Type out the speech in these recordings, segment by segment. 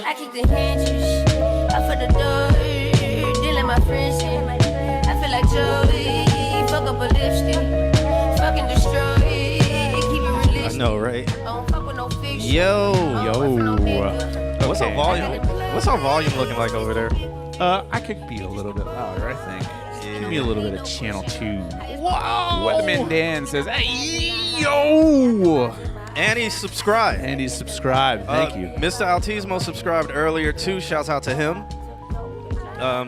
I keep the hinges up for the door. Then let my friends in. I feel like Joey. Fuck up a lipstick. Fucking destroy it. Keep it realistic. I know, right? Don't fuck with no fiction. Yo. What's our volume? What's our volume looking like over there? I could be a little bit louder, I think. Yeah. Give me a little bit of channel 2. Wow. Weatherman Dan says, hey, yo. And he's subscribed. And he's subscribed. Thank you. Mr. Altismo subscribed earlier too. Shouts out to him.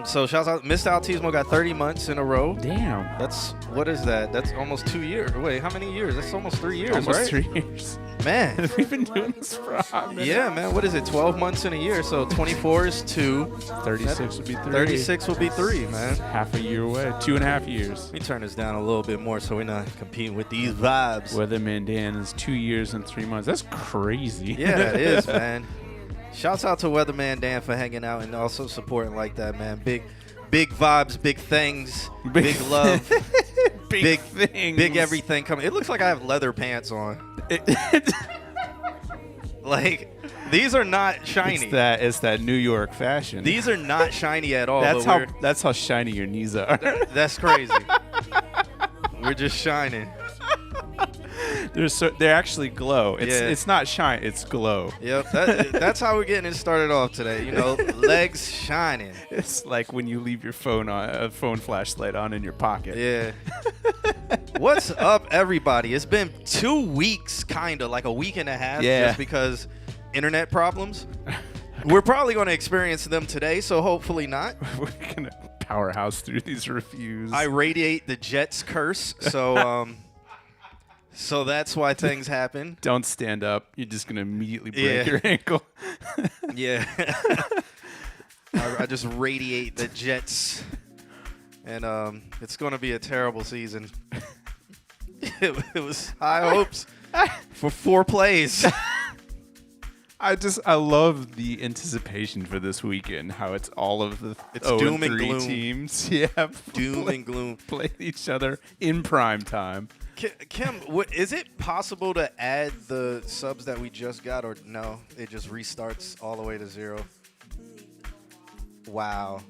So shouts out. Mr. Altismo got 30 months in a row. Damn. That's, what is that? That's almost 2 years. Wait, how many years? That's almost 3 years, Almost right? 3 years. Man. We've been doing this for a hot minute. Yeah, man. What is it? 12 months in a year. So 24 is 2. 36 would be 3. 36 will be 3, man. Half a year away. 2.5 years. Let me turn this down a little bit more so we're not competing with these vibes. Weatherman Dan is 2 years and 3 months. That's crazy. Yeah, that is, man. Shouts out to Weatherman Dan for hanging out and also supporting like that, man. Big vibes, big things, big love, big things, big everything coming. It looks like I have leather pants on. Like, these are not shiny. It's that New York fashion. These are not shiny at all. That's how shiny your knees are. That's crazy. We're just shining. They actually glow. It's not shine. It's glow. Yep, that's how we're getting it started off today. Legs shining. It's like when you leave your phone flashlight on in your pocket. Yeah. What's up, everybody? It's been 2 weeks, kind of like a week and a half, just because internet problems. We're probably going to experience them today, so hopefully not. We're gonna powerhouse through these reviews. I radiate the Jets curse, so so that's why things happen. Don't stand up. You're just gonna immediately break your ankle. Yeah. I just radiate the Jets, and it's going to be a terrible season. It was high hopes for 4 plays. I love the anticipation for this weekend. How it's all of the doom and 3 gloom teams. Yeah, doom and gloom play each other in prime time. Kim, is it possible to add the subs that we just got, or no? It just restarts all the way to 0. Wow.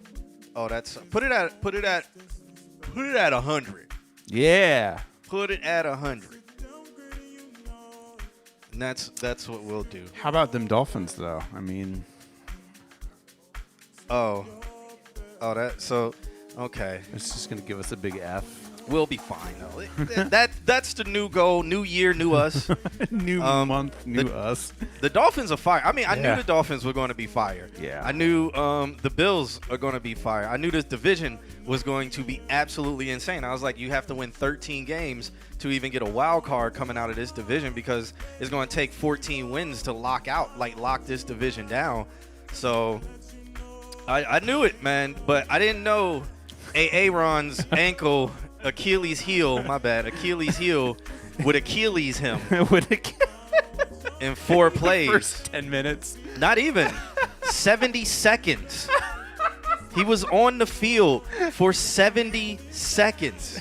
Oh, that's put it at 100. Yeah. Put it at 100. And that's what we'll do. How about them Dolphins, though? I mean, okay. It's just gonna give us a big F. We'll be fine though. That's the new goal. New year, new us. New month, new us. The Dolphins are fire. I mean, I knew the Dolphins were going to be fire. Yeah. I knew the Bills are going to be fire. I knew this division was going to be absolutely insane. I was like, you have to win 13 games to even get a wild card coming out of this division, because it's going to take 14 wins to lock this division down. So I knew it, man, but I didn't know Aaron's ankle. Achilles heel would Achilles him in 4 plays. First 10 minutes. Not even 70 seconds. He was on the field for 70 seconds.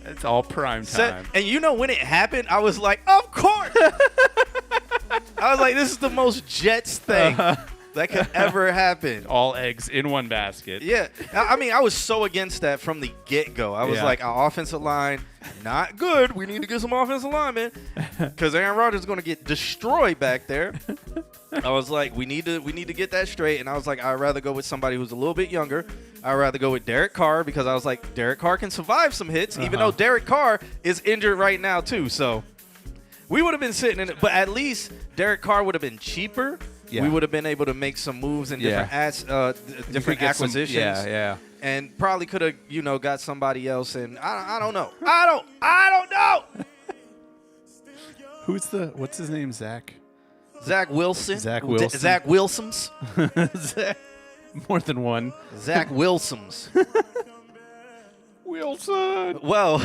It's all prime time. And when it happened, I was like, of course. I was like, this is the most Jets thing that could ever happen. All eggs in one basket. Yeah. I mean, I was so against that from the get-go. I was like, our offensive line, not good. We need to get some offensive linemen, because Aaron Rodgers is going to get destroyed back there. I was like, we need to get that straight. And I was like, I'd rather go with somebody who's a little bit younger. I'd rather go with Derek Carr, because I was like, Derek Carr can survive some hits, even though Derek Carr is injured right now too. So we would have been sitting in it, but at least Derek Carr would have been cheaper. Yeah. We would have been able to make some moves and different acquisitions. And probably could have, got somebody else. And I don't know. I don't know. What's his name? Zach Wilson. Zach Wilson. Zach Wilsons. More than one. Zach Wilsons. Wilson. Well,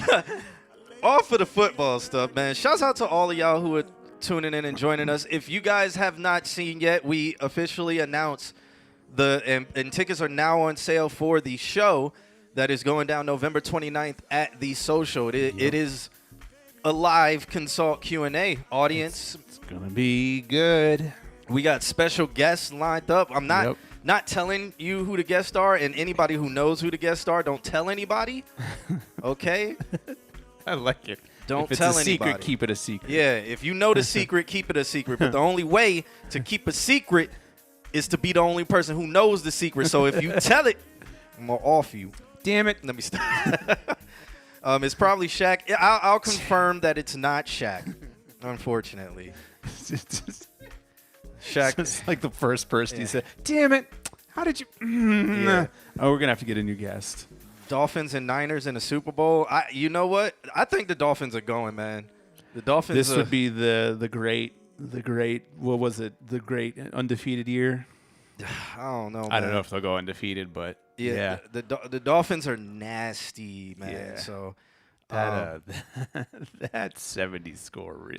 off of the football stuff, man. Shouts out to all of y'all who are tuning in and joining us. If you guys have not seen yet, we officially announced and tickets are now on sale for the show that is going down November 29th at the Social. It is a live consult Q&A audience. It's gonna be good. We got special guests lined up. I'm not telling you who the guests are, and anybody who knows who the guests are, don't tell anybody. Okay? I like it. Don't if tell it's a anybody. secret, keep it a secret. Yeah, if you know the secret, keep it a secret. But the only way to keep a secret is to be the only person who knows the secret. So if you tell it, I'm going to off you. Damn it. Let me stop. It's probably Shaq. I'll confirm that it's not Shaq, unfortunately. Shaq. It's like the first person he said, damn it. How did you? Yeah. Oh, we're going to have to get a new guest. Dolphins and Niners in the Super Bowl. You know what? I think the Dolphins are going, man. The Dolphins. This would be the great. What was it? The great undefeated year. I don't know. Man. I don't know if they'll go undefeated, but yeah. The Dolphins are nasty, man. Yeah. So that 70 score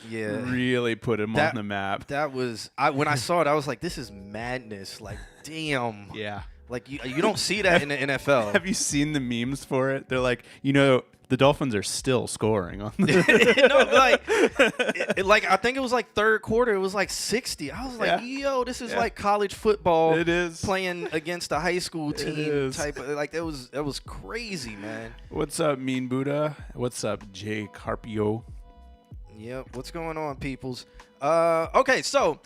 really put them on the map. That was when I saw it, I was like, this is madness. Like, damn. Yeah. Like, you don't see that in the NFL. Have you seen the memes for it? They're like, the Dolphins are still scoring on like I think it was like third quarter. It was like 60. I was like, yo, this is like college football. It is playing against a high school team type of, like that was crazy, man. What's up, Mean Buddha? What's up, Jay Carpio? Yep. What's going on, peoples? Okay, so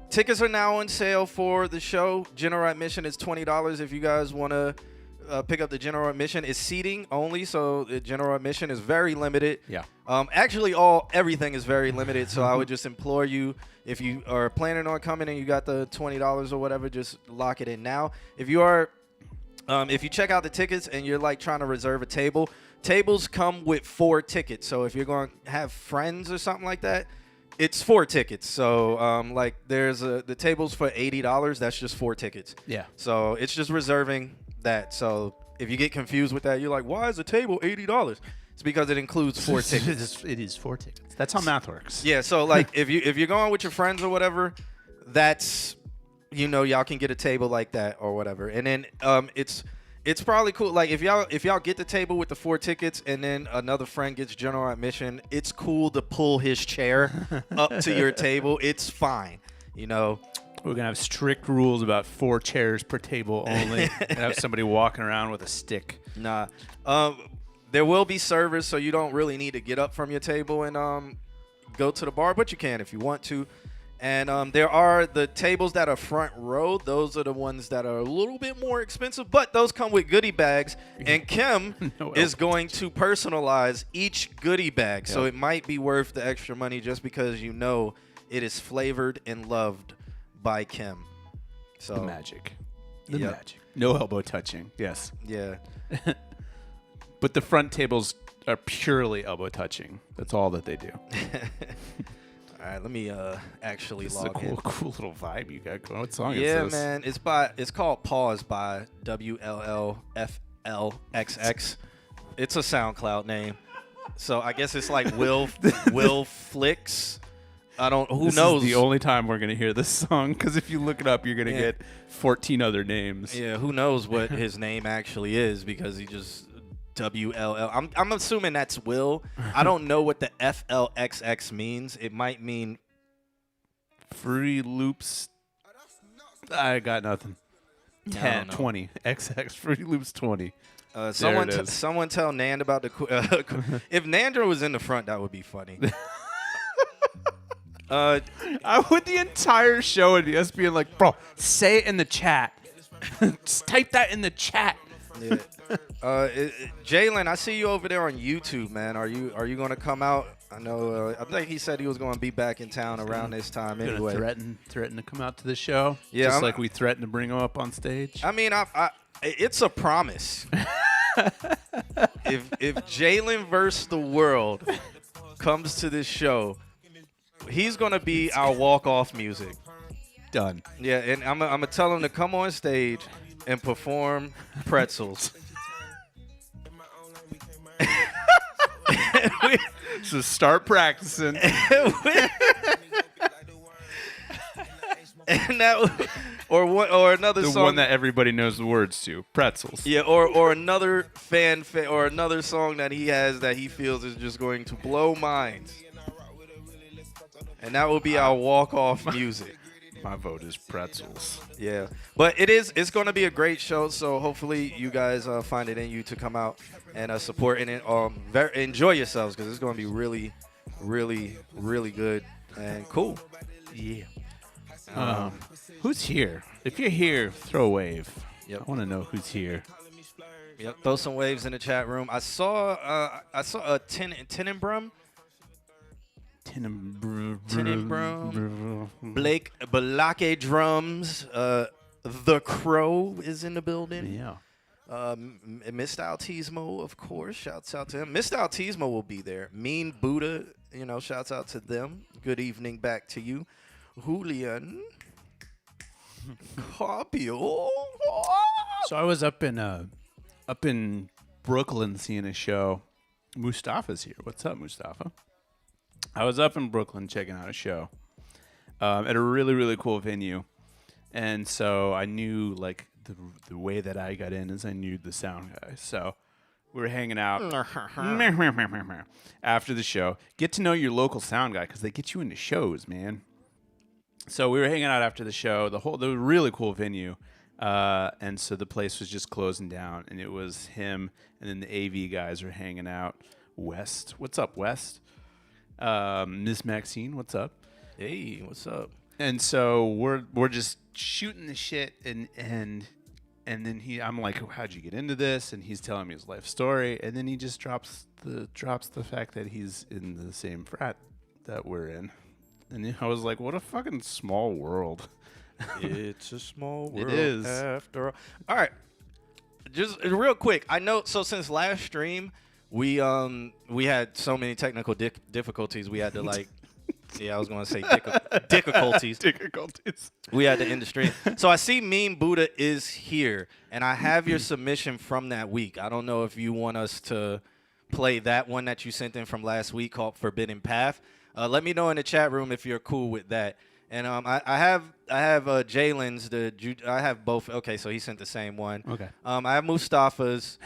tickets are now on sale for the show. General admission is $20 if you guys want to pick up the general admission. It's seating only, so the general admission is very limited. Yeah. Actually, everything is very limited, so I would just implore you, if you are planning on coming and you got the $20 or whatever, just lock it in now. If you check out the tickets and you're like trying to reserve a table, tables come with 4 tickets. So if you're going to have friends or something like that, it's 4 tickets. So like there's the tables for $80. That's just 4 tickets. Yeah. So it's just reserving that. So if you get confused with that, you're like, why is a table $80? It's because it includes 4 tickets. It is 4 tickets. That's how math works. Yeah. So like if you're going with your friends or whatever, that's, y'all can get a table like that or whatever. And then it's probably cool. Like if y'all get the table with the 4 tickets and then another friend gets general admission, it's cool to pull his chair up to your table. It's fine. We're going to have strict rules about 4 chairs per table only and have somebody walking around with a stick. Nah. There will be servers, so you don't really need to get up from your table and go to the bar, but you can if you want to. And there are the tables that are front row. Those are the ones that are a little bit more expensive, but those come with goodie bags. And Kim is going to personalize each goodie bag. Yep. So it might be worth the extra money just because it is flavored and loved by Kim. So the magic. The magic. No elbow touching. Yes. Yeah. But the front tables are purely elbow touching. That's all that they do. All right, let me actually this log is in. Cool little vibe you got going. What song is Yeah, this? man. It's called Pause by WLLFLXX. It's a SoundCloud name. So I guess it's like Will Flicks. Who this knows? Is the only time we're going to hear this song, because if you look it up, you're going to get 14 other names. Yeah, who knows what his name actually is, because he just WLL. I'm assuming that's Will. I don't know what the FLXX means. It might mean Free Loops. I got nothing. 10, 20. XX. Free Loops 20. Someone tell Nand about the... if Nandra was in the front, that would be funny. I would the entire show and us being like, bro, say it in the chat. Just type that in the chat. Yeah. Jalen, I see you over there on YouTube, man. Are you going to come out? I know. I think he said he was going to be back in town around this time anyway. Threaten to come out to the show. Yeah, just like we threatened to bring him up on stage. I mean, it's a promise. if Jalen versus the world comes to this show, he's going to be our walk-off music. Done. Yeah, and I'm gonna tell him to come on stage and perform Pretzels. So start practicing. And that, or another the song, one that everybody knows the words to, Pretzels. Yeah, or another or another song that he has that he feels is just going to blow minds, and that will be our walk-off music. My vote is Pretzels. Yeah, but it's going to be a great show, so hopefully you guys find it in you to come out and support and enjoy yourselves, because it's going to be really, really, really good and cool. Yeah. Who's here? If you're here, throw a wave. Yep. I want to know who's here. Yep. Throw some waves in the chat room. I saw a Tenenbrum. Blake Balake drums. The Crow is in the building. Yeah. Mr. Altismo, of course. Shouts out to him. Mr. Altismo will be there. Mean Buddha, shouts out to them. Good evening back to you. Julian. Carpio. So I was up in Brooklyn seeing a show. Mustafa's here. What's up, Mustafa? I was up in Brooklyn checking out a show at a really, really cool venue. And so I knew, like, the way that I got in is I knew the sound guy. So we were hanging out after the show. Get to know your local sound guy, because they get you into shows, man. So we were hanging out after the show, the really cool venue. And so the place was just closing down, and it was him, and then the AV guys were hanging out. West. What's up, West? Miss Maxine, what's up? Hey, what's up? And so we're just shooting the shit, and then I'm like, how'd you get into this? And he's telling me his life story, and then he just drops the fact that he's in the same frat that we're in, and I was like, what a fucking small world. It's a small world. It is. After all right, just real quick. I know. So since last stream, we had so many technical difficulties. We had to like. Yeah, I was going to say difficulties. Difficulties. We had to end the stream. So I see Mean Buddha is here, and I have your submission from that week. I don't know if you want us to play that one that you sent in from last week called Forbidden Path. Let me know in the chat room if you're cool with that. And I have Jalen's. I have both. Okay, so he sent the same one. Okay. I have Mustafa's,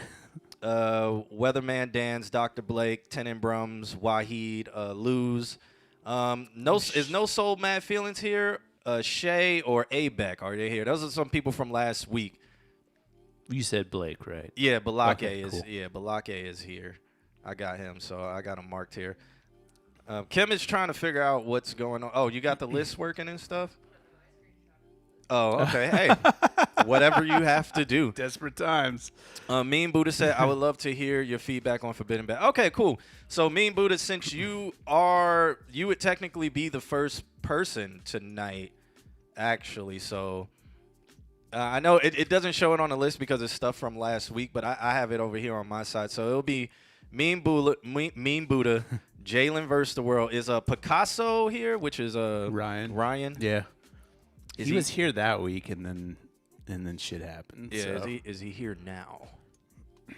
Weatherman Dan's, Dr. Blake, Tenenbrum's, Wahid, Lou's. Is No Soul Mad Feelings here? Shay or Abeck, are they here? Those are some people from last week. You said Blake, right? Yeah, Balake cool. Balake is here. I got him, so I got him marked here. Kim is trying to figure out what's going on. Oh, you got the list working and stuff? Oh, okay. Hey, whatever you have to do. Desperate times. Mean Buddha said, I would love to hear your feedback on Forbidden Path. Okay, cool. So, Mean Buddha, since you would technically be the first person tonight, actually. So, I know it doesn't show it on the list because it's stuff from last week, but I have it over here on my side. So, it'll be Mean Buddha, Jalen versus the world. Is Picasso here, which is Ryan. Yeah. He was here that week, and then shit happened. Yeah, so. is he here now? It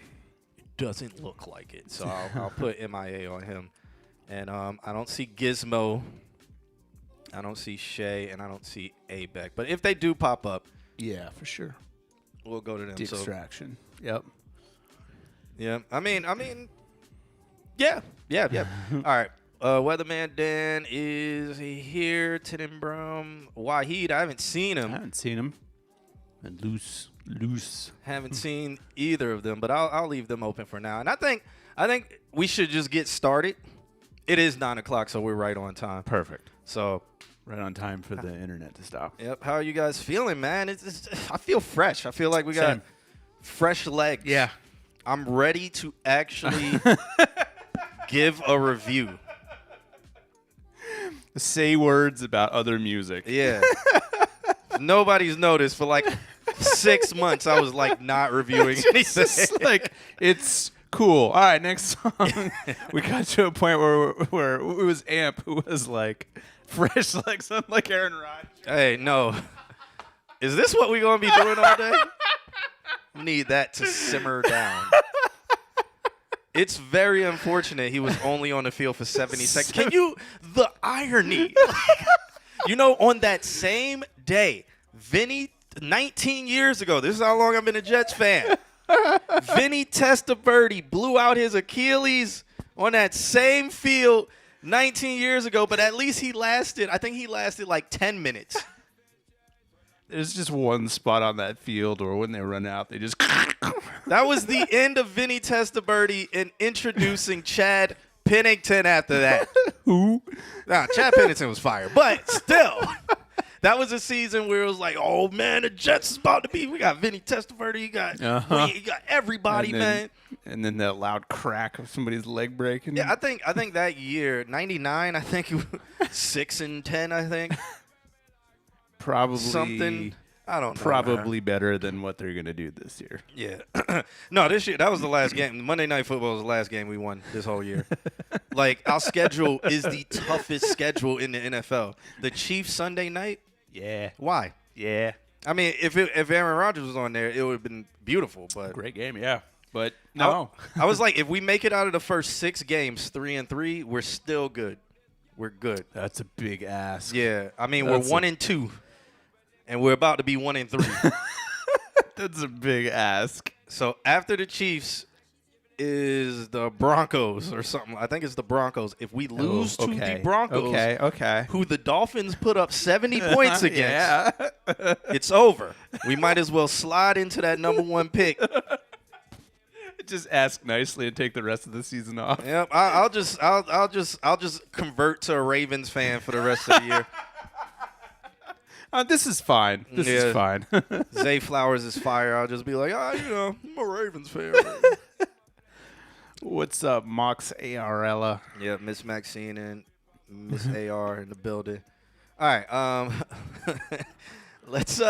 doesn't look like it, so I'll put MIA on him. And I don't see Gizmo, I don't see Shay, and I don't see Abeck. But if they do pop up, yeah, for sure, we'll go to them. Distraction. Yep. Yeah, I mean, yeah. All right. Weatherman Dan is here. Tenenbrum. Wahid, I haven't seen him. And loose. Haven't seen either of them, but I'll leave them open for now. And I think we should just get started. It is 9 o'clock, so we're right on time. Perfect. So right on time for the internet to stop. Yep. How are you guys feeling, man? I feel fresh. I feel like we got fresh legs. Yeah. I'm ready to actually give a review. Say words about other music. Yeah. Nobody's noticed for like 6 months. I was like not reviewing anything. It's like, it's cool. All right, next song. We got to a point where it was Amp who was like fresh like something like Aaron Rodgers. Hey, no. Is this what we're going to be doing all day? Need that to simmer down. It's very unfortunate he was only on the field for 70 seconds. The irony. On that same day, Vinny, 19 years ago, this is how long I've been a Jets fan, Vinny Testaverde blew out his Achilles on that same field 19 years ago, but at least he lasted like 10 minutes. There's just one spot on that field, or when they run out, they just... That was the end of Vinny Testaverde and introducing Chad Pennington after that. Who? Nah, Chad Pennington was fired. But still, that was a season where it was like, oh, man, the Jets is about to be. We got Vinny Testaverde. You got everybody, man. And then that loud crack of somebody's leg breaking. Yeah, I think that year, 99, I think, 6-10, I think. Probably something. I don't know. Probably better than what they're going to do this year. Yeah. No, this year, that was the last game. Monday Night Football was the last game we won this whole year. Like, our schedule is the toughest schedule in the NFL. The Chiefs Sunday night? Yeah. Why? Yeah. I mean, if Aaron Rodgers was on there, it would have been beautiful. But great game, yeah. But no. I was like, if we make it out of the first 6 games, 3-3, we're still good. We're good. That's a big ask. Yeah. I mean, we're 1-2. And we're about to be 1-3. That's a big ask. So after the Chiefs is the Broncos or something. I think it's the Broncos. If we lose to the Broncos, who the Dolphins put up 70 points against, it's over. We might as well slide into that number 1 pick. Just ask nicely and take the rest of the season off. Yep, I'll just convert to a Ravens fan for the rest of the year. This is fine. This is fine. Zay Flowers is fire. I'll just be like, I'm a Ravens fan. What's up, Mox ARella? Yeah, Miss Maxine and Miss AR in the building. All right, let's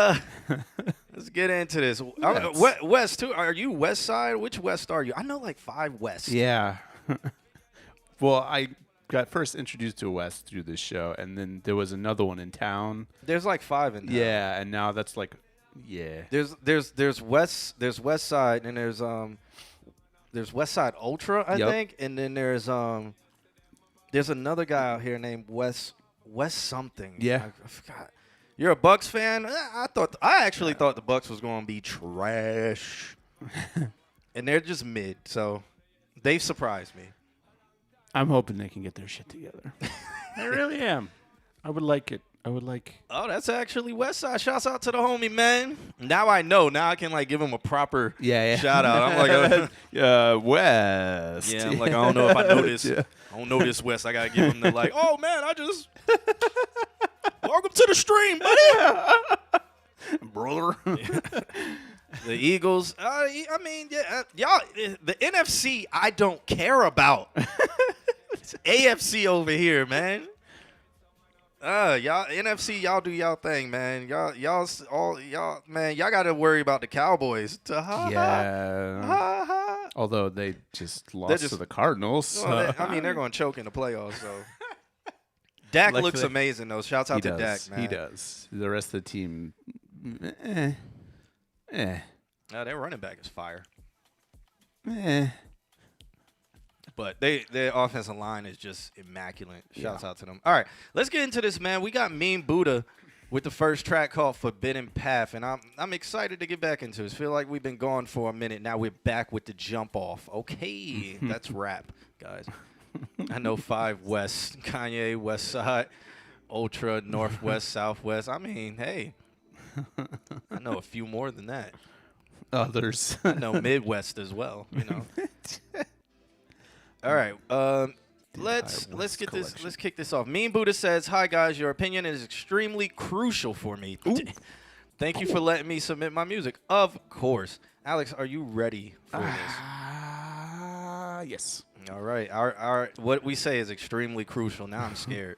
get into this. West too. Are you West Side? Which West are you? I know like 5 West. Yeah. Well, I got first introduced to West through this show, and then there was another one in town. There's like 5 in town. Yeah, and now that's like, There's West Side, and there's West Side Ultra, I think, and then there's another guy out here named West something. Yeah. I forgot. You're a Bucks fan? I actually thought the Bucks was going to be trash, and they're just mid. So they've surprised me. I'm hoping they can get their shit together. I really am. I would like it. Oh, that's actually West Side. Shouts out to the homie, man. Now I know. Now I can like give him a proper shout out. I'm like, West. Yeah, I'm like, I don't know if I know this. I don't know this West. I gotta give him the like, oh man, welcome to the stream, buddy. Brother. The Eagles. Y'all, the NFC I don't care about. It's AFC over here, man. Y'all NFC, y'all do y'all thing, man. Y'all got to worry about the Cowboys. Although they just lost to the Cardinals. Well, they're going to choke in the playoffs. So Dak looks amazing, though. Shouts out to Dak, man. He does. The rest of the team, Their running back is fire. But their offensive line is just immaculate. Shouts out to them. All right, let's get into this, man. We got Mean Buddha with the first track called Forbidden Path, and I'm excited to get back into this. Feel like we've been gone for a minute. Now we're back with the jump off. Okay, that's rap, guys. I know 5 West, Kanye, West Side, Ultra, Northwest, Southwest. I mean, hey, I know a few more than that. Others. I know Midwest as well, you know. All right, let's get this. Let's kick this off. Mean Buddha says, "Hi guys, your opinion is extremely crucial for me. Thank you for letting me submit my music. Of course, Alex, are you ready for this? Yes. All right. Our what we say is extremely crucial. Now I'm scared.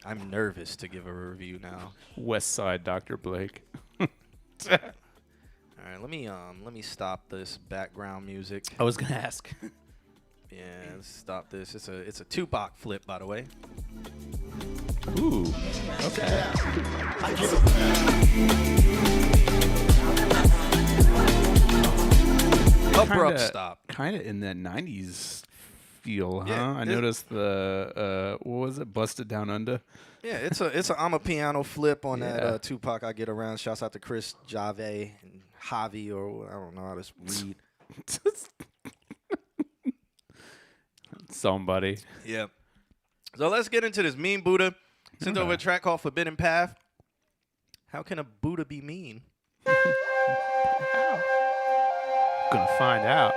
I'm nervous to give a review now. West Side, Dr. Blake. All right, let me stop this background music. I was gonna ask. Yeah, let's stop this. It's a Tupac flip, by the way. Ooh. Okay. Abrupt stop. Kind of in that 90s feel, huh? Yeah, I noticed the what was it? Busted Down Under. Yeah, it's a I'm a piano flip on that Tupac I Get Around. Shouts out to Chris Jave and Javi, or I don't know how to read. Somebody. Yep. So let's get into this. Mean Buddha sent over a track called Forbidden Path. How can a Buddha be mean? Gonna find out.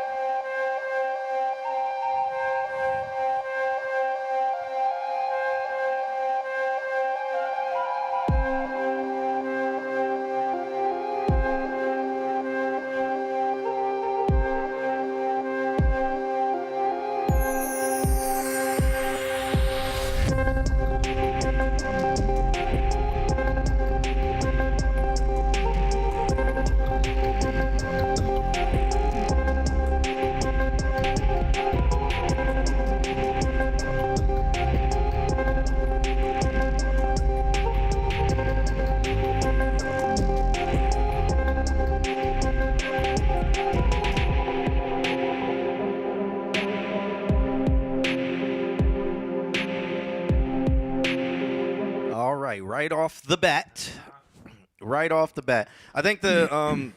Right off the bat. I think I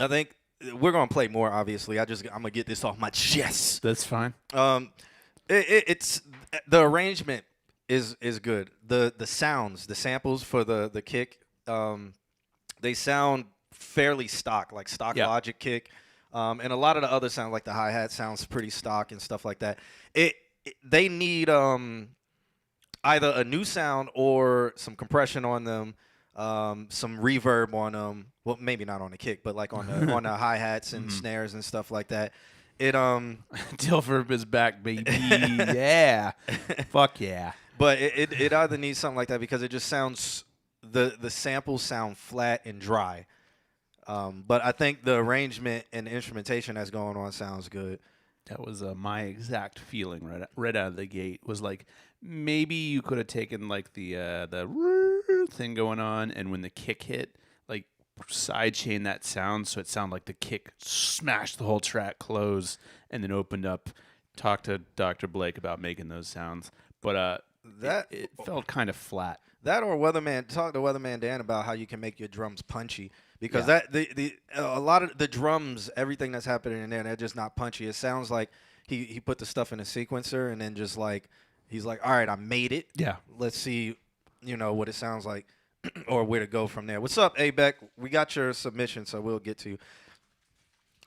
think we're gonna play more. Obviously, I'm gonna get this off my chest. That's fine. It's the arrangement is good. The sounds, the samples for the kick, they sound fairly stock, like stock Logic kick. And a lot of the other sounds, like the hi-hat sounds pretty stock and stuff like that. They need either a new sound or some compression on them, some reverb on them. Well, maybe not on the kick, but like on the hi-hats and snares and stuff like that. Dilferb is back, baby. Yeah. Fuck yeah. But it either needs something like that because it just sounds the samples sound flat and dry. But I think the arrangement and the instrumentation that's going on sounds good. That was my exact feeling right out of the gate. Was like maybe you could have taken like the thing going on, and when the kick hit, like sidechain that sound so it sounded like the kick smashed the whole track close, and then opened up. Talk to Dr. Blake about making those sounds, but it felt kind of flat. That or talk to Weatherman Dan about how you can make your drums punchy. Because a lot of the drums, everything that's happening in there, they're just not punchy. It sounds like he put the stuff in a sequencer and then just like he's like, all right, I made it. Yeah. Let's see, what it sounds like or where to go from there. What's up, Abeck? We got your submission, so we'll get to you.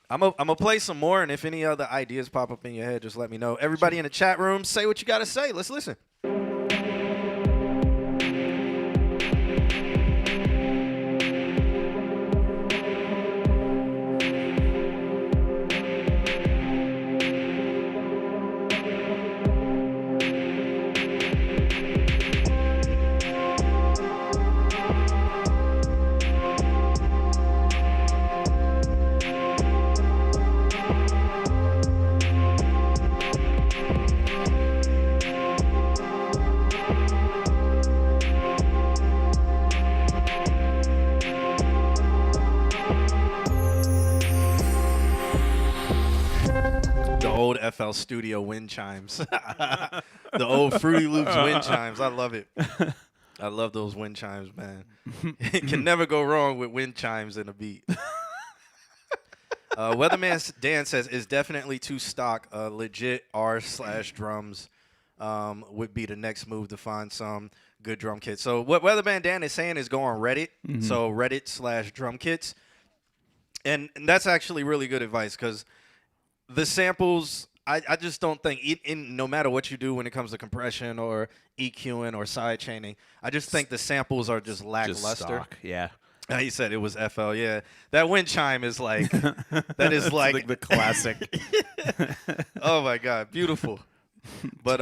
I'm gonna play some more, and if any other ideas pop up in your head, just let me know. Everybody in the chat room, say what you got to say. Let's listen. FL Studio wind chimes. The old Fruity Loops wind chimes. I love it. I love those wind chimes, man. It can never go wrong with wind chimes and a beat. Weatherman Dan says, is definitely too stock. Legit R/drums would be the next move to find some good drum kits. So what Weatherman Dan is saying is go on Reddit. Mm-hmm. So Reddit/drum kits. And that's actually really good advice because the samples, I just don't think, no matter what you do when it comes to compression or EQing or side chaining, I just think the samples are just lackluster. Just stock, yeah. He said it was FL, yeah. That wind chime is like, that is like the classic. Oh my God, beautiful. But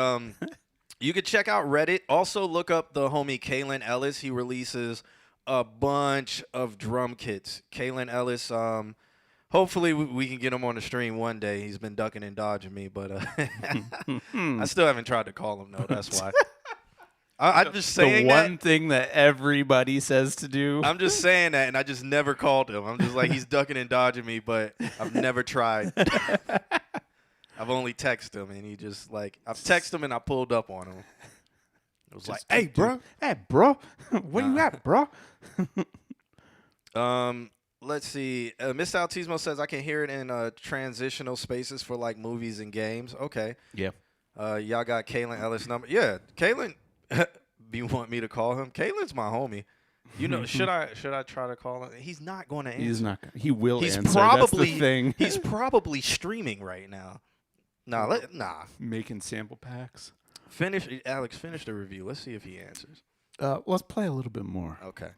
you could check out Reddit. Also look up the homie Kalen Ellis. He releases a bunch of drum kits. Kalen Ellis, hopefully we can get him on the stream one day. He's been ducking and dodging me, but I still haven't tried to call him, though. That's why. I'm just saying the one thing that everybody says to do. I'm just saying that, and I just never called him. I'm just like, he's ducking and dodging me, but I've never tried. I've only texted him, and he just, like, I've texted him, and I pulled up on him. It was just like, hey, bro, where you at, bro? Let's see. Mr. Altismo says, I can hear it in transitional spaces for, like, movies and games. Okay. Yeah. Y'all got Kalen Ellis' number. Yeah, Kalen. You want me to call him? Kalen's my homie. You know, should I try to call him? He's not going to answer. He's not. He will answer. Probably, that's the thing. He's probably streaming right now. Nah. Making sample packs. Alex, finish the review. Let's see if he answers. Let's play a little bit more. Okay.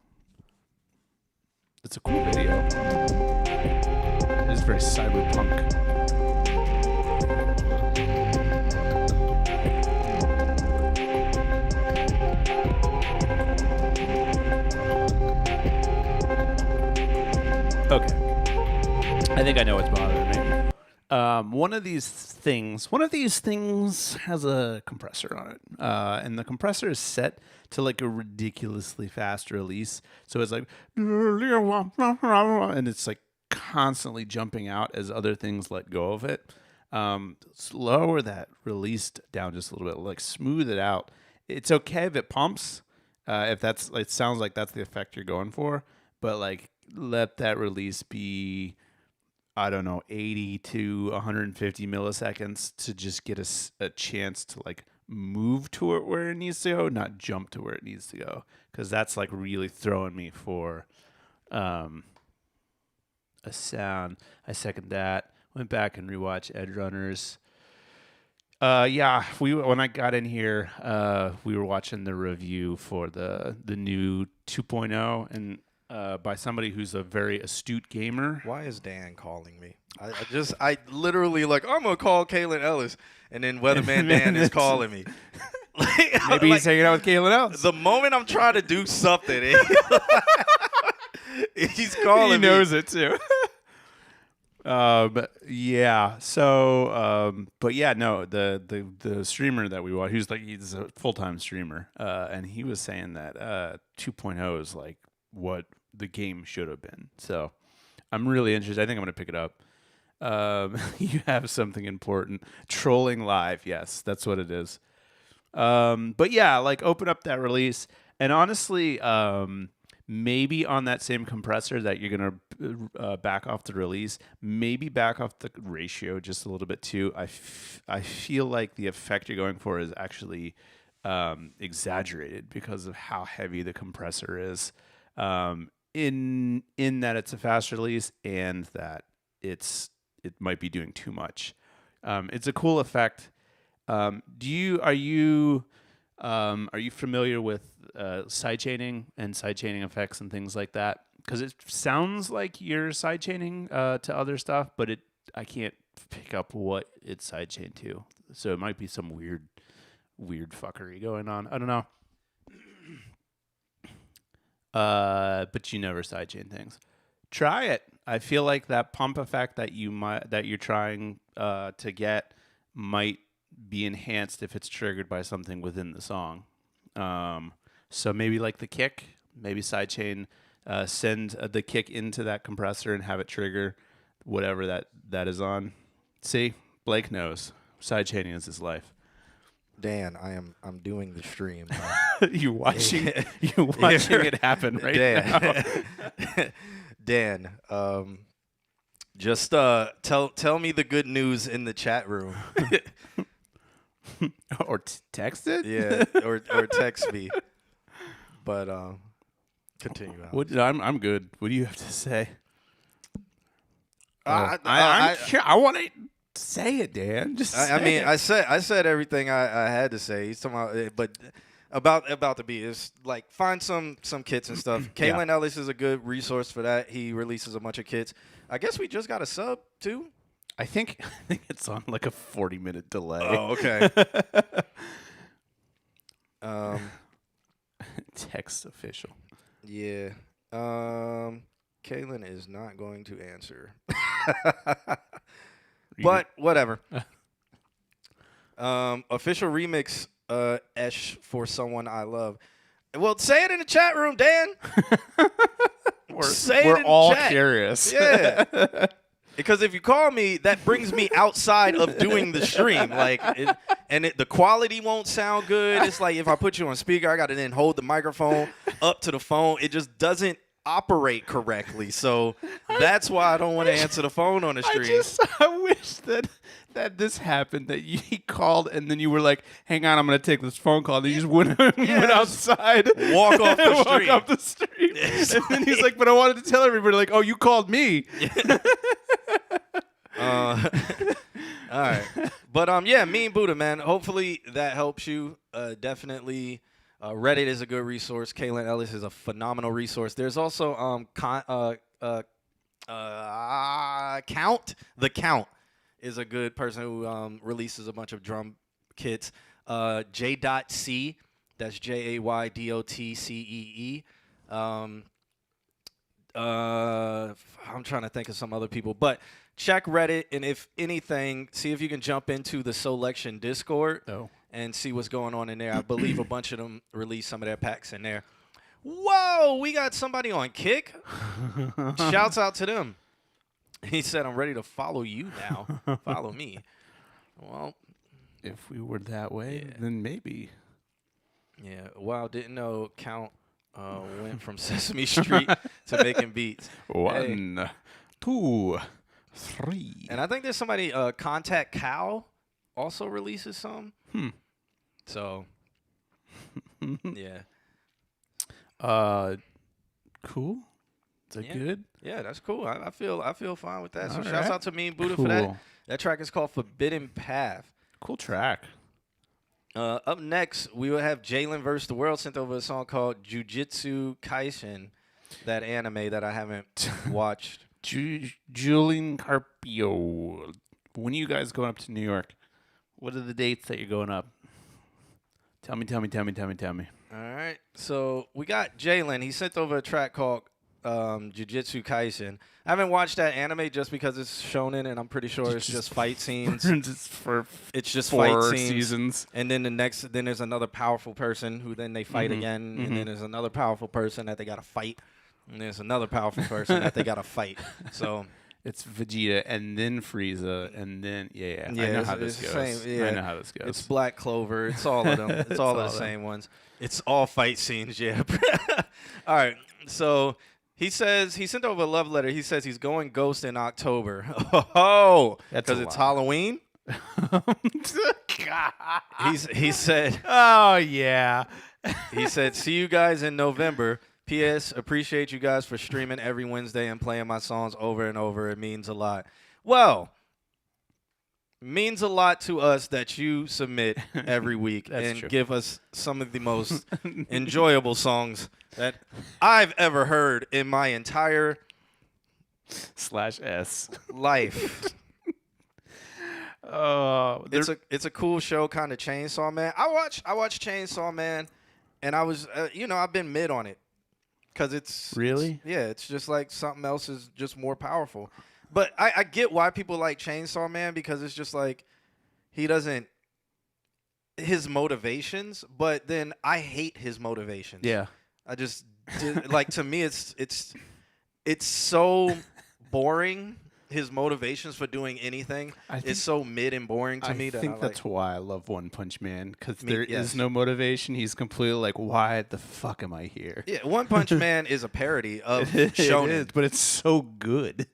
It's a cool video. It's very cyberpunk. Okay. I think I know what's bothering me. One of these things has a compressor on it. And the compressor is set to like a ridiculously fast release. So it's like, and it's like constantly jumping out as other things let go of it. Lower that release down just a little bit, like smooth it out. It's okay if it pumps, if that's, it sounds like that's the effect you're going for, but like let that release be, I don't know, 80 to 150 milliseconds to just get a chance to like move to it where it needs to go, not jump to where it needs to go. Because that's like really throwing me for, I a sound. I second that. Went back and rewatched Edge Runners. When I got in here, we were watching the review for the new 2.0, and by somebody who's a very astute gamer. Why is Dan calling me? I literally I'm gonna call Kalen Ellis, and then Weatherman Dan is calling me. Maybe he's hanging out with Kalen Ellis. The moment I'm trying to do something, he's calling me. He knows it too. But yeah. So, but yeah, no. The streamer that we watch, he's a full-time streamer, and he was saying that 2.0 is like what the game should have been. So, I'm really interested. I think I'm gonna pick it up. You have something important. Trolling live. Yes, that's what it is. But yeah, open up that release, and honestly, maybe on that same compressor that you're gonna back off the release, maybe back off the ratio just a little bit too. I feel like the effect you're going for is actually exaggerated because of how heavy the compressor is. In that it's a fast release and that it might be doing too much. It's a cool effect. Are you familiar with sidechaining and sidechaining effects and things like that? Because it sounds like you're sidechaining to other stuff, but I can't pick up what it's sidechained to. So it might be some weird fuckery going on. I don't know. But you never sidechain things. Try it. I feel like that pump effect that you're trying to get might be enhanced if it's triggered by something within the song. So maybe the kick, maybe sidechain, send the kick into that compressor and have it trigger whatever that is on. See, Blake knows. Sidechaining is his life. Dan, I'm doing the stream. You're watching it happen right now. Dan, just tell me the good news in the chat room. Or text it? Yeah, or text me. But continue. I'm good. What do you have to say? I want to say it, Dan. Just I said everything I had to say. He's talking about the beat. It's find some kits and stuff. Kalen Ellis is a good resource for that. He releases a bunch of kits. I guess we just got a sub too. I think it's on a 40-minute delay. Oh, okay. Text official. Yeah. Kalen is not going to answer. But whatever. Official remix Esh for Someone I Love. Well, say it in the chat room, Dan. We're all curious. Yeah. Because if you call me, that brings me outside of doing the stream. The quality won't sound good. It's like if I put you on speaker, I got to then hold the microphone up to the phone. It just doesn't operate correctly. So that's why I don't want to answer the phone on the stream. I wish that this happened, that he called and then you were like, hang on, I'm going to take this phone call. And you just went outside. Walk off the street. And then he's like, but I wanted to tell everybody, oh, you called me. All right. But Mean Buddha, man. Hopefully that helps you. Definitely Reddit is a good resource. Kalen Ellis is a phenomenal resource. There's also Count. The Count is a good person who releases a bunch of drum kits. J.C. That's JAYDOTCEE. I'm trying to think of some other people, but check Reddit, and if anything, see if you can jump into the Selection Discord and see what's going on in there. I believe a bunch of them release some of their packs in there. Whoa, we got somebody on Kick. Shouts out to them. He said, I'm ready to follow you now. Follow me. Well, if we were that way, then maybe. Yeah, wow, didn't know Count went from Sesame Street to making beats. 1, 2, 3. And I think there's somebody, Contact Cow also releases some. So, yeah. Cool. Is that good? Yeah, that's cool. I feel fine with that. So All shouts right. out to Mean Buddha for that. Cool. That track is called Forbidden Path. Cool track. Up next, we will have Jalen vs. the World sent over a song called Jujutsu Kaisen, that anime that I haven't watched. Julian Carpio. When are you guys going up to New York? What are the dates that you're going up? Tell me. All right. So we got Jalen. He sent over a track called Jujutsu Kaisen. I haven't watched that anime just because it's shonen, and I'm pretty sure it's just fight scenes. It's just fight 4 scenes. seasons. And then then there's another powerful person who then they fight again, and then there's another powerful person that they got to fight, and there's another powerful person that they got to fight. So it's Vegeta and then Frieza and then I know how this goes. I know how this goes. It's Black Clover. It's all of them. It's all of the same ones. It's all fight scenes. Yeah. All right. So he says he sent over a love letter. He says he's going ghost in October. Oh, because it's Halloween. He said. Oh yeah. He said, "See you guys in November. P.S. Appreciate you guys for streaming every Wednesday and playing my songs over and over. It means a lot." Well, means a lot to us that you submit every week and true. give us some of the most enjoyable songs that I've ever heard in my entire /S life. It's a cool show, kind of Chainsaw Man. I watched Chainsaw Man, and I was I've been mid on it because it's really it's just like something else is just more powerful. But I get why people like Chainsaw Man because it's just like his motivations, but then I hate his motivations. Yeah. I just like to me it's so boring. His motivations for doing anything is so mid and boring to me. I think that's why I love One Punch Man, because there yes. is no motivation. He's completely like, why the fuck am I here? Yeah, One Punch Man is a parody of shonen, it is, but it's so good.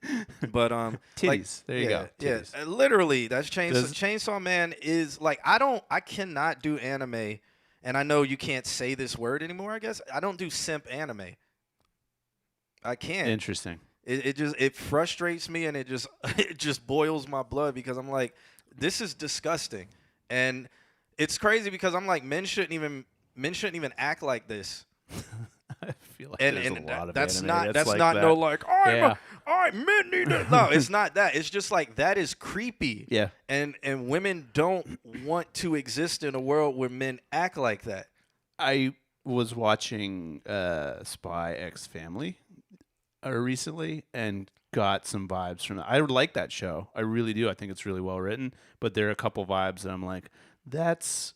But titties. There you go. Yeah, Titties. literally, that's Chainsaw Man is like I cannot do anime, and I know you can't say this word anymore. I guess I don't do simp anime. I can't. Interesting. It frustrates me, and it just boils my blood because I'm like, this is disgusting, and it's crazy because I'm like, men shouldn't even act like this. I feel like And there's a lot of that's anime not that's like not that. no like men need to. No, it's not that. It's just like that is creepy. Yeah. And women don't want to exist in a world where men act like that. I was watching Spy X Family recently and got some vibes from that. I like that show. I really do. I think it's really well written, but there are a couple vibes that I'm like, that's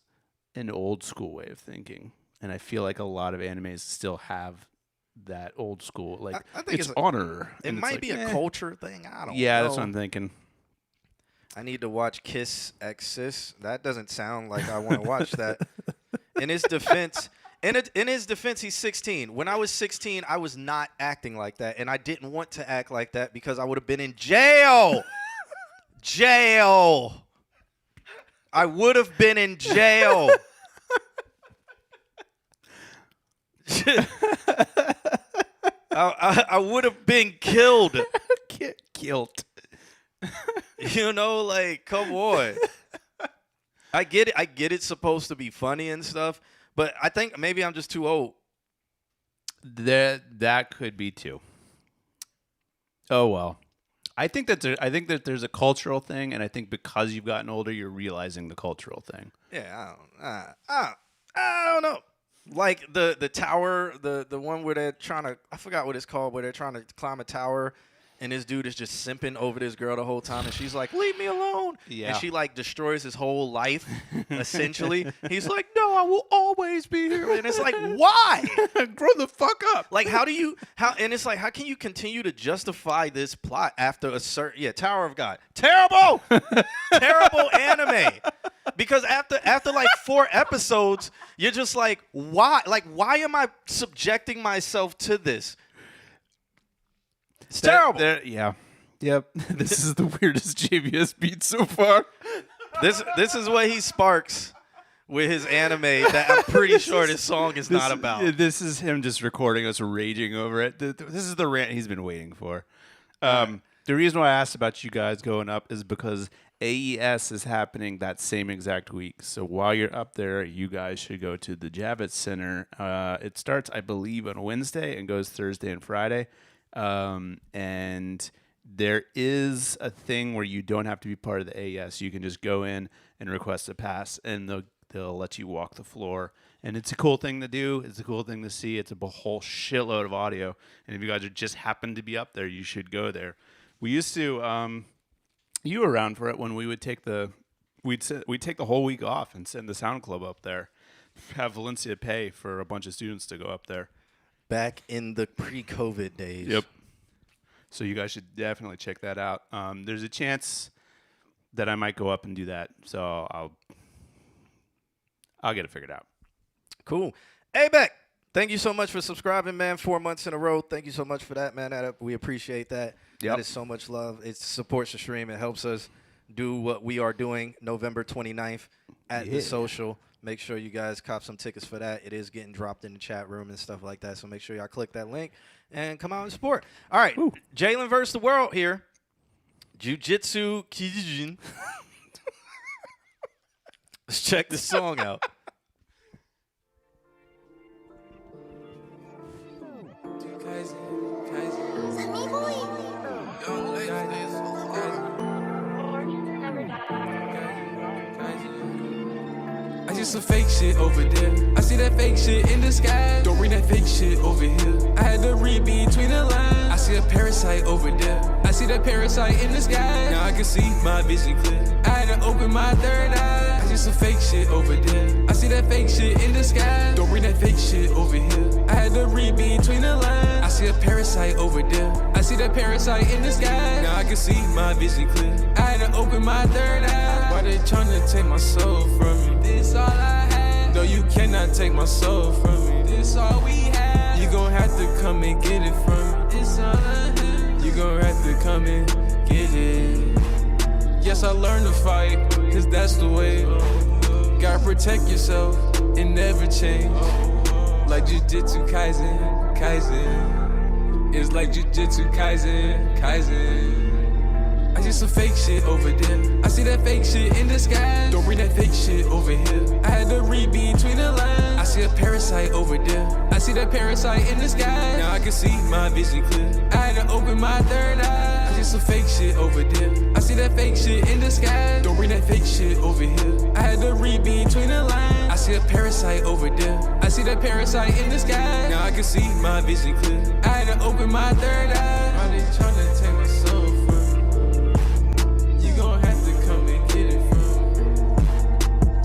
an old school way of thinking. And I feel like a lot of animes still have that old school, like I think it's honor. It might be a culture thing. I don't know. Yeah, that's what I'm thinking. I need to watch Kiss X Sis. That doesn't sound like I want to watch that. In his defense, he's 16. When I was 16, I was not acting like that, and I didn't want to act like that because I would have been in jail. Jail. I would have been in jail. I would have been killed. Guilt. Like, come on. I get it. I get it's supposed to be funny and stuff, but I think maybe I'm just too old. That could be too. Oh well. I think that there's a cultural thing, and I think because you've gotten older, you're realizing the cultural thing. Yeah, I don't know. Like the tower, the one where they're trying to, I forgot what it's called, where they're trying to climb a tower, and this dude is just simping over this girl the whole time, and she's like, leave me alone. Yeah. And she like destroys his whole life, essentially. He's like, no, I will always be here. And it's like, why? Grow the fuck up. Like, and it's like, how can you continue to justify this plot after a certain, Tower of God. Terrible! Terrible anime. Because after like 4 episodes, you're just like, why? Like, why am I subjecting myself to this? It's terrible. Yeah. Yep. This is the weirdest JVS beat so far. This is what he sparks with his anime that I'm pretty sure this song is not about. This is him just recording us raging over it. This is the rant he's been waiting for. The reason why I asked about you guys going up is because AES is happening that same exact week. So while you're up there, you guys should go to the Javits Center. It starts, I believe, on Wednesday and goes Thursday and Friday. And there is a thing where you don't have to be part of the AES. You can just go in and request a pass, and they'll let you walk the floor. And it's a cool thing to do. It's a cool thing to see. It's a whole shitload of audio. And if you guys just happen to be up there, you should go there. We used to, you were around for it when we would we'd take the whole week off and send the sound club up there, have Valencia pay for a bunch of students to go up there. Back in the pre-COVID days. Yep. So you guys should definitely check that out. There's a chance that I might go up and do that. So I'll get it figured out. Cool. Hey, Beck, thank you so much for subscribing, man. 4 months in a row. Thank you so much for that, man. We appreciate that. Yep. That is so much love. It supports the stream. It helps us do what we are doing November 29th at the social. Make sure you guys cop some tickets for that. It is getting dropped in the chat room and stuff like that. So make sure y'all click that link and come out and support. All right. Jalen versus the world here. Jiu-Jitsu Kijin. Let's check this song out. I see some fake shit over there. I see that fake shit in the sky. Don't bring that fake shit over here. I had to read between the lines. I see a parasite over there. I see that parasite in the sky. Now I can see my vision clear. I had to open my third eye. I see some fake shit over there. I see that fake shit in the sky. Don't bring that fake shit over here. I had to read between the lines. I see a parasite over there. I see that parasite in the sky. Now I can see my vision clear. I had to open my third eye. Why they tryna take my soul from me? This all I have. No, you cannot take my soul from me. This all we have. You gon' have to come and get it from me. This all I have. You gon' have to come and get it. Yes, I learned to fight, cause that's the way. Gotta protect yourself and never change. Like Jiu-Jitsu Kaisen, Kaisen. It's like Jiu-Jitsu Kaisen, Kaisen. I see some fake shit over there. I see that fake shit in the sky. Don't bring that fake shit over here. I had to read between the lines. I see a parasite over there. I see that parasite in the sky. Now I can see my vision clear. I had to open my third eye. I see some fake shit over there. I see that fake shit in the sky. Don't bring that fake shit over here. I had to read between the lines. I see a parasite over there. I see that parasite in the sky. Now I can see my vision clear. I had to open my third eye. Why they tryna take my soul from me?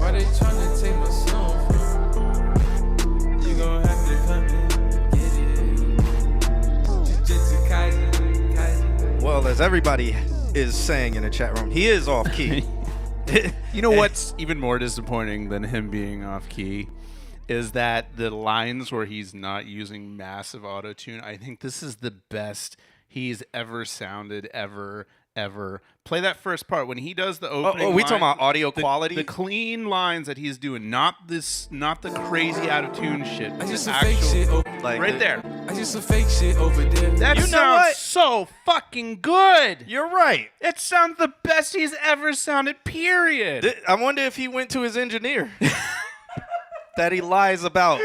They tryna take my soul from me. You gon' have to come and get it. Jiu-Jitsu Kaisen, Kaisen. Well, as everybody is saying in the chat room, he is off key. You know what's even more disappointing than him being off key is that the lines where he's not using massive auto-tune, I think this is the best he's ever sounded, ever. Play that first part when he does the opening. We talking about audio quality? The clean lines that he's doing, not the crazy out of tune shit. I just some fake shit like right there. I just some fake shit over there. That You know sounds what? so fucking good. You're right. It sounds the best he's ever sounded. Period. I wonder if he went to his engineer that he lies about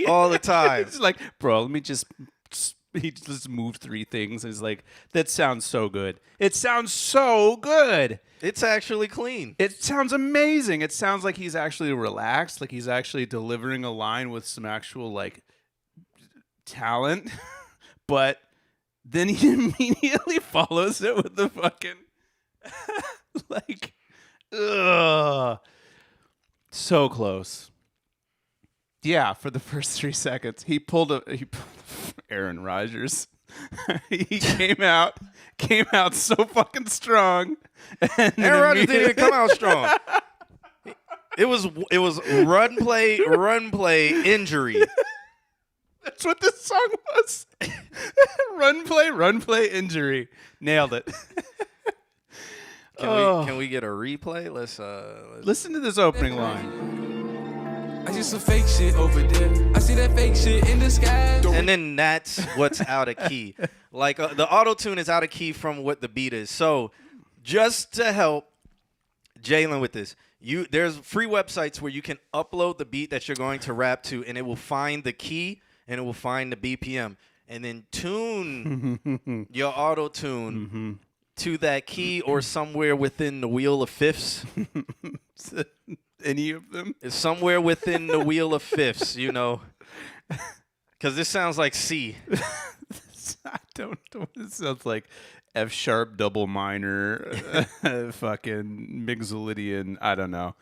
all the time. It's like, bro, let me just. He just moved 3 things. And he's like, that sounds so good. It sounds so good. It's actually clean. It sounds amazing. It sounds like he's actually relaxed, like he's actually delivering a line with some actual like talent. But then he immediately follows it with the fucking like, ugh, so close. Yeah, for the first 3 seconds, he pulled Aaron Rodgers. He came out so fucking strong. And Aaron Rodgers didn't even come out strong. It was run play, injury. That's what this song was. run play, injury. Nailed it. Can we get a replay? Let's listen to this opening line. I see some fake shit over there. I see that fake shit in the sky. And then that's what's out of key. Like the auto-tune is out of key from what the beat is. So just to help Jalen with this, there's free websites where you can upload the beat that you're going to rap to, and it will find the key and it will find the BPM, and then tune your auto-tune to that key or somewhere within the wheel of fifths. Any of them? It's somewhere within the wheel of fifths, you know. Because this sounds like C. I don't know. It sounds like F sharp double minor, fucking Mixolydian. I don't know.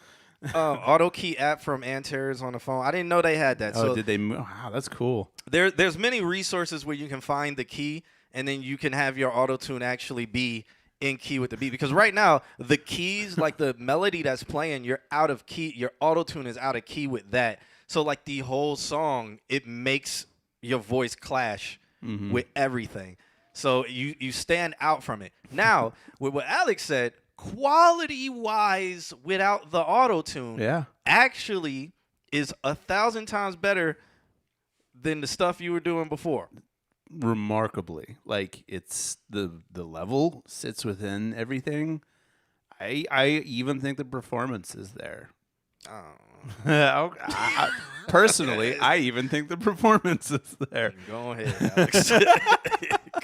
Auto key app from Antares on the phone. I didn't know they had that. Oh, so did they? Wow, that's cool. There's many resources where you can find the key, and then you can have your auto tune actually be in key with the beat. Because right now, the keys, like the melody that's playing, you're out of key. Your auto tune is out of key with that. So like the whole song, it makes your voice clash with everything. So you stand out from it. Now, with what Alex said, quality-wise, without the auto-tune, actually is 1,000 times better than the stuff you were doing before. Remarkably, like it's the level sits within everything. I even think the performance is there. Personally, I even think the performance is there. Go ahead, Alex.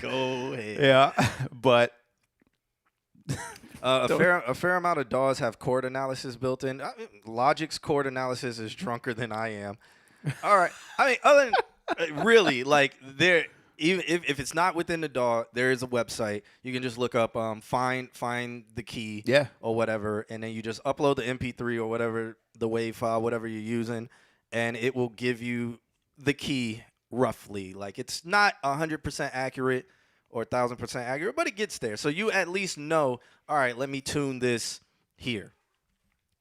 Go ahead. Yeah, but a fair amount of DAWs have chord analysis built in. Logic's chord analysis is drunker than I am. All right. I mean, other than really, like there. Even if it's not within the DAW, there is a website. You can just look up find the key or whatever, and then you just upload the MP3 or whatever, the WAV file, whatever you're using, and it will give you the key roughly. Like it's not 100% accurate or 1,000% accurate, but it gets there. So you at least know, all right, let me tune this here.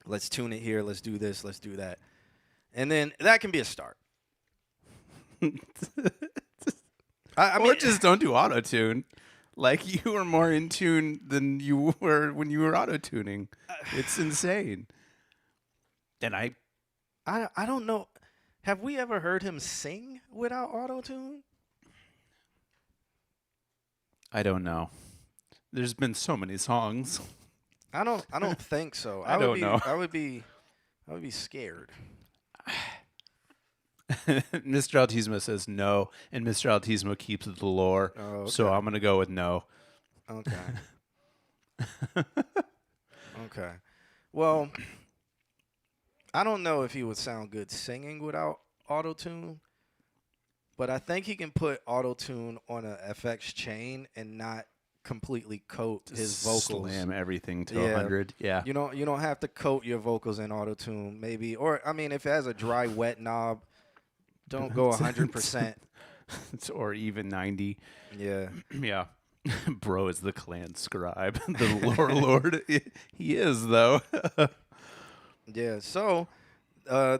Let's tune it here. Let's do this. Let's do that. And then that can be a start. I mean, or just don't do auto tune. Like you were more in tune than you were when you were auto tuning. It's insane. And I don't know. Have we ever heard him sing without auto tune? I don't know. There's been so many songs. I don't think so. I don't know. I would be scared. Mr. Altismo says no, and Mr. Altismo keeps the lore. Oh, okay. So I'm gonna go with no. Okay. Okay. Well, I don't know if he would sound good singing without auto-tune, but I think he can put auto-tune on a FX chain and not completely coat his vocals. Slam everything to 100. Yeah. You don't have to coat your vocals in auto-tune, maybe. Or I mean, if it has a dry wet knob, don't go 100%. Or even 90. Yeah. Yeah. Bro is the clan scribe. The lore lord. He is, though. Yeah. So, I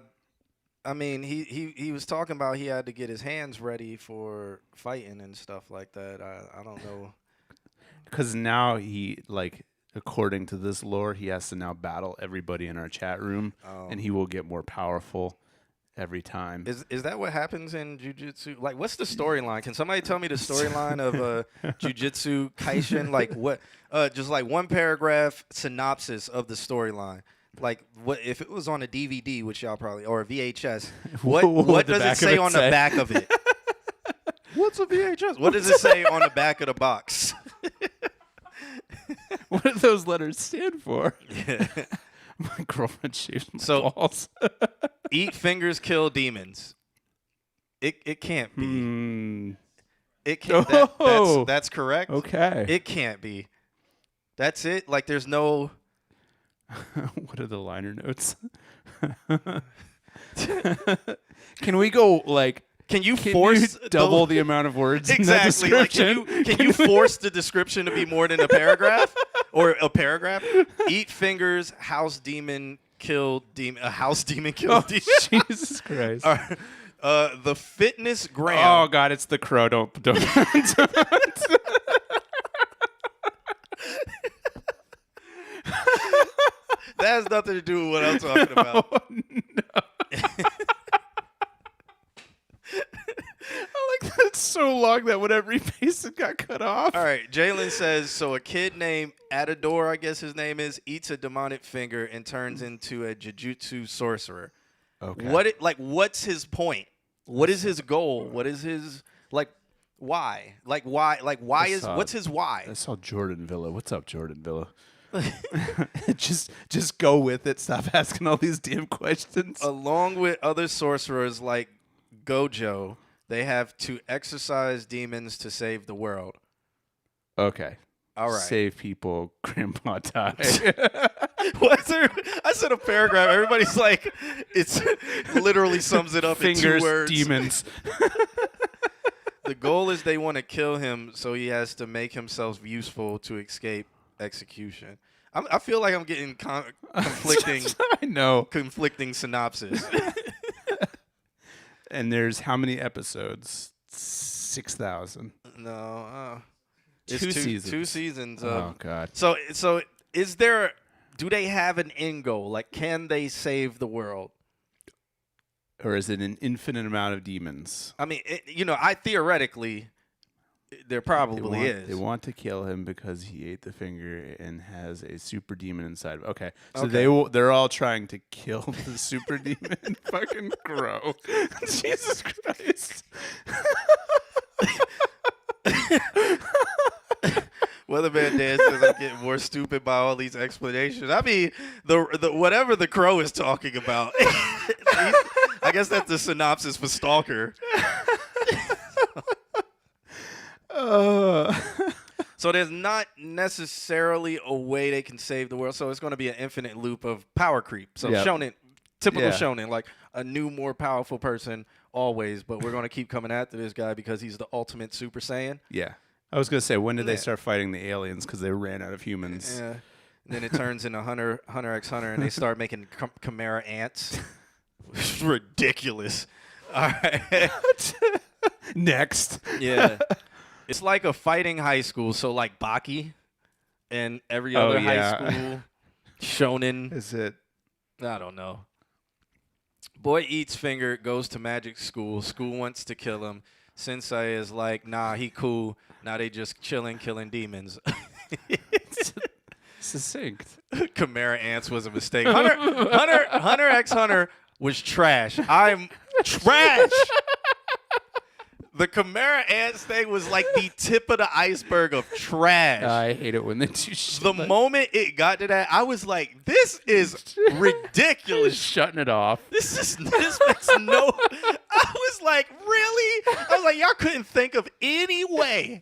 mean, he was talking about he had to get his hands ready for fighting and stuff like that. I don't know. Because now he, like, according to this lore, he has to now battle everybody in our chat room, and he will get more powerful every time. Is that what happens in Jiu-Jitsu? Like, what's the storyline? Can somebody tell me the storyline of Jiu-Jitsu Kaishin? Like, what? Just like one paragraph synopsis of the storyline. Like, what if it was on a DVD, which y'all probably, or a VHS? What does it say on the back of it? What's a VHS? What does it say on the back of the box? What do those letters stand for? Yeah. My girlfriend shaves my balls. Eat fingers, kill demons. It can't be. It can't. That's correct. Okay. It can't be. That's it. Like there's no. What are the liner notes? Can we go like? Can you force double the amount of words? Exactly. In the description? Like, can you force the description to be more than a paragraph or a paragraph? Eat fingers, house demon, kill demon. A house demon, kill demon. Jesus Christ. The fitness gram. Oh God, it's the crow. Don't. That has nothing to do with what I'm talking about. No. I like that it's so long that whatever he pasted got cut off. All right, Jalen says, so a kid named Adador, I guess his name is, eats a demonic finger and turns into a jujutsu sorcerer. Okay. What's his point? What is his goal? What is his, why? What's his why? I saw Jordan Villa. What's up, Jordan Villa? just go with it. Stop asking all these damn questions. Along with other sorcerers like Gojo, they have to exorcise demons to save the world. Okay. All right. Save people, Grandpa died. What's there? I said a paragraph. Everybody's like, it's literally sums it up Fingers, in 2 words. demons. The goal is they want to kill him, so he has to make himself useful to escape execution. I feel like I'm getting conflicting. I know. Conflicting synopsis. And there's how many episodes? 6,000. No. It's 2 seasons. 2 seasons. Oh God. So is there? Do they have an end goal? Like, can they save the world? Or is it an infinite amount of demons? I mean, I theoretically, there probably is. They want to kill him because he ate the finger and has a super demon inside of him. Okay. So Okay. they're all trying to kill the super demon. Fucking grow. Jesus Christ. Weatherman Dan says I'm getting more stupid by all these explanations. I mean, the whatever the crow is talking about. I guess that's the synopsis for Stalker. So there's not necessarily a way they can save the world. So it's going to be an infinite loop of power creep. So shonen, typical shonen, like a new, more powerful person always. But we're going to keep coming after this guy because he's the ultimate Super Saiyan. Yeah. I was going to say, when did they start fighting the aliens? Because they ran out of humans. Yeah. And then it turns into Hunter x Hunter, and they start making chimera ants. Which is ridiculous. All right. Next. Yeah. It's like a fighting high school. So like Baki and every other high school shonen. Is it? I don't know. Boy eats finger, goes to magic school. School wants to kill him. Sensei is like, nah, he cool. Now they just killing demons. Succinct. Chimera ants was a mistake. Hunter x Hunter was trash. I'm trash. The Chimera ants thing was like the tip of the iceberg of trash. I hate it when they do shit. The moment it got to that, I was like, this is ridiculous. Shutting it off. This makes no. I was like, really? I was like, y'all couldn't think of any way.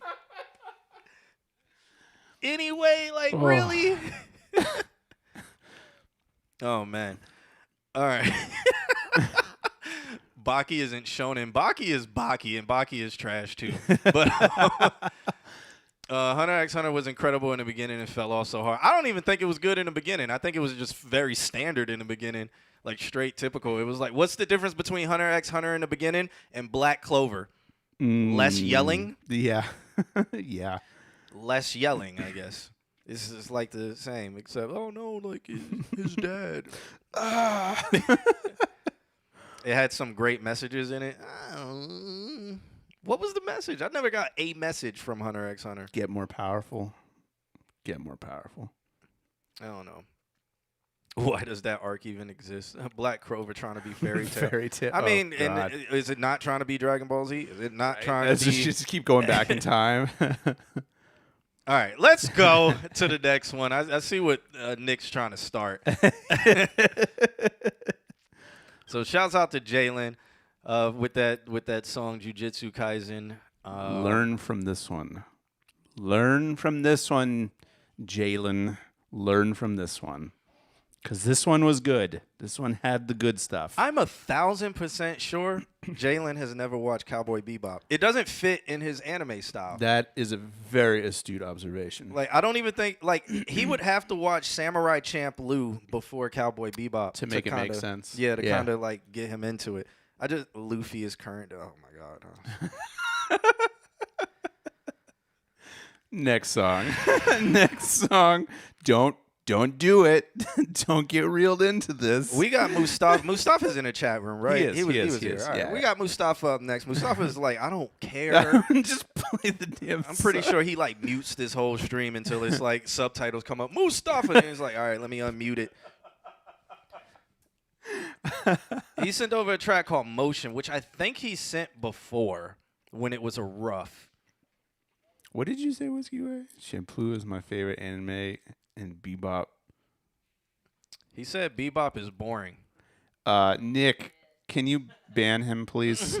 Really? Oh man. All right. Baki isn't shonen. Baki is Baki, and Baki is trash too. But Hunter x Hunter was incredible in the beginning and fell off so hard. I don't even think it was good in the beginning. I think it was just very standard in the beginning, like straight typical. It was like, what's the difference between Hunter x Hunter in the beginning and Black Clover? Less yelling? Yeah. Yeah. Less yelling, I guess. This is like the same, except, oh no, like his dad. It had some great messages in it. What was the message? I never got a message from Hunter x Hunter. Get more powerful. Get more powerful. I don't know. Why does that arc even exist? Black Clover trying to be Fairy Tail. Fairy Tail. I mean, God. is it not trying to be Dragon Ball Z? Is it not trying to be? Just keep going back in time. All right, let's go to the next one. I see what Nick's trying to start. So shouts out to Jalen with that song Jujutsu Kaisen. Learn from this one. Learn from this one, Jalen. Learn from this one. Because this one was good. This one had the good stuff. I'm 1,000% sure Jalen has never watched Cowboy Bebop. It doesn't fit in his anime style. That is a very astute observation. Like, I don't even think, like, he would have to watch Samurai Champloo before Cowboy Bebop. To make it make sense. Yeah, to kind of, like, get him into it. Luffy is current. Oh, my God. Next song. Next song. Don't don't do it. Don't get reeled into this. We got Mustafa. Mustafa's in the chat room, right? He is, he was here. All right, yeah. we got Mustafa up next. Mustafa's like, I don't care. Just play the damn I'm pretty song. sure he like mutes this whole stream until it's like subtitles come up. Mustafa, and he's like, all right, let me unmute it. He sent over a track called Motion, which I think he sent before when it was a rough. What did you say, Whiskey Way? Shampoo is my favorite anime, and Bebop. He said Bebop is boring. Nick, can you ban him, please?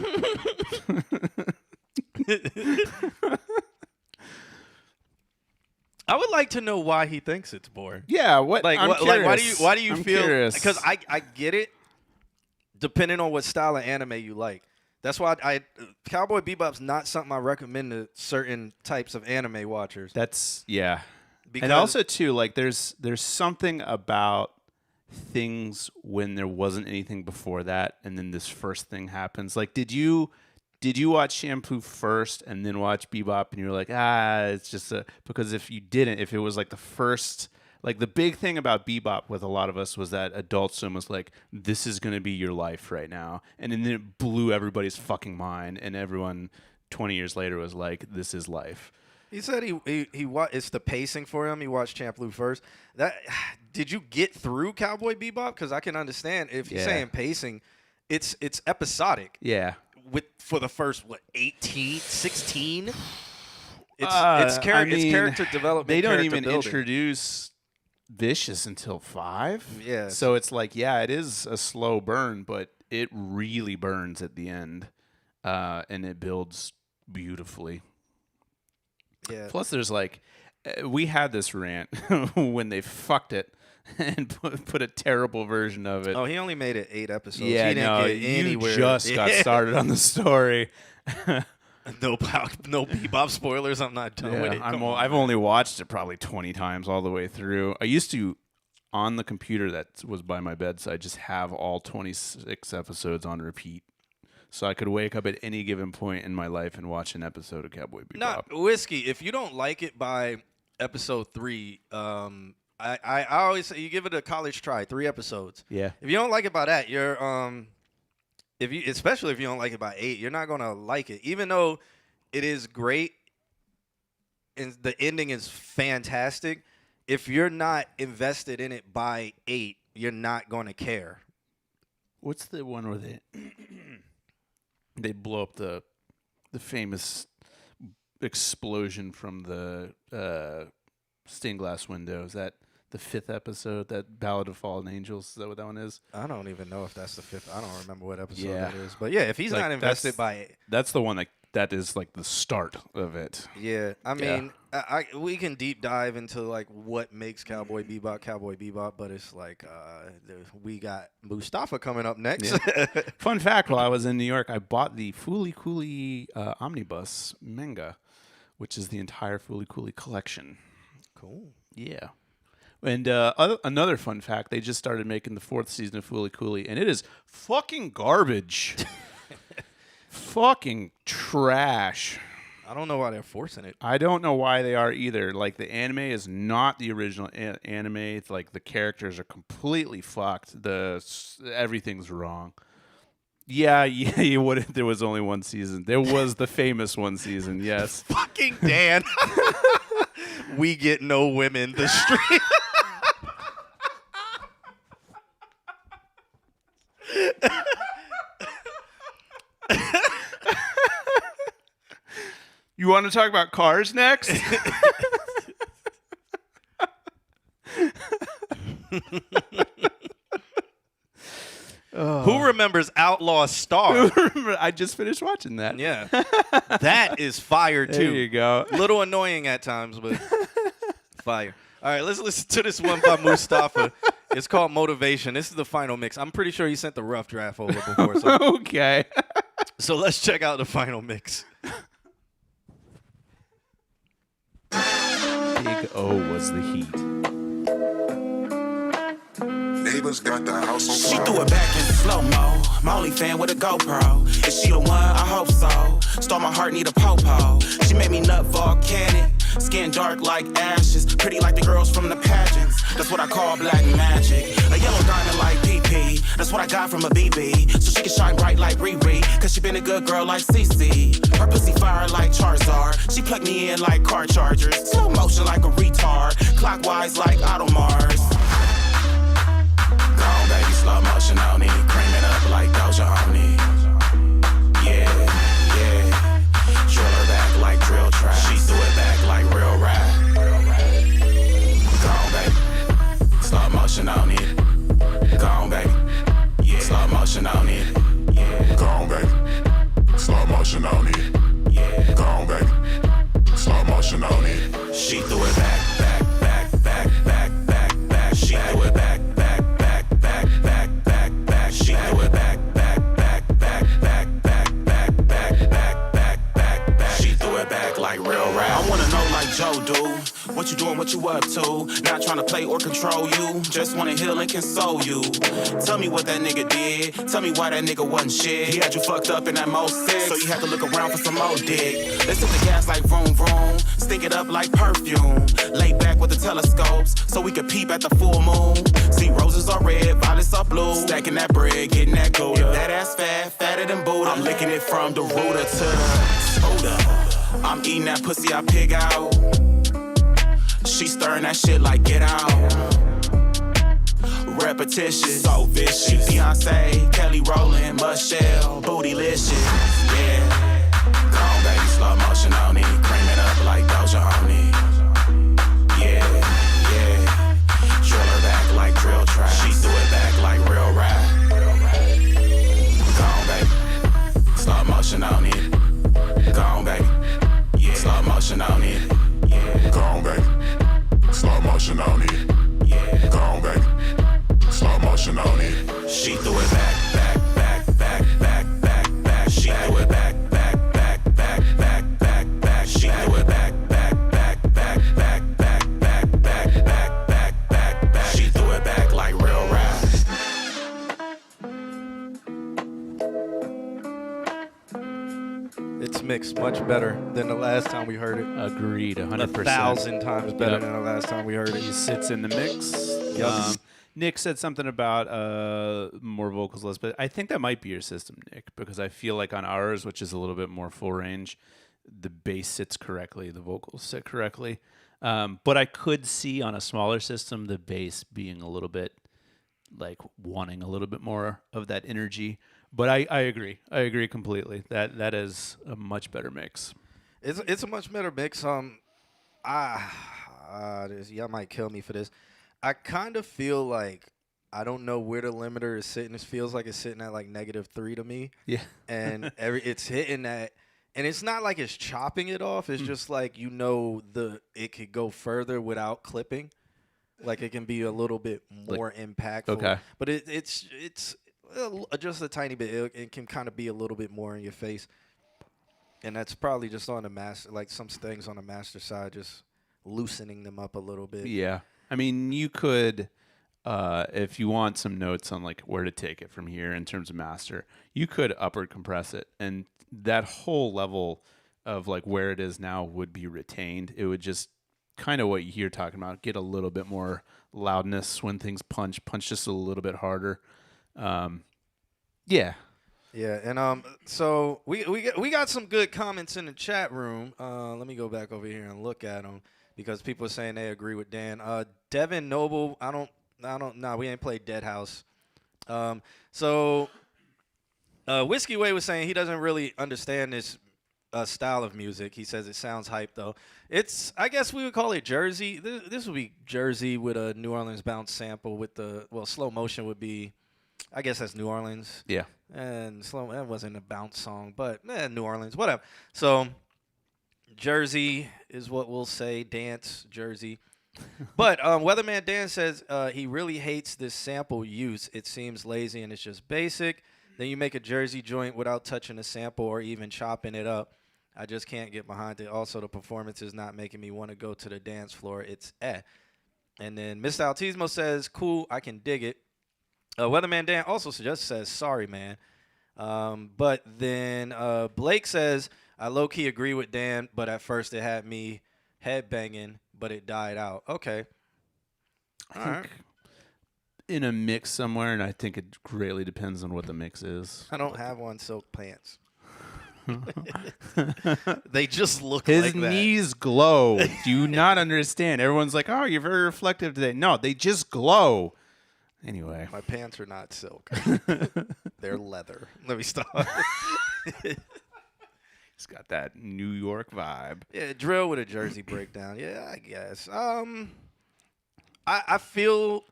I would like to know why he thinks it's boring. Yeah, what? Like, I'm like curious. why do you I'm feel? curious. Because I get it, depending on what style of anime you like. That's why Cowboy Bebop's not something I recommend to certain types of anime watchers. That's yeah. Because And also too, like there's something about things when there wasn't anything before that, and then this first thing happens. Like, did you watch Shampoo first and then watch Bebop, and you were like, it's just because if you didn't, if it was like the first. Like, the big thing about Bebop with a lot of us was that Adult Swim was like, this is going to be your life right now. And then it blew everybody's fucking mind. And everyone 20 years later was like, this is life. he said it's the pacing for him. He watched Champloo first. Did you get through Cowboy Bebop? Because I can understand if you're saying pacing, it's episodic. Yeah. For the first, 18, 16? It's character development. They don't character even building. introduce Vicious until 5. Yeah. So it's like, it is a slow burn, but it really burns at the end. And it builds beautifully. Yeah. Plus, there's like, we had this rant when they fucked it and put a terrible version of it. Oh, he only made it 8 episodes. Yeah, he didn't get you anywhere. just got started on the story. No Bebop spoilers. I'm not done with it. I've only watched it probably 20 times all the way through. I used to, on the computer that was by my bedside, just have all 26 episodes on repeat. So I could wake up at any given point in my life and watch an episode of Cowboy Bebop. Not Whiskey. If you don't like it by episode 3, I always say you give it a college try. 3 episodes. Yeah. If you don't like it by that, you're especially if you don't like it by 8, you're not gonna like it. Even though it is great and the ending is fantastic, if you're not invested in it by 8, you're not gonna care. What's the one where they blow up the famous explosion from the stained glass window? Is that the 5th episode, that Ballad of Fallen Angels? Is that what that one is? I don't even know if that's the 5th. I don't remember what episode Yeah. that is. But yeah, if he's Like, not invested by That's the one that is like the start of it. yeah, I mean, we can deep dive into like what makes Cowboy Bebop, but it's like we got Mustafa coming up next. Yeah. Fun fact, while I was in New York, I bought the Fooly Cooly Omnibus manga, which is the entire Fooly Cooly collection. Cool. Yeah. And another fun fact, they just started making the 4th season of Fooly Cooly, and it is fucking garbage. Fucking trash. I don't know why they're forcing it. I don't know why they are either. Like, the anime is not the original anime. It's like, the characters are completely fucked. Everything's wrong. Yeah, you would. There was only one season. There was the famous one season, yes. Fucking Dan. We get no women. The stream. You want to talk about cars next? Who remembers Outlaw Star? I just finished watching that. Yeah. That is fire, too. There you go. Little annoying at times, but fire. All right, let's listen to this one by Mustafa. It's called Motivation. This is the final mix. I'm pretty sure he sent the rough draft over before. So, Okay. so let's check out the final mix. Big O was the heat. Neighbors got the house on She fire. threw it back in slow-mo. Molly fan with a GoPro. Is she the one? I hope so. Stole my heart, need a po-po. She made me nut volcanic. Skin dark like ashes, pretty like the girls from the pageants. That's what I call black magic. A yellow diamond like PP. That's what I got from a BB. So she can shine bright like Riri. Cause she been a good girl like Cece. Her pussy fire like Charizard. She plugged me in like car chargers. Slow motion like a retard. Clockwise like Automars. Gone baby, slow motion on it. Cream it up like Doja on it. Yeah, yeah. Drill her back like drill trap. She threw it back like real rap. Gone baby, slow motion on it. Gone baby, yeah. Slow motion on it. Yeah. Gone, baby. Slow motion on it. Yeah. Gone, baby. Slow motion on it. She threw it back, back, back, back, back, back, back. She threw it back, back, back, back, back, back, back. She threw it back, back, back, back, back, back, back, back, back, back, back, back. She threw it back like real rap. I wanna know like Joe do. What you doing, what you up to? Not trying to play or control you. Just wanna heal and console you. Tell me what that nigga did. Tell me why that nigga wasn't shit. He had you fucked up in that Mo 6. So you had to look around for some more dick. Let's hit the gas like vroom vroom. Stink it up like perfume. Lay back with the telescopes so we could peep at the full moon. See roses are red, violets are blue. Stacking that bread, getting that Gouda. If that ass fat, fatter than Buddha. I'm licking it from the rooter to the soda. I'm eating that pussy I pig out. She stirring that shit like get out. Repetition, so vicious. She Beyonce, Kelly Rowland, Michelle, bootylicious. Yeah. Gone baby, slow motion on it. Cream it up like Doja on it. Yeah, yeah. Drill her back like drill trap. She threw it back like real rap. Gone baby, slow motion on it. Gone baby, yeah. Slow motion on it. Yeah. Gone, baby. Slow motion on it. Yeah. Gone, baby. Slow motion on it. She threw it back, back, back, back, back, back, back. She threw it back, back, back, back, back, back, back. She threw it back, back, back, back, back, back, back, back, back, back, back, back. She threw it back like real rap. It's mixed much better than the last time we heard it. Agreed, 100%. 1,000 times better Yep. than the last time we heard He it. sits in the mix. Yep. Nick said something about more vocals less, but I think that might be your system, Nick, because I feel like on ours, which is a little bit more full range, the bass sits correctly, the vocals sit correctly. But I could see on a smaller system the bass being a little bit like wanting a little bit more of that energy. But I agree. I agree completely. That is a much better mix. It's a much better mix. Y'all might kill me for this. I kind of feel like I don't know where the limiter is sitting. It feels like it's sitting at like -3 to me. Yeah. And it's hitting that, and it's not like it's chopping it off. It's just like it could go further without clipping. Like it can be a little bit more impactful. Okay. But it's just a tiny bit. It can kind of be a little bit more in your face. And that's probably just on the master, like some things on the master side, just loosening them up a little bit. Yeah. I mean, you could, if you want some notes on like where to take it from here in terms of master, you could upward compress it, and that whole level of like where it is now would be retained. It would just kind of what you're talking about, get a little bit more loudness when things punch just a little bit harder. Yeah. Yeah, and so we got some good comments in the chat room. Let me go back over here and look at them because people are saying they agree with Dan. Devin Noble, we ain't played Dead House. So Whiskey Way was saying he doesn't really understand this style of music. He says it sounds hype though. I guess we would call it Jersey. This would be Jersey with a New Orleans bounce sample with slow motion would be, I guess that's New Orleans. Yeah. And that wasn't a bounce song, but New Orleans, whatever. So Jersey is what we'll say, dance, Jersey. But Weatherman Dan says he really hates this sample use. It seems lazy and it's just basic. Then you make a Jersey joint without touching a sample or even chopping it up. I just can't get behind it. Also, the performance is not making me want to go to the dance floor. It's And then Mr. Altismo says, cool, I can dig it. Weatherman Dan also just says, sorry, man. But then Blake says, I low-key agree with Dan, but at first it had me head banging, but it died out. Okay. All right. In a mix somewhere, and I think it greatly depends on what the mix is. I don't have on silk pants. They just look His like that. knees glow. Do you not understand? Everyone's like, "Oh, you're very reflective today." No, they just glow. Anyway, My pants are not silk. They're leather. Let me stop. it's got that New York vibe. Yeah, drill with a jersey breakdown. Yeah, I guess. I feel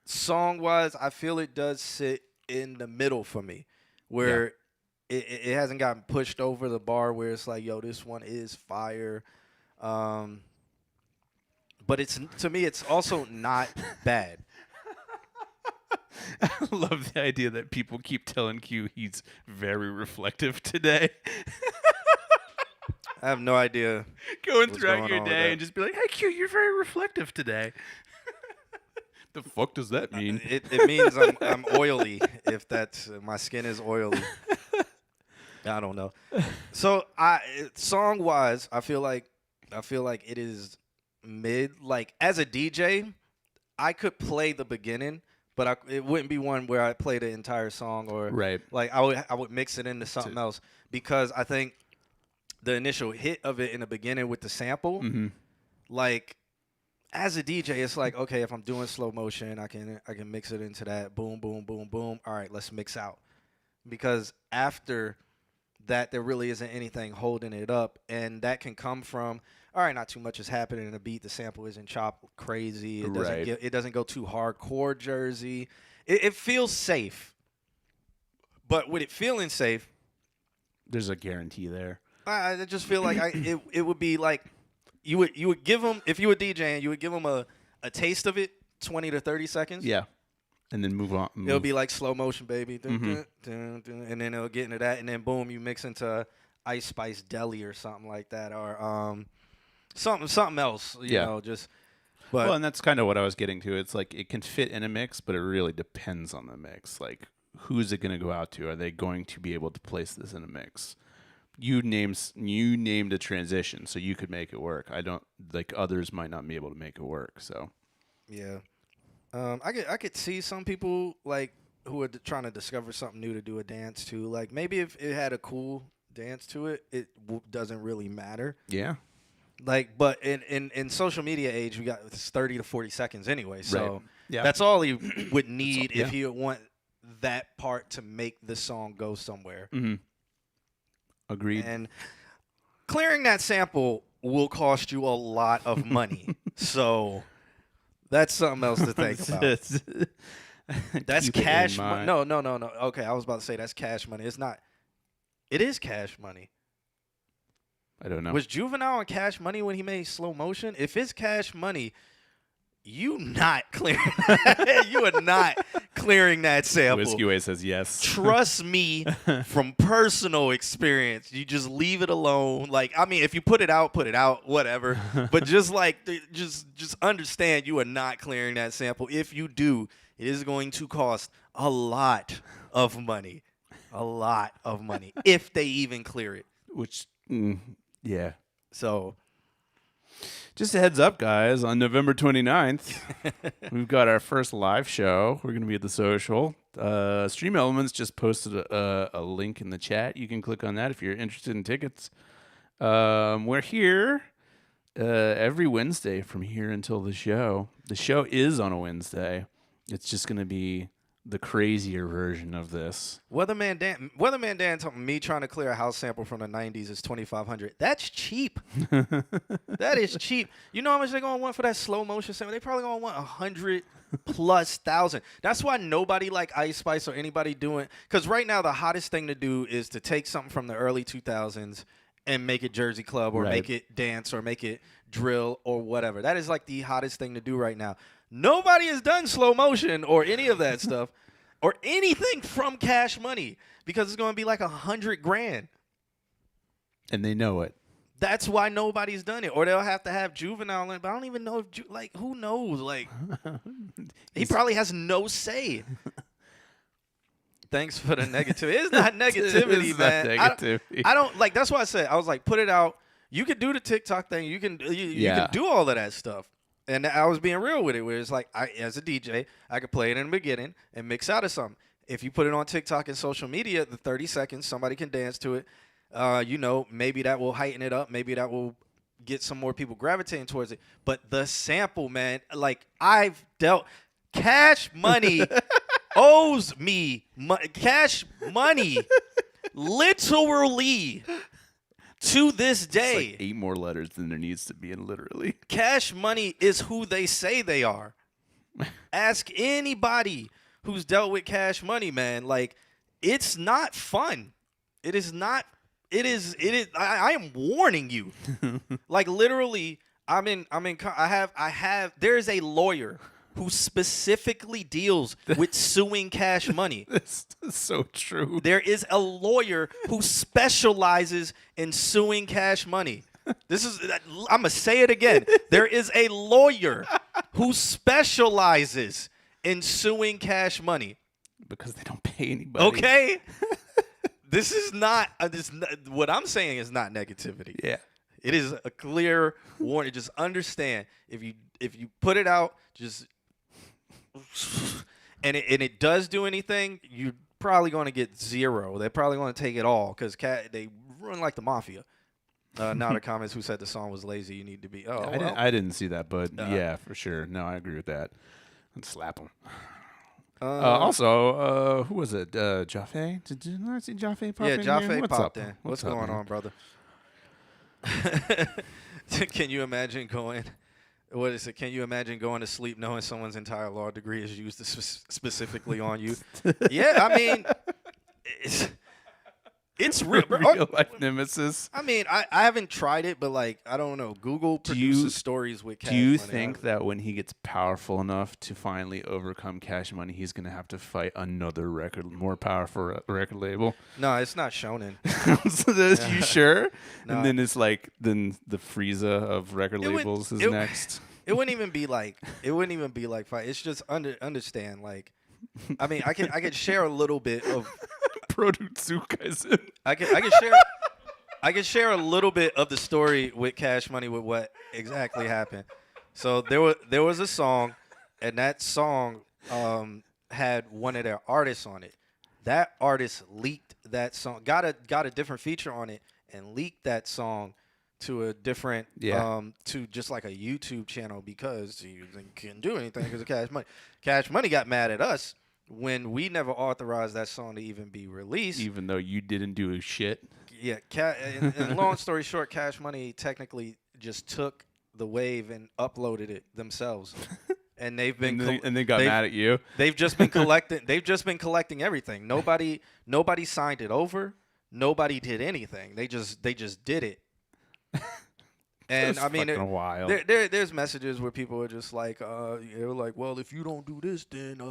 song-wise, I feel it does sit in the middle for me, where it hasn't gotten pushed over the bar where it's like, yo, this one is fire. But it's, to me, it's also not bad. I love the idea that people keep telling Q he's very reflective today. I have no idea. Going what's throughout going your on with day that. and just be like, "Hey Q, you're very reflective today." The fuck does that mean? It means I'm oily. If that's my skin is oily. I don't know. So song wise, I feel like it is mid. Like as a DJ, I could play the beginning, but it wouldn't be one where I play the entire song or Right. Like I would mix it into something else because I think the initial hit of it in the beginning with the sample, like. As a DJ, it's like, okay, if I'm doing slow motion, I can mix it into that boom, boom, boom, boom. All right, let's mix out. Because after that, there really isn't anything holding it up. And that can come from, all right, not too much is happening in the beat. The sample isn't chopped crazy. It doesn't go too hardcore Jersey. It feels safe. But with it feeling safe, There's a guarantee there. I just feel like it would be like, You would give them, if you were DJing, you would give them a taste of it, 20 to 30 seconds. Yeah. And then move on. It'll be like slow motion, baby. Dun, dun, dun, dun, and then it'll get into that. And then, boom, you mix into Ice Spice Deli or something like that. Or something else, you know, just. But Well, and that's kind of what I was getting to. It's like it can fit in a mix, but it really depends on the mix. Like, who's it going to go out to? Are they going to be able to place this in a mix? You named a transition, so you could make it work. I don't like others might not be able to make it work. So yeah. I could see some people like who are trying to discover something new to do a dance to. Like maybe if it had a cool dance to it, it doesn't really matter. yeah, Like, but in social media age, we got 30 to 40 seconds anyway. So Right. Yeah. that's all he would need all- if he would want that part to make the song go somewhere. agreed. And clearing that sample will cost you a lot of money. So that's something else to think about. That's Keep it in cash money. mind. No. Okay, I was about to say that's cash money. It's not. It is cash money. I don't know. Was Juvenile on Cash Money when he made Slow Motion? If it's Cash Money, you not clearing. You are not clearing that sample. Whiskey Way says yes. Trust me from personal experience. You just leave it alone. Like, I mean, if you put it out, whatever. But just like, just understand you are not clearing that sample. If you do, it is going to cost a lot of money. A lot of money. If they even clear it. Which, yeah. So, Just a heads up, guys. On November 29th, we've got our first live show. We're going to be at the Social. Stream Elements just posted a link in the chat. You can click on that if you're interested in tickets. We're here every Wednesday from here until the show. The show is on a Wednesday. It's just going to be the crazier version of this. Weatherman Dan told me trying to clear a house sample from the 90s is $2,500. That's cheap. That is cheap. You know how much they're going to want for that slow motion sample? They probably going to want 100,000+. That's why nobody like Ice Spice or anybody doing, because right now the hottest thing to do is to take something from the early 2000s and make it Jersey Club or Right. make it dance or make it drill or whatever. That is like the hottest thing to do right now. Nobody has done slow motion or any of that stuff or anything from Cash Money because it's going to be like $100,000. And they know it. That's why nobody's done it. Or they'll have to have Juvenile in. But I don't even know if, who knows? Like, he probably has no say. Thanks for the negativity. It's not negativity, It's not man. negativity. I don't like. That's why I said I was like, put it out. You could do the TikTok thing. You can Yeah. can do all of that stuff. And I was being real with it, where it's like, as a DJ, I could play it in the beginning and mix out of something. If you put it on TikTok and social media, the 30 seconds, somebody can dance to it. Maybe that will heighten it up. Maybe that will get some more people gravitating towards it. But the sample, man, like Cash Money owes me Cash Money literally to this day. It's like 8 more letters than there needs to be in literally. Cash Money is who they say they are. Ask anybody who's dealt with Cash Money, man. Like, it's not fun. It is not. It is. I am warning you. Like, literally, I have. There is a lawyer who specifically deals with suing Cash Money. This is so true. There is a lawyer who specializes in suing Cash Money. I'm going to say it again. There is a lawyer who specializes in suing Cash Money. Because they don't pay anybody. Okay? This is not, what I'm saying is not negativity. Yeah. It is a clear warning. Just understand, if you put it out, just and it does do anything, you're probably going to get 0. They're probably going to take it all because they run like the mafia. Now the comments who said the song was lazy. You need to be. I didn't see that, but yeah, for sure. No, I agree with that. Let's slap them. Also, who was it? Jaffe? Did I see Jaffe pop in? Yeah, Jaffe here? popped in. What's up, going man? on, brother? Can you imagine going? What is it? Can you imagine going to sleep knowing someone's entire law degree is used specifically on you? Yeah, I mean, it's real. Real life nemesis. I mean, I haven't tried it, but like, I don't know. Google produces stories with Cash Do you Money. think that when he gets powerful enough to finally overcome Cash Money, he's going to have to fight another more powerful record label? No, it's not shonen. You sure? No. And then it's like, then the Frieza of record labels is next. It wouldn't even be like fight. It's just understand. Like, I mean, I can share a little bit of. I can share a little bit of the story with Cash Money with what exactly happened. So there was a song, and that song had one of their artists on it. That artist leaked that song, got a different feature on it, and leaked that song to a different to just like a YouTube channel because he couldn't do anything because of Cash Money. Cash Money got mad at us when we never authorized that song to even be released. Even though you didn't do shit. Yeah, and long story short, Cash Money technically just took the wave and uploaded it themselves. And they've been and they got mad at you. They've just been collecting everything. Nobody signed it over. Nobody did anything. They just did it. And I mean, there's messages where people are just like, they're like, well, if you don't do this, then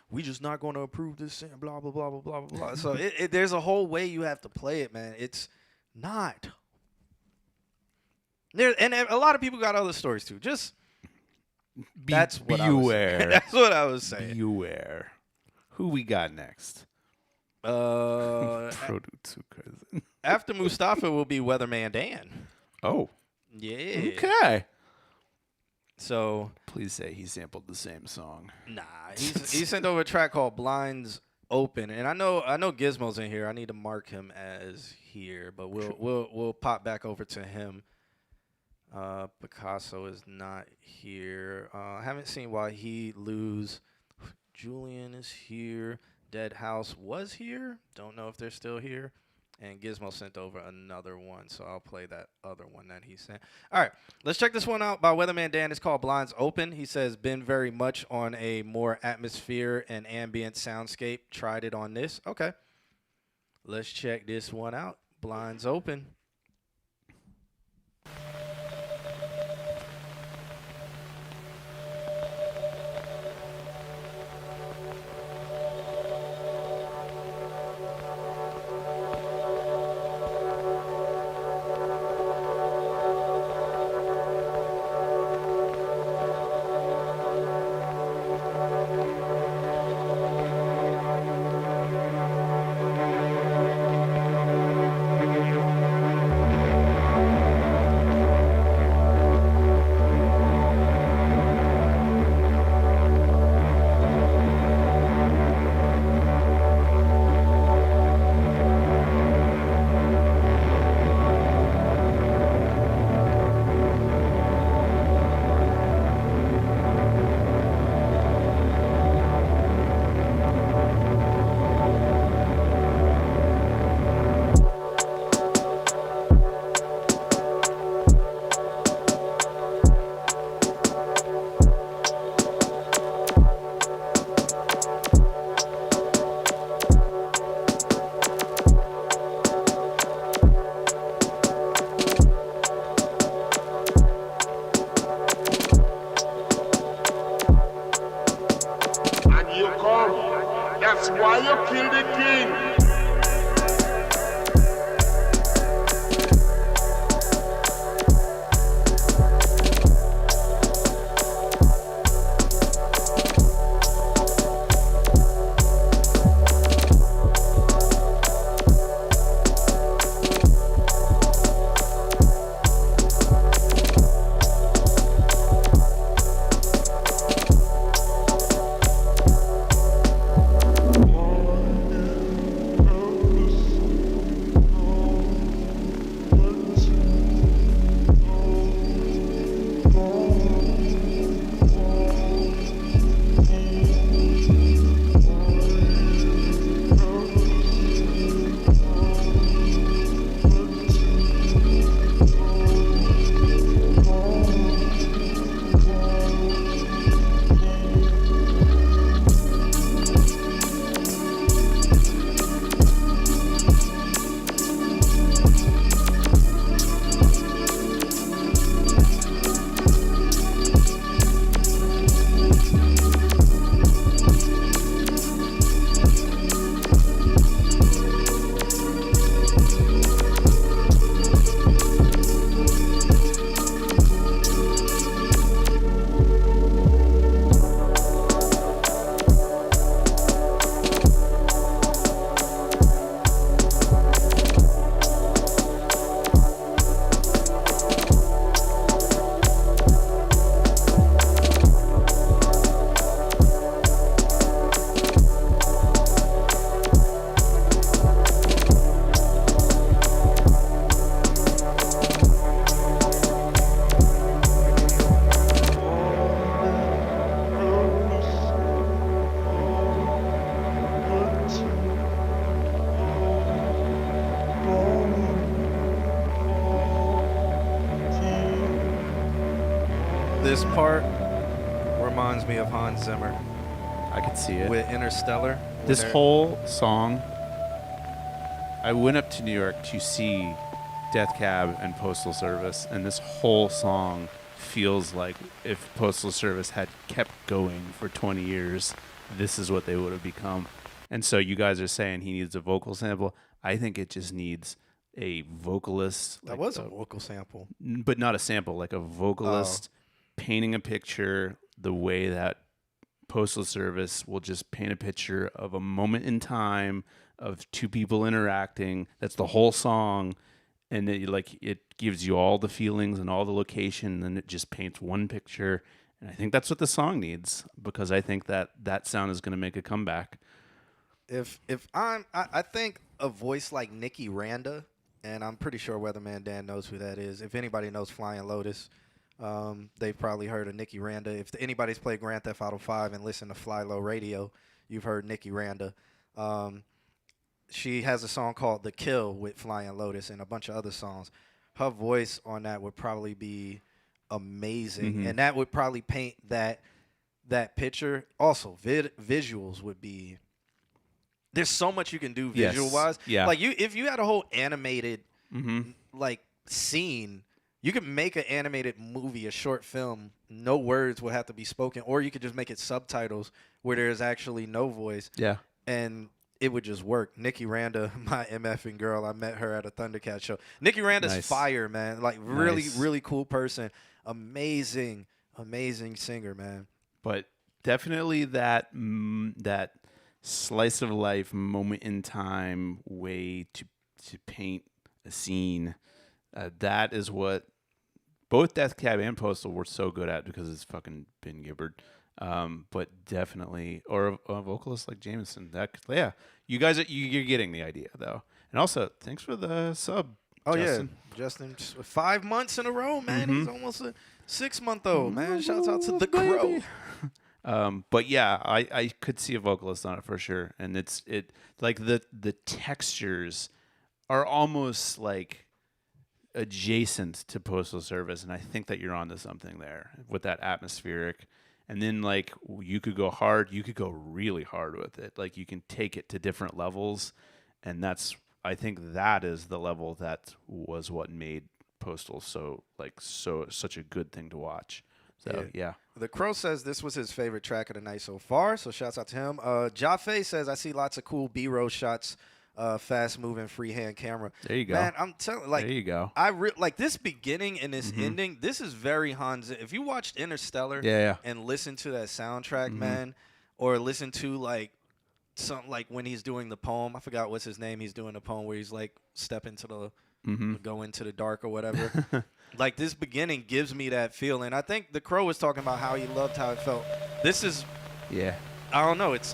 we just not going to approve this, and blah blah blah blah blah blah blah. So there's a whole way you have to play it, man. It's not there, and a lot of people got other stories too. Just that's what beware. That's what I was saying. Beware. Who we got next? After Mustafa will be Weatherman Dan. Oh. Yeah. Okay. So please say he sampled the same song. Nah, he sent over a track called Blinds Open, and I know Gizmo's in here. I need to mark him as here, but we'll pop back over to him. Picasso is not here. I haven't seen Why He Lose. Julian is here. Dead House was here. Don't know if they're still here. And Gizmo sent over another one, so I'll play that other one that he sent. All right, let's check this one out by Weatherman Dan. It's called Blinds Open. He says, been very much on a more atmosphere and ambient soundscape. Tried it on this. Okay. Let's check this one out. Blinds Open. this part reminds me of Hans Zimmer I could see it. with Interstellar. This whole song, I went up to New York to see Death Cab and Postal Service, and this whole song feels like if Postal Service had kept going for 20 years, this is what they would have become. And so you guys are saying he needs a vocal sample. I think it just needs a vocalist. That was a vocal sample. But not a sample, like a vocalist painting a picture the way that Postal Service will just paint a picture of a moment in time of two people interacting. That's the whole song. And it gives you all the feelings and all the location, and it just paints one picture. And I think that's what the song needs, because I think that sound is going to make a comeback. I think a voice like Nikki Randa, and I'm pretty sure Weatherman Dan knows who that is. If anybody knows Flying Lotus, they've probably heard of Nikki Randa. If anybody's played Grand Theft Auto 5 and listened to Fly Low Radio, you've heard Nikki Randa. She has a song called The Kill with Flying Lotus and a bunch of other songs. Her voice on that would probably be amazing, and that would probably paint that picture. Also, visuals would be. There's so much you can do visual-wise. Yeah. Like if you had a whole animated like scene, you could make an animated movie, a short film. No words would have to be spoken, or you could just make it subtitles where there's actually no voice. Yeah. And it would just work. Nikki Randa, my MFing girl, I met her at a Thundercat show. Nikki Randa's fire, man. Like really, really cool person. Amazing, amazing singer, man. But definitely that slice of life, moment in time way to paint a scene. That is what both Death Cab and Postal were so good at, because it's fucking Ben Gibbard. But definitely, or a vocalist like Jameson. You guys, you're getting the idea though. And also, thanks for the sub. Oh Justin. yeah, Justin, 5 months in a row, man. He's almost a 6-month-old, man. Shouts out to the Crow. But yeah, I could see a vocalist on it for sure, and it like the textures are almost like adjacent to Postal Service, and I think that you're onto something there with that atmospheric. And then like you could go hard, you could go really hard with it. Like you can take it to different levels, and I think that is the level that was what made Postal such a good thing to watch. So yeah. The Crow says this was his favorite track of the night so far, so shouts out to him. Jaffe says, I see lots of cool B-roll shots, fast-moving freehand camera. There you go. Man, I'm telling like, there you go. Like this beginning and this ending, this is very Hans. If you watched Interstellar and listen to that soundtrack, man, or listen to like something like when he's doing the poem, I forgot what's his name, he's doing the poem where he's like step into the go into the dark or whatever. Like this beginning gives me that feeling. I think the Crow was talking about how he loved how it felt. This is I don't know, it's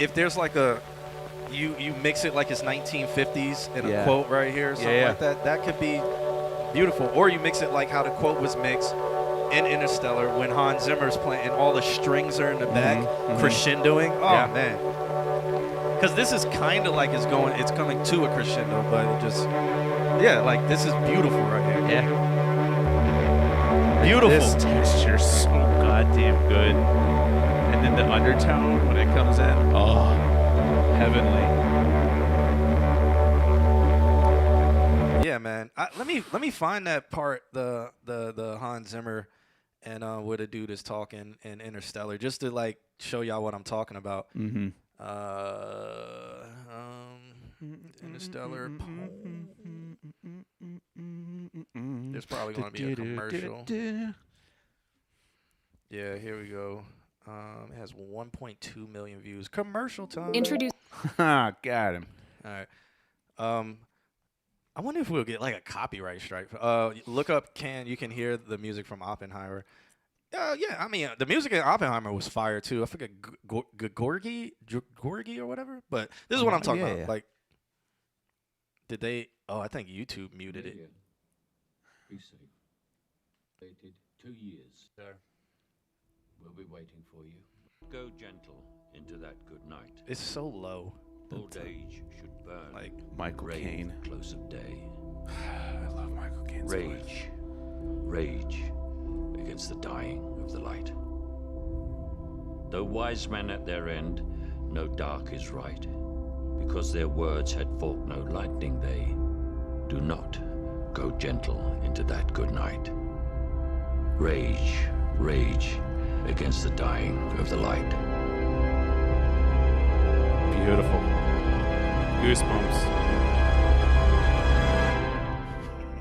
if there's like a you mix it like it's 1950s and a quote right here or something like that could be beautiful. Or you mix it like how the quote was mixed in Interstellar when Hans Zimmer's playing and all the strings are in the back crescendoing. Oh man. Because this is kind of like it's coming to a crescendo, but it just, like this is beautiful right here. Yeah. Beautiful. This texture's so goddamn good. And then the undertone when it comes in, heavenly. Yeah, man. Let me find that part, the Hans Zimmer and where the dude is talking in Interstellar, just to like show y'all what I'm talking about. Interstellar poem. There's probably going to be a commercial. Yeah, here we go. It has 1.2 million views. Commercial time. Introduce. Got him. All right. I wonder if we'll get like a copyright strike. Look up you can hear the music from Oppenheimer. I mean, the music in Oppenheimer was fire too. I forget Gorgie or whatever. But this is what I'm talking about. Yeah. Like, did they? Oh, I think YouTube muted it. Be safe. Waited 2 years. Sir, we'll be waiting for you. Go gentle into that good night. It's so low. Old age should burn Like Michael rave Caine. close of day. I love Michael Caine. Rage, rage, against the dying of the light. Though wise men at their end, no dark is right. Because their words had forked no lightning, they do not go gentle into that good night. Rage, rage against the dying of the light. Beautiful. Goosebumps.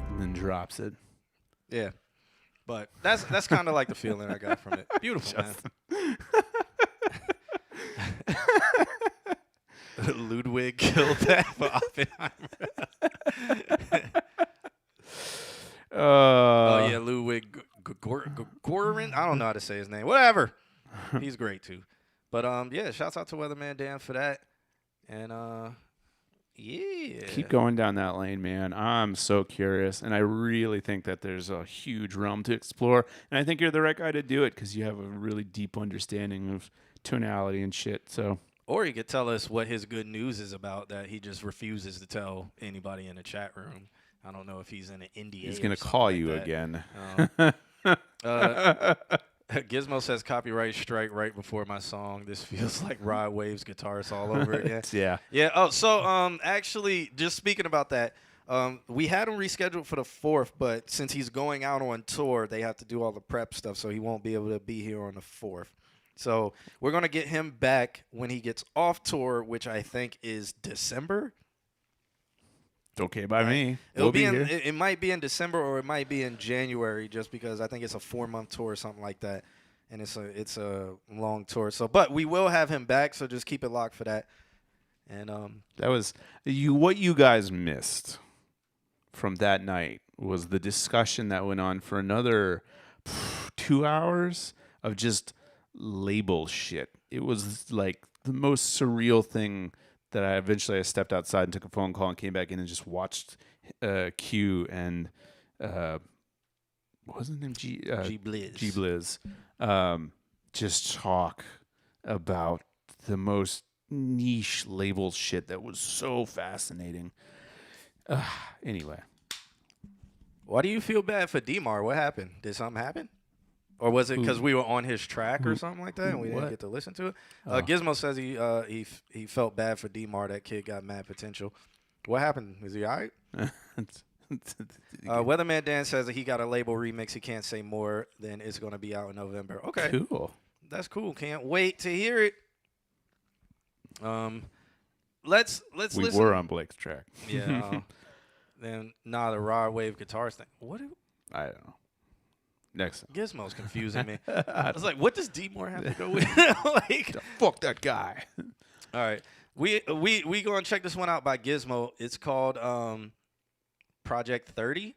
And then drops it. Yeah. But that's kind of like the feeling I got from it. Beautiful, man. Ludwig killed that for Oppenheimer. Oh, yeah, Ludwig Göransson. I don't know how to say his name. Whatever. He's great, too. But, yeah, shouts out to Weatherman Dan for that. And, yeah. Keep going down that lane, man. I'm so curious, and I really think that there's a huge realm to explore. And I think you're the right guy to do it because you have a really deep understanding of tonality and shit. So, or he could tell us what his good news is about that he just refuses to tell anybody in the chat room. I don't know if he's in an NDA. He's going to call like you that. again. Gizmo says copyright strike right before my song. This feels like Rod Wave's guitars all over again. Yeah. Yeah. Oh, so actually, just speaking about that, we had him rescheduled for the 4th, but since he's going out on tour, they have to do all the prep stuff, so he won't be able to be here on the 4th. So we're going to get him back when he gets off tour, which I think is December. It's okay by me. It'll be here. it might be in December or it might be in January, just because I think it's a 4-month tour or something like that, and it's a long tour. So, but we will have him back, so just keep it locked for that. And that was what you guys missed from that night was the discussion that went on for another 2 hours of just label shit. It was like the most surreal thing that I stepped outside and took a phone call and came back in and just watched Q and what was his name? G Blizz. Just talk about the most niche label shit that was so fascinating. Anyway. Why do you feel bad for D-Mar? What happened? Did something happen? Or was it because we were on his track or something like that and we didn't get to listen to it? Gizmo says he felt bad for D-Mar. That kid got mad potential. What happened? Is he all right? Weatherman Dan says that he got a label remix. He can't say more than it's going to be out in November. Okay. Cool. That's cool. Can't wait to hear it. Let's listen. We were on Blake's track. Yeah. Then the Rod Wave guitars thing. I don't know. Next time. Gizmo's confusing me. I was like, what does D-More have to go with? Like, fuck that guy. All right. We go and check this one out by Gizmo. It's called Project 30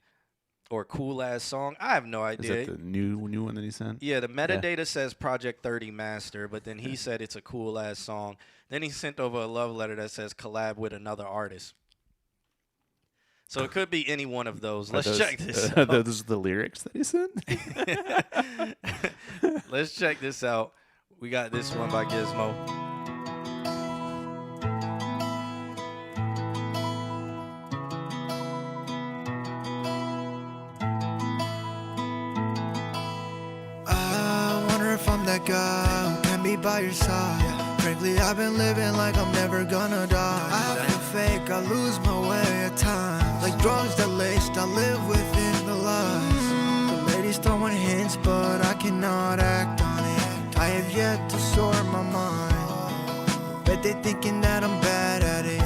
or Cool Ass Song. I have no idea. Is that the new one that he sent? Yeah, the metadata says Project 30 Master, but then he said it's a cool ass song. Then he sent over a love letter that says collab with another artist. So it could be any one of those. Let's check this out. Those are the lyrics that he sent? Let's check this out. We got this one by Gizmo. I wonder if I'm that guy who can be by your side. Frankly, I've been living like I'm never gonna die. I feel fake, I lose my way at times. Like drugs that laced, I live within the lies. The ladies throwing hints, but I cannot act on it. I have yet to sort my mind. Bet they thinking that I'm bad at it,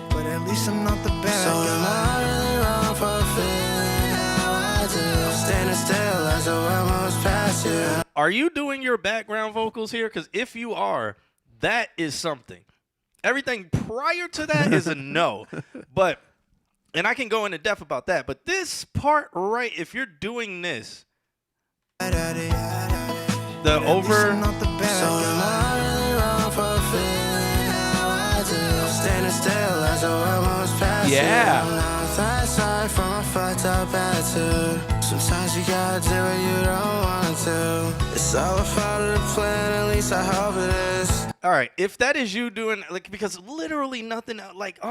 but at least I'm not the bad guy. So am I really wrong for feeling how I do? Standing still as the world moves past you. Are you doing your background vocals here? Because if you are, that is something. Everything prior to that is a no. But, and I can go into depth about that, but this part right, if you're doing this, the over. So am I really wrong for feeling how I do? Standing still as the world moves past you. That's right from a fucked up attitude. Sometimes you gotta do what you don't want to. It's all a part of the plan, at least I hope it is. All right, if that is you doing, like, because literally nothing, like,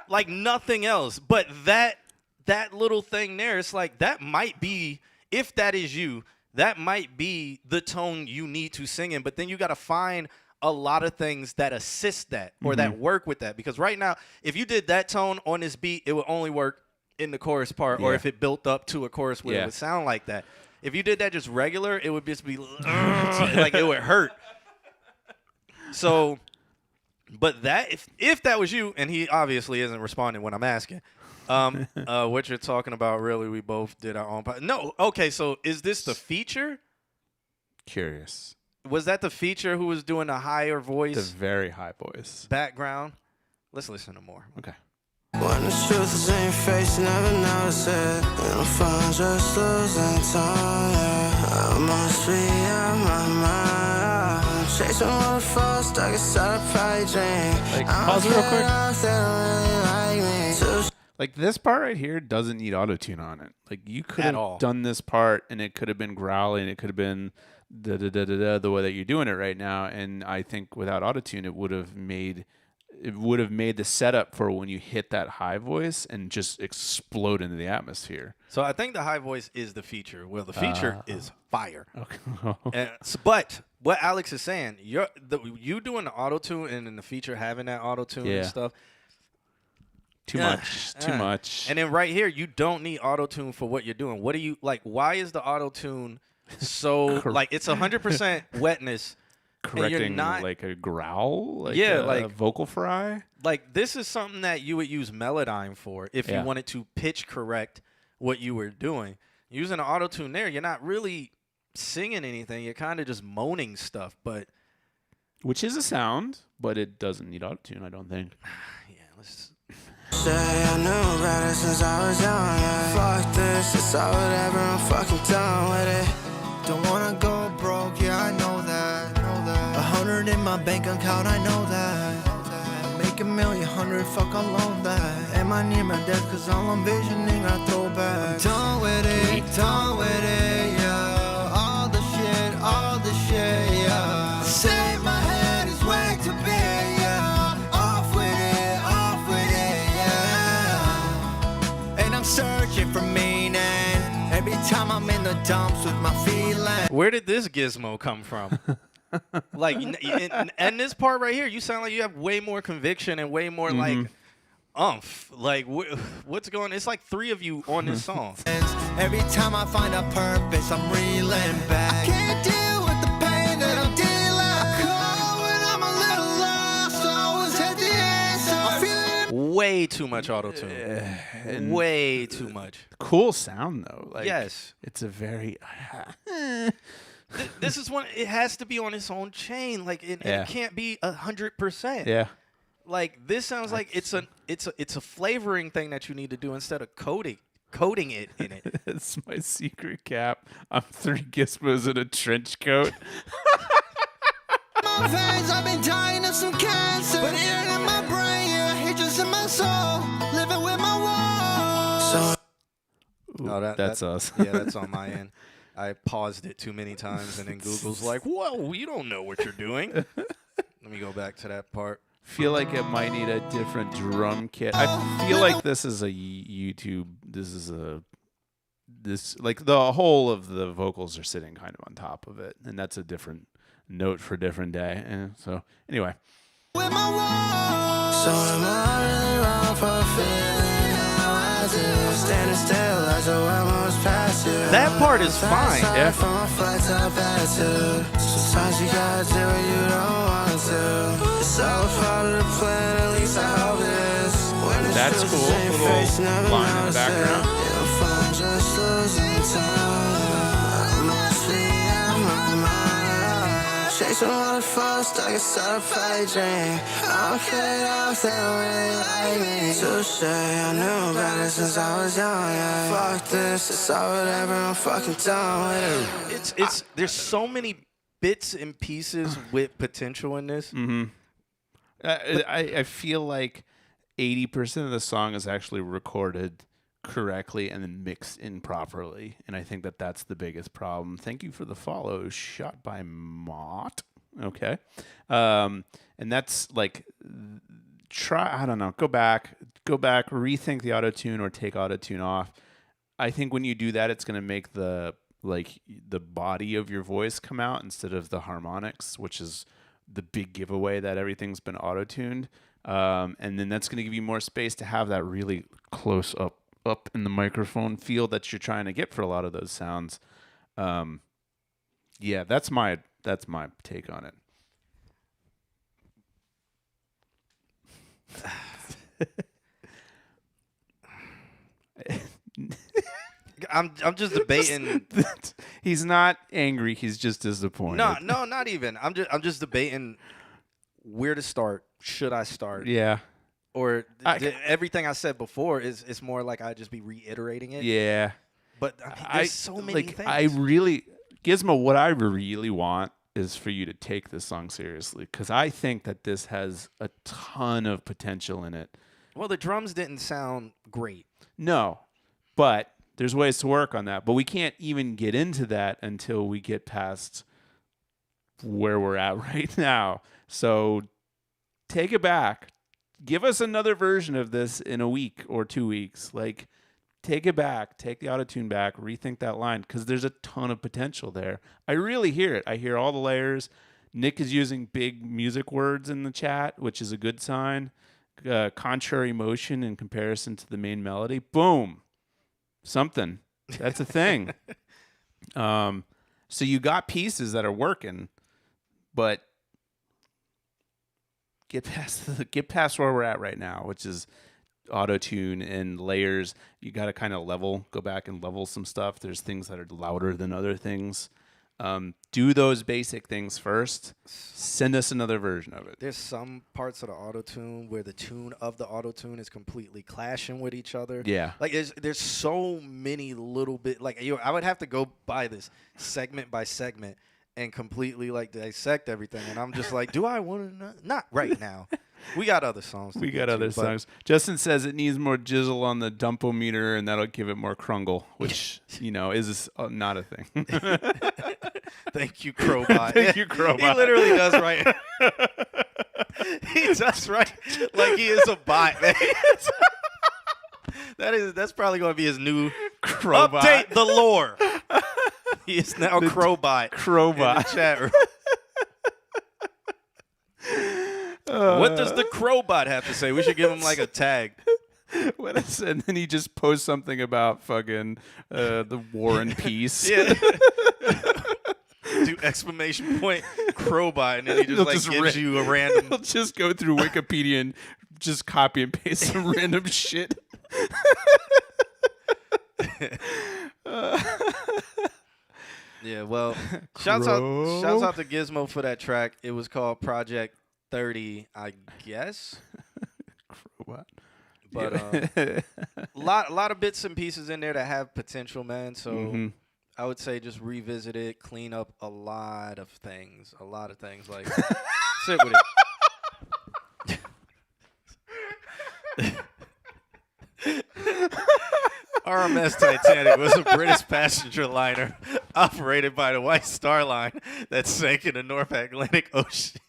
like nothing else, but that that little thing there, it's like that might be, if that is you, that might be the tone you need to sing in. But then you got to find a lot of things that assist that or that work with that. Because right now, if you did that tone on this beat, it would only work in the chorus part, or if it built up to a chorus where it would sound like that. If you did that just regular, it would just be like it would hurt. So, but that if that was you, and he obviously isn't responding when I'm asking, what you're talking about, really, we both did our own. No, okay. So is this the feature? Curious. Was that the feature who was doing the higher voice? The very high voice. Background. Let's listen to more. Okay. When the truth is in your face, you never notice it. And I'm fine, just losing time, yeah. I must be out my mind. I'm chasing waterfalls, stuck inside a private dream. Like, pause it real quick. Like, this part right here doesn't need auto-tune on it. Like, you could have done this part, and it could have been growly, and it could have been da-da-da-da-da the way that you're doing it right now. And I think without auto-tune, it would have made the setup for when you hit that high voice and just explode into the atmosphere. So I think the high voice is the feature. Well, the feature is fire. Okay. But what Alex is saying, you doing the auto-tune and then the feature having that auto-tune and stuff. Too much. And then right here, you don't need auto-tune for what you're doing. What do you like? Why is the auto-tune so like it's 100% wetness? Correcting like a growl, like like a vocal fry. Like this is something that you would use Melodyne for if you wanted to pitch correct what you were doing. Using an auto-tune there, you're not really singing anything. You're kind of just moaning stuff, which is a sound, but it doesn't need auto-tune, I don't think. Let's. Say I knew about it since I was young, yeah. Fuck this, it's all whatever, I'm fucking done with it. Don't wanna go broke, yeah, I know that. 100 in my bank account, I know that. Make $1 million, 100, fuck, I'll loan that. Am I near my death, cause all I'm visioning, I throw back. Done with it, yeah. All the shit, yeah. Say my head is way too big, yeah. Off with it, yeah. And I'm searching for meaning. Every time I'm in the dumps with my feelings. Where did this gizmo come from? Like, and this part right here, you sound like you have way more conviction and way more like umph. Like, what's going? It's like 3 of you on this song. Every time I find a purpose, I'm reeling back. I can't deal with the pain that I'm dealing. I call when I'm a little lost. Always at the answer. I'm feeling way too much auto-tune. Way too much. Cool sound though. Like, yes, it's a very. This is one. It has to be on its own chain. Like it can't be 100%. Yeah. Like this sounds like it's a flavoring thing that you need to do instead of coating it in it. It's my secret cap. I'm 3 gizmos in a trench coat. my veins, I've been dying of some cancer, but here in my brain, yeah, hatred's in my soul, living with my walls. No, that's us. Yeah, that's on my end. I paused it too many times, and then Google's like, "Whoa, you don't know what you're doing." Let me go back to that part. Feel like it might need a different drum kit. I feel like this is a YouTube. This like the whole of the vocals are sitting kind of on top of it, and that's a different note for a different day. And so anyway. With my walls. So am I really wrong for feeling how I do? Standing still as the world moves past you. That part is fine. Yeah. From a flight to attitude. Sometimes you gotta do what you don't want to. It's all part of the plan, at least I hope it is. That's cool. Little line in the background. If I'm just losing time, I must be out my mind. Chasing waterfalls, stuck inside a fight dream. I'm fed off, they don't really like me. Touche, I knew about it since I was young, yeah. Fuck this, it's all whatever, I'm fucking done with it. There's so many bits and pieces with potential in this. Mm-hmm. I feel like 80% of the song is actually recorded correctly and then mixed in properly, and I think that that's the biggest problem. Thank you for the follow, shot by Mott. Okay, and that's like I don't know. Go back, go back, rethink the auto-tune or take auto-tune off. I think when you do that, it's going to make the body of your voice come out instead of the harmonics, which is the big giveaway that everything's been auto-tuned. And then that's going to give you more space to have that really close up in the microphone feel that you're trying to get for a lot of those sounds. Yeah, that's my take on it. I'm just debating. He's not angry. He's just disappointed. No, not even. I'm just debating where to start. Should I start? Yeah. Or everything I said before is more like I just be reiterating it. Yeah. But I mean, there's so many things. Gizmo, what I really want is for you to take this song seriously, because I think that this has a ton of potential in it. Well, the drums didn't sound great. No, but there's ways to work on that. But we can't even get into that until we get past where we're at right now. So take it back. Give us another version of this in a week or 2 weeks. Like, take it back. Take the auto-tune back. Rethink that line, because there's a ton of potential there. I really hear it. I hear all the layers. Nick is using big music words in the chat, which is a good sign. Contrary motion in comparison to the main melody. Boom. Something. That's a thing. So you got pieces that are working, but get past where we're at right now, which is auto-tune and layers. You got to kind of go back and level some stuff. There's things that are louder than other things. Do those basic things first. Send us another version of it. There's some parts of the auto-tune where the tune of the auto-tune is completely clashing with each other. Yeah. Like there's so many little bit, like I would have to go by this segment by segment and completely like dissect everything. And I'm just like, do I want to know? Not right now. We got other songs. We got other songs. Justin says it needs more jizzle on the dumpometer, and that'll give it more crungle, which, is not a thing. Thank you, Crowbot. Thank you, Crowbot. He literally does right. He does right like he is a bot, man. That's probably going to be his new Crowbot. Update the lore. He is now Crowbot. Crowbot. In the chat room. What does the Crowbot have to say? We should give him like a tag. And then he just posts something about fucking the war and peace. Yeah. Do exclamation point Crowbot, and then he just gives you a random. He'll just go through Wikipedia and just copy and paste some random shit. Yeah, well, shouts out to Gizmo for that track. It was called Project 30, I guess. Crowbot. But a lot of bits and pieces in there that have potential, man. So I would say just revisit it, clean up a lot of things. Like, sit with it. RMS Titanic was a British passenger liner operated by the White Star Line that sank in the North Atlantic Ocean.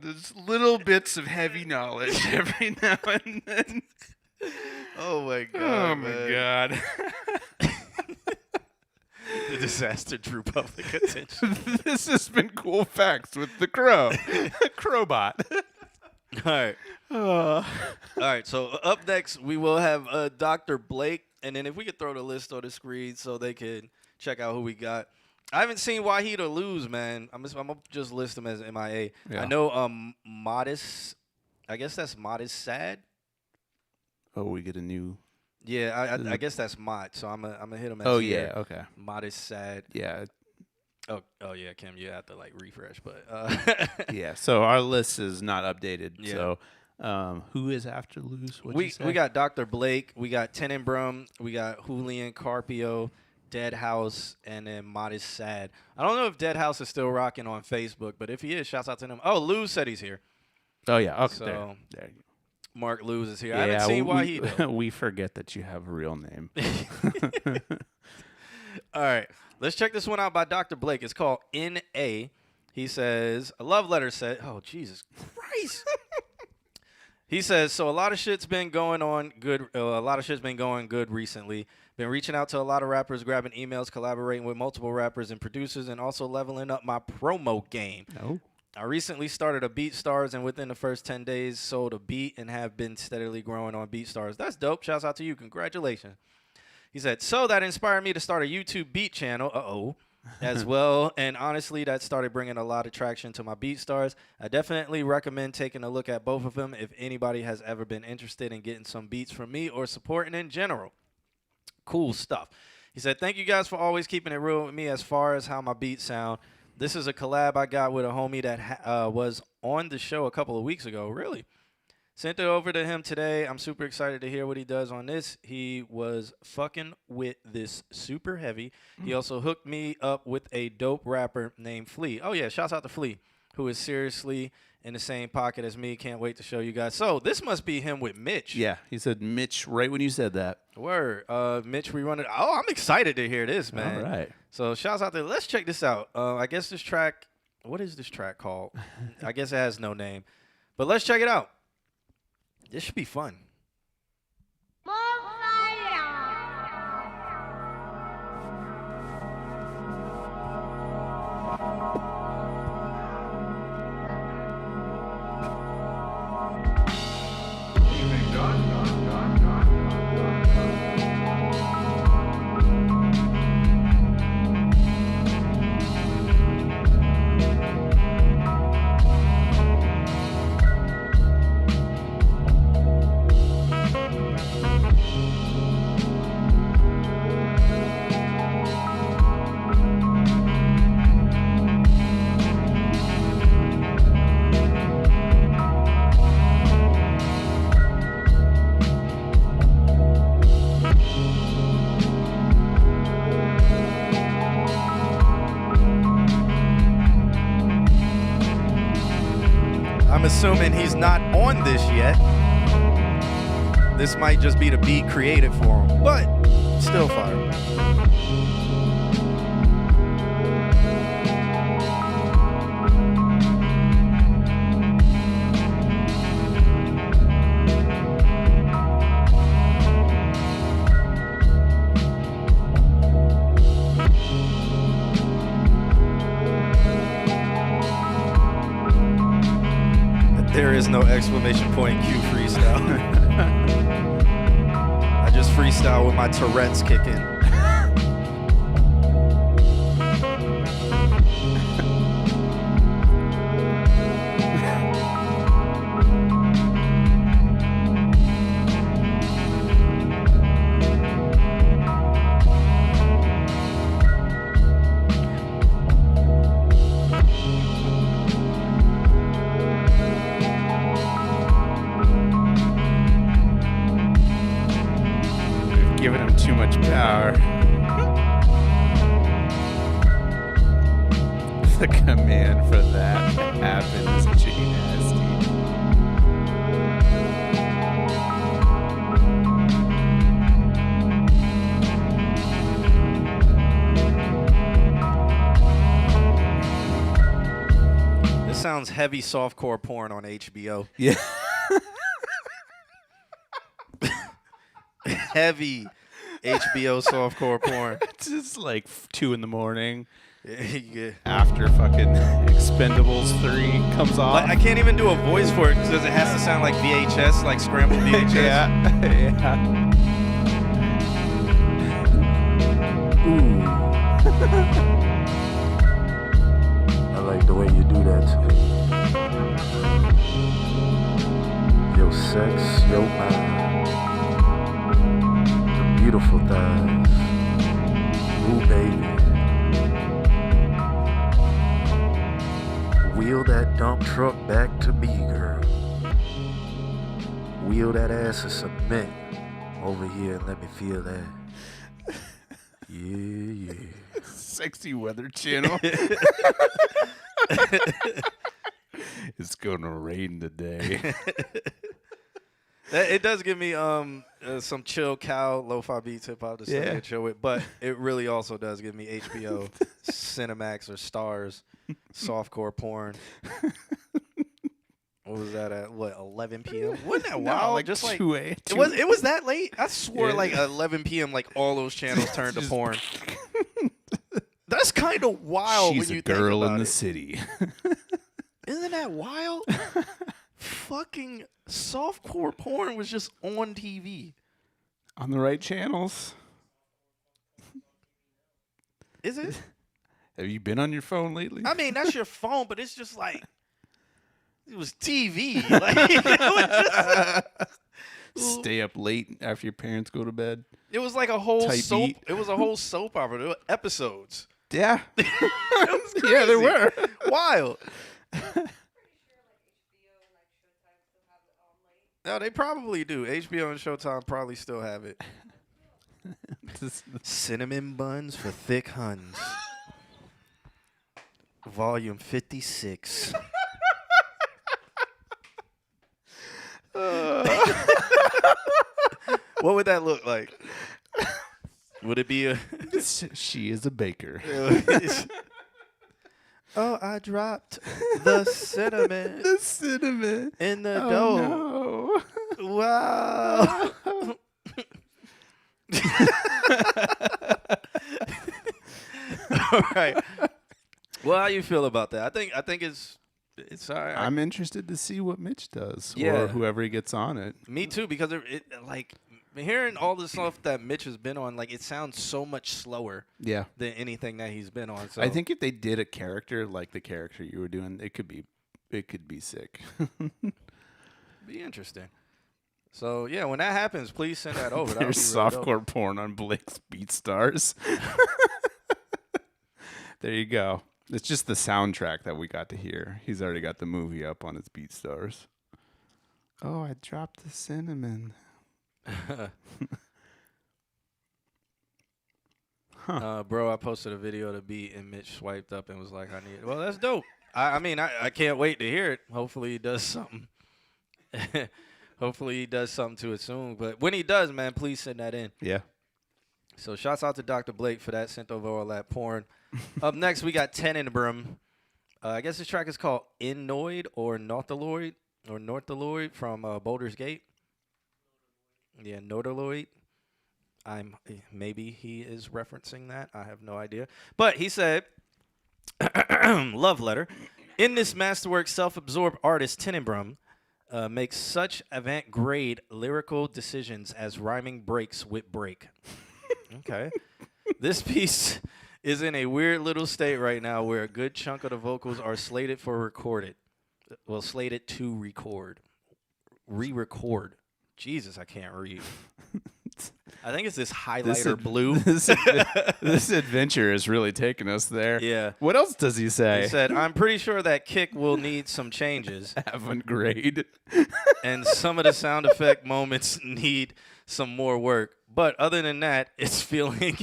There's little bits of heavy knowledge every now and then. Oh my god! Oh my god! The disaster drew public attention. This has been Cool Facts with the Crow, Crowbot. All right. So up next, we will have Dr. Blake, and then if we could throw the list on the screen so they can check out who we got. I haven't seen Wahid or Lose, man. I'm gonna just list them as MIA. Yeah. I know Modest. I guess that's Modest Sad. Oh, we get a new. Yeah, I guess that's Mod. So I'm gonna hit him. As yeah, okay. Modest Sad. Yeah. Oh yeah, Kim, you have to like refresh, but yeah. So our list is not updated. Yeah. So, who is after Lose? We got Dr. Blake, we got Tenenbaum, we got Julian Carpio, Dead House, and then Modest Sad. I don't know if Dead House is still rocking on Facebook, but if he is, shouts out to him. Oh, Luz said he's here. Oh yeah. Okay. So there you go. Mark Luz is here. I haven't seen Wahid. We forget that you have a real name. All right. Let's check this one out by Dr. Blake. It's called QnA. He says, a love letter said, oh, Jesus Christ. He says, so a lot of shit's been going on good. A lot of shit's been going good recently. Been reaching out to a lot of rappers, grabbing emails, collaborating with multiple rappers and producers, and also leveling up my promo game. Oh. I recently started a BeatStars, and within the first 10 days, sold a beat and have been steadily growing on BeatStars. That's dope. Shouts out to you. Congratulations. He said, so that inspired me to start a YouTube beat channel. As well, and honestly, that started bringing a lot of traction to my BeatStars. I definitely recommend taking a look at both of them if anybody has ever been interested in getting some beats from me or supporting in general. Cool stuff. He said, thank you guys for always keeping it real with me as far as how my beats sound. This is a collab I got with a homie that was on the show a couple of weeks ago. Really? Sent it over to him today. I'm super excited to hear what he does on this. He was fucking with this super heavy. He also hooked me up with a dope rapper named Flea. Oh, yeah, shouts out to Flea, who is seriously in the same pocket as me. Can't wait to show you guys. So this must be him with Mitch. Yeah, he said Mitch right when you said that. Word. Mitch, we run it. Oh, I'm excited to hear this, man. All right. So shouts out there. Let's check this out. I guess this track, what is this track called? I guess it has no name. But let's check it out. This should be fun. I'm assuming he's not on this yet. This might just be the beat created for him, but still fire. There is no exclamation point Q freestyle. I just freestyle with my Tourette's kicking. Giving him too much power. The command for that to happen is G-nasty. This sounds heavy softcore porn on HBO. Yeah. Heavy HBO softcore porn. It's just like 2 a.m. Yeah. after fucking Expendables 3 comes off. Like, I can't even do a voice for it because it has to sound like VHS, like scrambled VHS. yeah. Ooh. I like the way you do that to me. Your sex, your mind. Beautiful thighs. Ooh, baby. Wheel that dump truck back to me, girl. Wheel that ass of cement over here and let me feel that. Yeah. Sexy Weather Channel. It's gonna rain today. It does give me some chill cow, lo-fi beats, hip-hop to sit and chill with. But it really also does give me HBO, Cinemax, or Stars, softcore porn. What was that at? What, 11 p.m.? Wasn't that wild? No, Like just like 2 a.m. it was that late. I swore like 11 p.m. Like all those channels turned to porn. That's kind of wild. She's when you a girl think about in the it. city. Isn't that wild? Fucking softcore porn was just on TV. On the right channels. Is it? Have you been on your phone lately? I mean, that's your phone, but it's just like it was TV. Like it was just, Stay up late after your parents go to bed. it was like a whole Type soap. beat. It was a whole soap opera. There were episodes. Yeah. It was crazy. Yeah, there were. Wild. No, they probably do. HBO and Showtime probably still have it. Cinnamon buns for thick Huns. Volume 56. What would that look like? Would it be a... She is a baker. Oh, I dropped the cinnamon The cinnamon. in the dough. No. Wow. All right. Well, how you feel about that? I think it's all right. I'm interested to see what Mitch does, Yeah. or whoever he gets on it. Me too, because it like hearing all the stuff that Mitch has been on, like it sounds so much slower Yeah. than anything that he's been on. So I think if they did a character like the character you were doing, it could be sick. be interesting. So yeah, when that happens, please send that over. That would There's be really dope. softcore porn on Blake's BeatStars. There you go. It's just the soundtrack that we got to hear. He's already got the movie up on his BeatStars. Oh, I dropped the cinnamon. Bro, I posted a video of the beat and Mitch swiped up and was like, I need it. Well, that's dope. I mean, I can't wait to hear it. Hopefully he does something. Hopefully he does something to it soon. But when he does, man, please send that in. Yeah. So shouts out to Dr. Blake for that. Sent over all that porn. Up next, we got Tenenbaum. I guess this track is called Innoid or Northaloid from Boulder's Gate. Yeah, Northaloid. Maybe he is referencing that. I have no idea. But he said, love letter. In this masterwork, self-absorbed artist Tenenbaum makes such avant-garde lyrical decisions as rhyming breaks with break. Okay. This piece is in a weird little state right now where a good chunk of the vocals are slated to record. Re-record. Jesus, I can't read. I think it's this highlighter blue. This adventure is really taking us there. Yeah. What else does he say? He said, I'm pretty sure that kick will need some changes. Avant-garde. And some of the sound effect moments need some more work. But other than that, it's feeling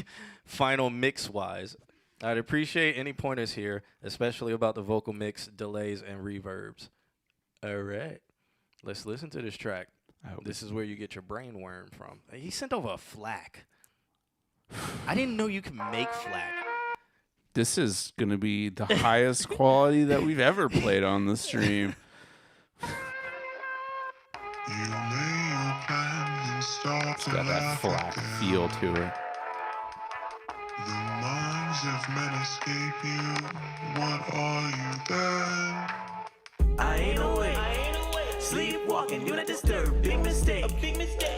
final mix-wise. I'd appreciate any pointers here, especially about the vocal mix, delays, and reverbs. All right. Let's listen to this track. This is where you get your brain worm from. He sent over a FLAC. I didn't know you could make FLAC. This is going to be the highest quality that we've ever played on the stream. It's got that flat feel to it. The minds of men escape you. What are you then? I ain't awake. Sleepwalking, do not disturb. Big mistake.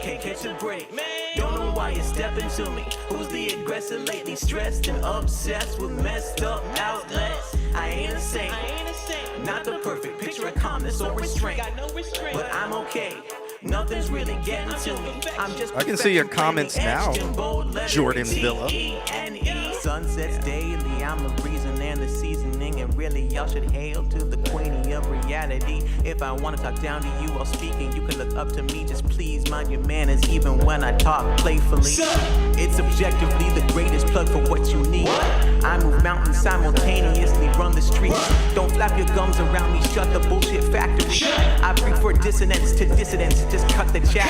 Can't catch a break. Don't know why you're stepping to me. Who's the aggressor lately? Stressed and obsessed with messed up outlets. I ain't insane. Not the perfect picture of calmness or restraint. But I'm okay. Nothing's really getting to me. I'm just I can see your comments now, Jordan Villa. Sunsets daily, I'm the reason and the seasoning. And really, y'all should hail to the queenie of reality. If I want to talk down to you while speaking, you can look up to me. Just please mind your manners, even when I talk playfully. It's objectively the greatest plug for what you need. I move mountains simultaneously, run the streets. Don't flap your gums around me, shut the bullshit factory. I prefer dissonance to dissidence, just cut the chat.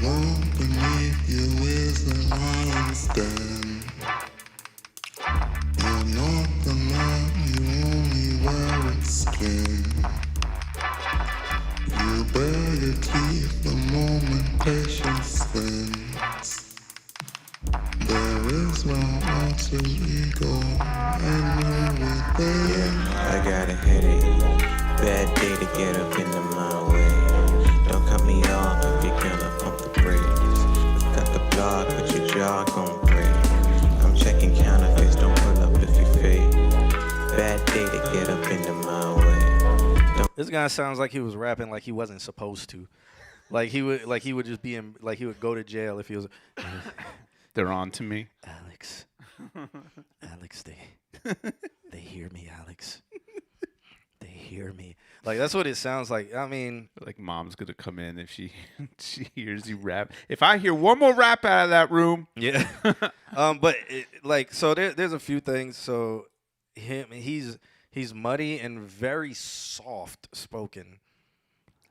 know beneath you is a lion's den. You're not the man, you only wear its skin. You bare your teeth the moment patience thins. There is no alter ego and within. I got a headache. Bad day to get up into my way. Don't cut me off if you're gonna pump the brakes. Got the block, but your jaw gon' break. I'm checking counterfeits, don't pull up if you fake. Bad day to get up into my way. This guy sounds like he was rapping like he wasn't supposed to. Like he would just be in, like he would go to jail if he was. They're on to me. Alex, they hear me, Alex. They hear me. Like that's what it sounds like. I mean, Like mom's gonna come in if she hears you rap. If I hear one more rap out of that room, yeah. But so there's a few things. So he's muddy and very soft spoken.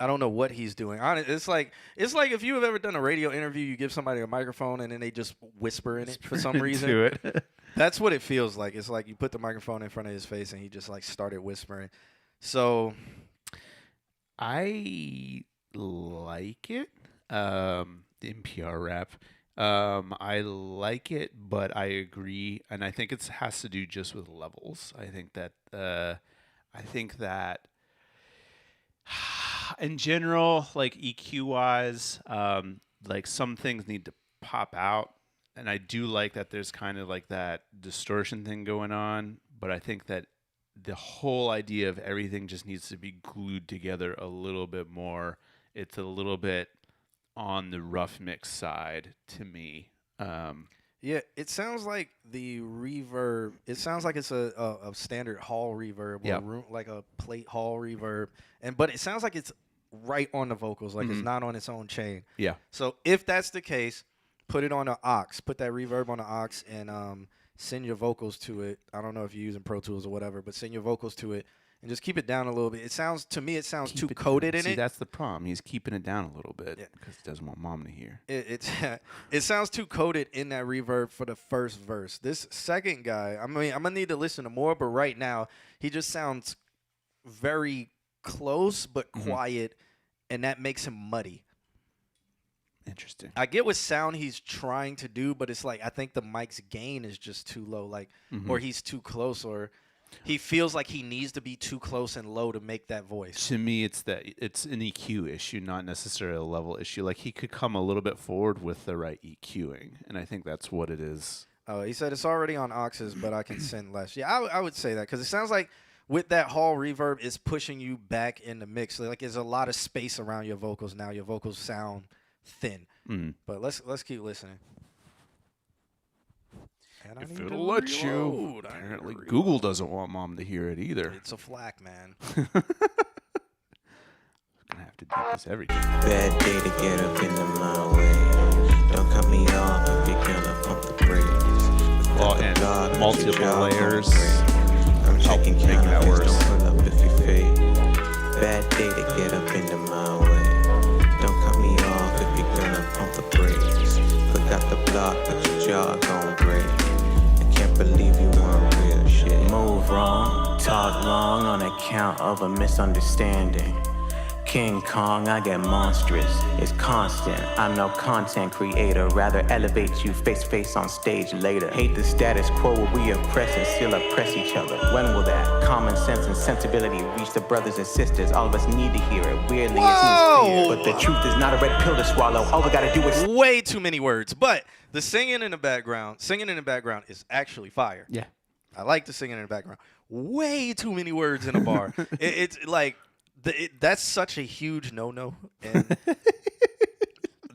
I don't know what he's doing. It's like if you have ever done a radio interview, you give somebody a microphone and then they just whisper in it for some reason. do it. That's what it feels like. It's like you put the microphone in front of his face and he just like started whispering. So I like it. The NPR rap. I like it, but I agree, and I think it has to do just with levels. I think that in general, like EQ wise, like some things need to pop out, and I do like that there's kind of like that distortion thing going on, but I think that the whole idea of everything just needs to be glued together a little bit more. It's a little bit on the rough mix side to me. yeah, it sounds like the reverb. It sounds like it's a standard hall reverb, Yeah. or like a plate hall reverb, but it sounds like it's right on the vocals, like it's not on its own chain. Yeah. So if that's the case, put it on an aux. Put that reverb on the aux and send your vocals to it. I don't know if you're using Pro Tools or whatever, but send your vocals to it and just keep it down a little bit. It sounds too coded in See, it. that's the problem. He's keeping it down a little bit because he doesn't want mom to hear. It sounds too coded in that reverb for the first verse. This second guy, I mean, I'm gonna need to listen to more, but right now he just sounds very close but quiet, and that makes him muddy. Interesting. I get what sound he's trying to do, but it's like I think the mic's gain is just too low, like, or he's too close, or he feels like he needs to be too close and low to make that voice. To me, it's an EQ issue, not necessarily a level issue. Like he could come a little bit forward with the right EQing, and I think that's what it is. He said it's already on auxes, but I can send less. Yeah, I would say that because it sounds like with that hall reverb, it's pushing you back in the mix. Like there's a lot of space around your vocals now. Your vocals sound thin. But let's keep listening. And If it'll let you. Apparently, Google doesn't want mom to hear it either. It's a flack, man. Gonna have to do this every day. Bad day to get up into my way. Don't cut me off if you're gonna pump the brakes. Well, and multiple layers. I'm checking making that counterfeits, worse. don't pull up if you fake. Bad day to get up into my way. Don't cut me off if you're gonna pump the brakes. Forgot the block, but your jaw gon' break. I can't believe you weren't real shit. Move wrong, talk long on account of a misunderstanding. King Kong, I get monstrous. It's constant. I'm no content creator. Rather elevate you face to face on stage later. Hate the status quo where we oppress and still oppress each other. When will that common sense and sensibility reach the brothers and sisters? All of us need to hear it. Weirdly, it seems fear. But the truth is not a red pill to swallow. All we gotta do is Way too many words. But the singing in the background is actually fire. Yeah. I like the singing in the background. Way too many words in a bar. It's like that's such a huge no-no, and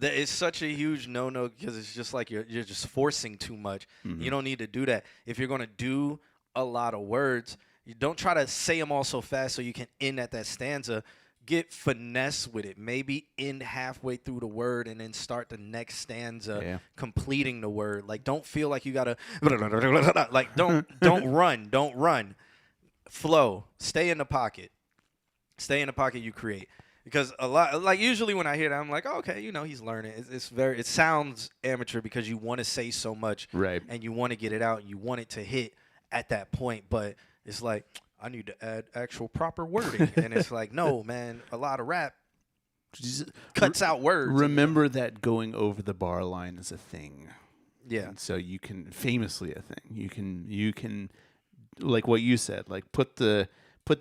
it's such a huge no-no because it's just like you're just forcing too much. You don't need to do that. If you're gonna do a lot of words, you don't try to say them all so fast so you can end at that stanza. Get finesse with it. Maybe end halfway through the word and then start the next stanza, completing the word. Like don't feel like you gotta like don't run. Flow. Stay in the pocket. Stay in the pocket you create. Because a lot, like usually when I hear that, I'm like, oh, okay, he's learning. It sounds amateur because you want to say so much, Right. And you want to get it out, and you want it to hit at that point. But it's like I need to add actual proper wording, and it's like, no, man, a lot of rap cuts out words. Remember that going over the bar line is a thing. Yeah. And so you can famously a thing. You can like what you said, like put the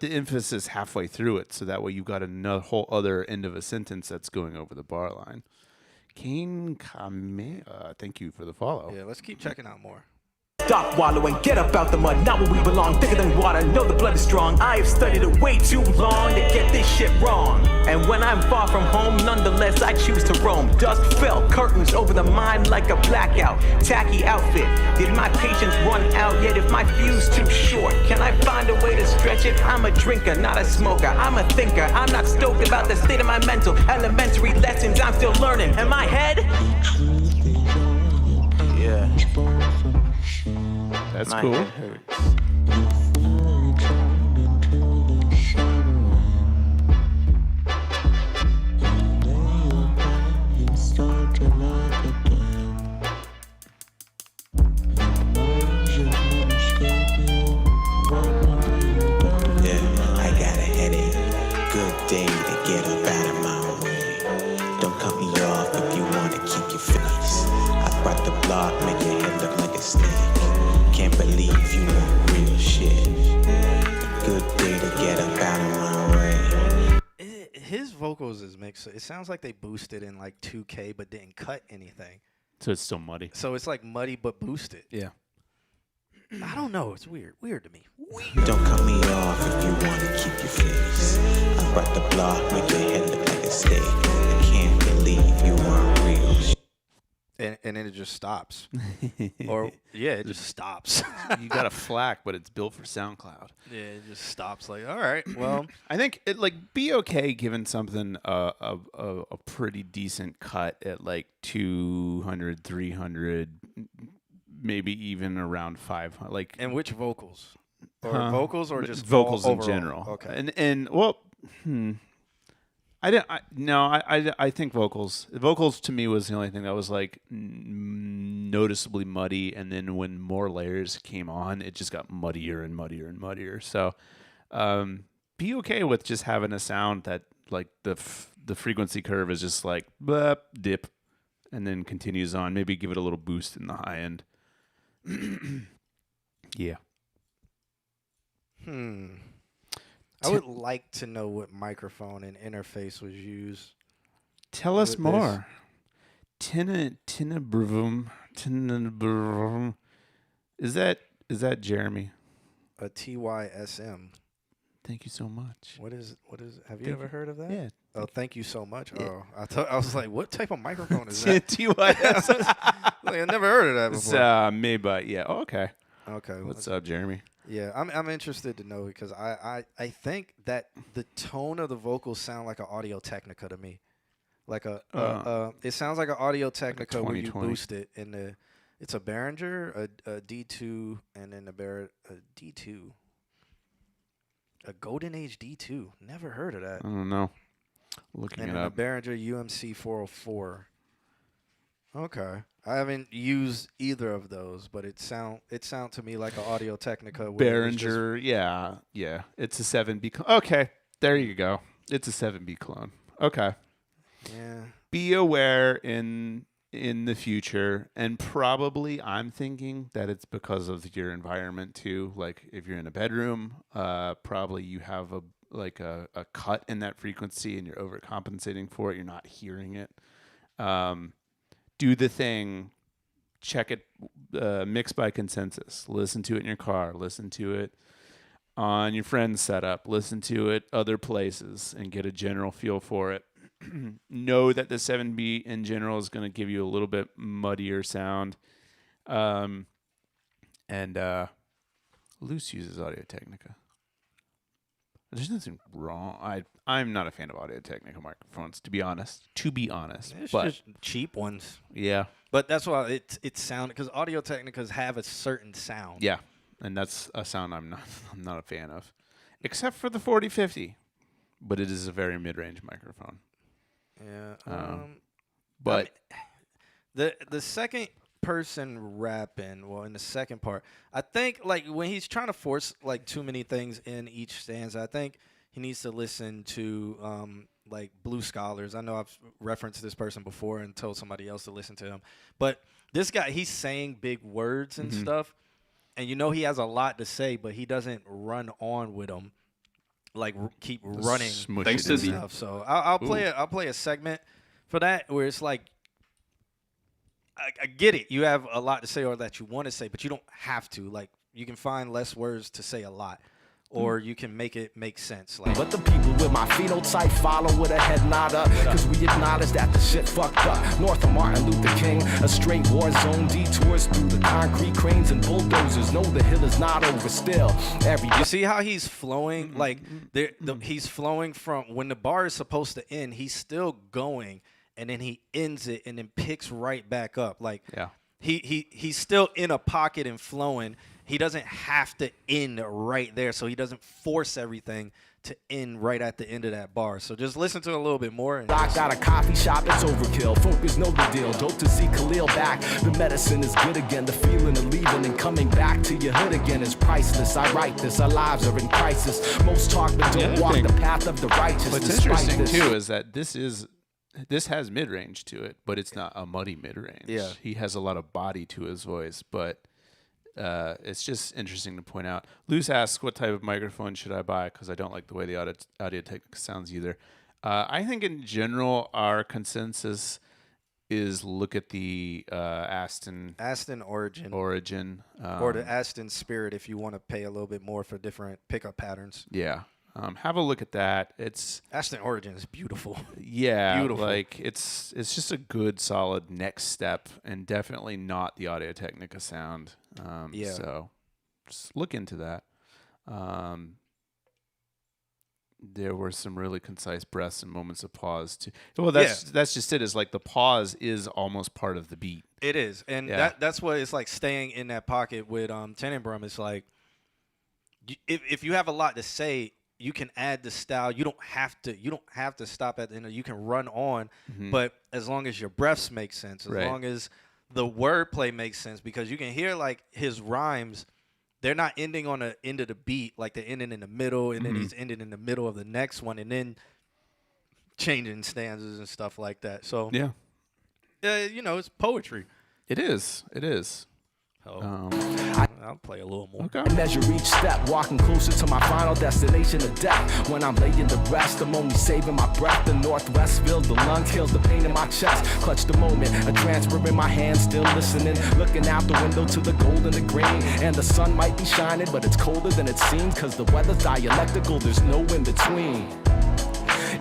emphasis halfway through it, so that way you've got another whole other end of a sentence that's going over the bar line. Kane Kame, thank you for the follow. Yeah, let's keep checking out more. Stop wallowing, get up out the mud, not where we belong, thicker than water, know the blood is strong. I have studied it way too long to get this shit wrong. And when I'm far from home, nonetheless I choose to roam. Dust fell, curtains over the mind like a blackout. Tacky outfit, did my patience run out yet? If my fuse too short, can I find a way to stretch it? I'm a drinker, not a smoker, I'm a thinker. I'm not stoked about the state of my mental. Elementary lessons I'm still learning. And my head? Yeah. That's My cool. head hurts. I got a headache. Good day to get up out of my way. Don't cut me off if you want to keep your face. I brought the block, make your head look like a snake. Can't believe you want real shit. Good day to get up out of my way. His vocals is mixed. It sounds like they boosted in like 2K, but didn't cut anything. So it's still muddy. So it's like muddy but boosted. Yeah. I don't know. It's weird. Weird to me. Don't cut me off if you want to keep your face. I brought the block, make your head look like a steak. I can't believe you want real shit. And then it just stops. Or, yeah, it just stops. You got a FLAC, but it's built for SoundCloud. Yeah, it just stops. Like, all right, well. I think it be okay giving something a pretty decent cut at like 200, 300, maybe even around 500. Like, And which vocals? Or vocals or just vocals in overall? general? Okay. And well, I think vocals. Vocals to me was the only thing that was like noticeably muddy, and then when more layers came on, it just got muddier and muddier and muddier. So, be okay with just having a sound that like the frequency curve is just like blep, dip, and then continues on. Maybe give it a little boost in the high end. Yeah. I would like to know what microphone and interface was used. Tell us with more. Tinabrum. Is that Jeremy? A TYSM. Thank you so much. What is? Have you ever heard of that? Yeah. Oh, thank you so much. Yeah. Oh, I was like, what type of microphone is that? TYS. I never heard of that It's before. made by Oh, okay. Okay. What's up, Jeremy? Yeah, I'm interested to know because I think that the tone of the vocals sound like an Audio Technica to me, like it sounds like an Audio Technica when you 2020. boost it in it's a Behringer, a D2, and then a D2, a Golden Age D2. Never heard of that. I don't know. Looking And it then a up. Behringer UMC 404. Okay. I haven't used either of those, but it sound to me like an Audio Technica. Behringer, yeah. It's a 7B clone. Okay, there you go. It's a 7B clone. Okay. Yeah. Be aware in the future, and probably I'm thinking that it's because of your environment too. Like if you're in a bedroom, probably you have a cut in that frequency and you're overcompensating for it. You're not hearing it. Do the thing, check it, mix by consensus. Listen to it in your car. Listen to it on your friend's setup. Listen to it other places and get a general feel for it. Know that the 7B in general is going to give you a little bit muddier sound. And Luce uses Audio Technica. There's nothing wrong. I'm not a fan of Audio Technica microphones, to be honest. It's But just cheap ones. yeah. But that's why it sound because Audio Technicas have a certain sound. Yeah, and that's a sound I'm not a fan of, except for the 4050. but it is a very mid-range microphone. Yeah. But the second person rapping, well, in the second part, I think like when he's trying to force like too many things in each stanza, I think he needs to listen to like Blue Scholars. I know I've referenced this person before and told somebody else to listen to him, but this guy, he's saying big words and stuff, and you know he has a lot to say, but he doesn't run on with them, like keep running Thanks to the stuff. So I'll play a segment for that where it's like, I get it. You have a lot to say or that you want to say, but you don't have to. Like, you can find less words to say a lot, or you can make it make sense. Like, But the people with my phenotype follow with a head nod up. Cause we acknowledge that the shit fucked up. North of Martin Luther King, a straight war zone, detours through the concrete cranes and bulldozers. No, the hill is not over still. you see how he's flowing? Like, he's flowing from when the bar is supposed to end, he's still going, and then he ends it and then picks right back up. Like, he's still in a pocket and flowing. He doesn't have to end right there, so he doesn't force everything to end right at the end of that bar. So just listen to it a little bit more. And I got a coffee shop, it's overkill. Focus, know the deal. Dope to see Khalil back. The medicine is good again. The feeling of leaving and coming back to your hood again is priceless. I write this. Our lives are in crisis. Most talk but don't walk the path of the righteous. What's interesting too is that this has mid-range to it, but it's not a muddy mid-range. Yeah. He has a lot of body to his voice, but it's just interesting to point out. Luce asks, what type of microphone should I buy? Because I don't like the way the Audio-Technica sounds either. I think in general, our consensus is look at the Aston Origin. Or the Aston Spirit if you want to pay a little bit more for different pickup patterns. Yeah. Have a look at that. It's Aston Origin is beautiful. Yeah, Beautiful. like it's just a good, solid next step, and definitely not the Audio-Technica sound. So just look into that. There were some really concise breaths and moments of pause too. Well, that's just it. Is like the pause is almost part of the beat. It is, and that's what it's like staying in that pocket with Tenenbaum. It's like if you have a lot to say, you can add the style. You don't have to stop at the end. You can run on, but as long as your breaths make sense, as long as the wordplay makes sense, because you can hear like his rhymes, they're not ending on the end of the beat, like they're ending in the middle, and then he's ending in the middle of the next one, and then changing stanzas and stuff like that. So it's poetry. It is. I'll play a little more. Okay. I measure each step, walking closer to my final destination of death. When I'm laying to rest, I'm only saving my breath. The northwest filled the lungs, killed the pain in my chest. Clutch the moment, a transfer in my hand, still listening. Looking out the window to the gold and the green. And the sun might be shining, but it's colder than it seems. Cause the weather's dialectical, there's no in between.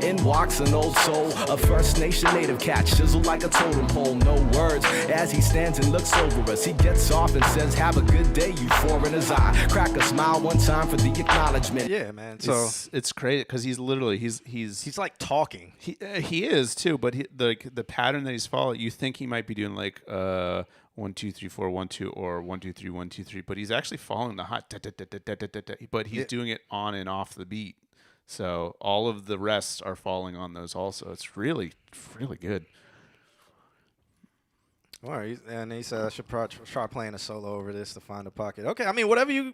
In walks an old soul, a First Nation native cat, chiseled like a totem pole, no words. As he stands and looks over us, he gets off and says, have a good day, you four in his eye. Crack a smile one time for the acknowledgement. Yeah, man. So it's great because he's literally he's like talking. He is too, but the pattern that he's following, you think he might be doing like 1 2 3 4 1 2 or 1 2 3 1 2 3, but he's actually following the hot but he's doing it on and off the beat. So all of the rests are falling on those also. It's really, really good. All right, and he said I should try playing a solo over this to find a pocket. Okay, I mean whatever you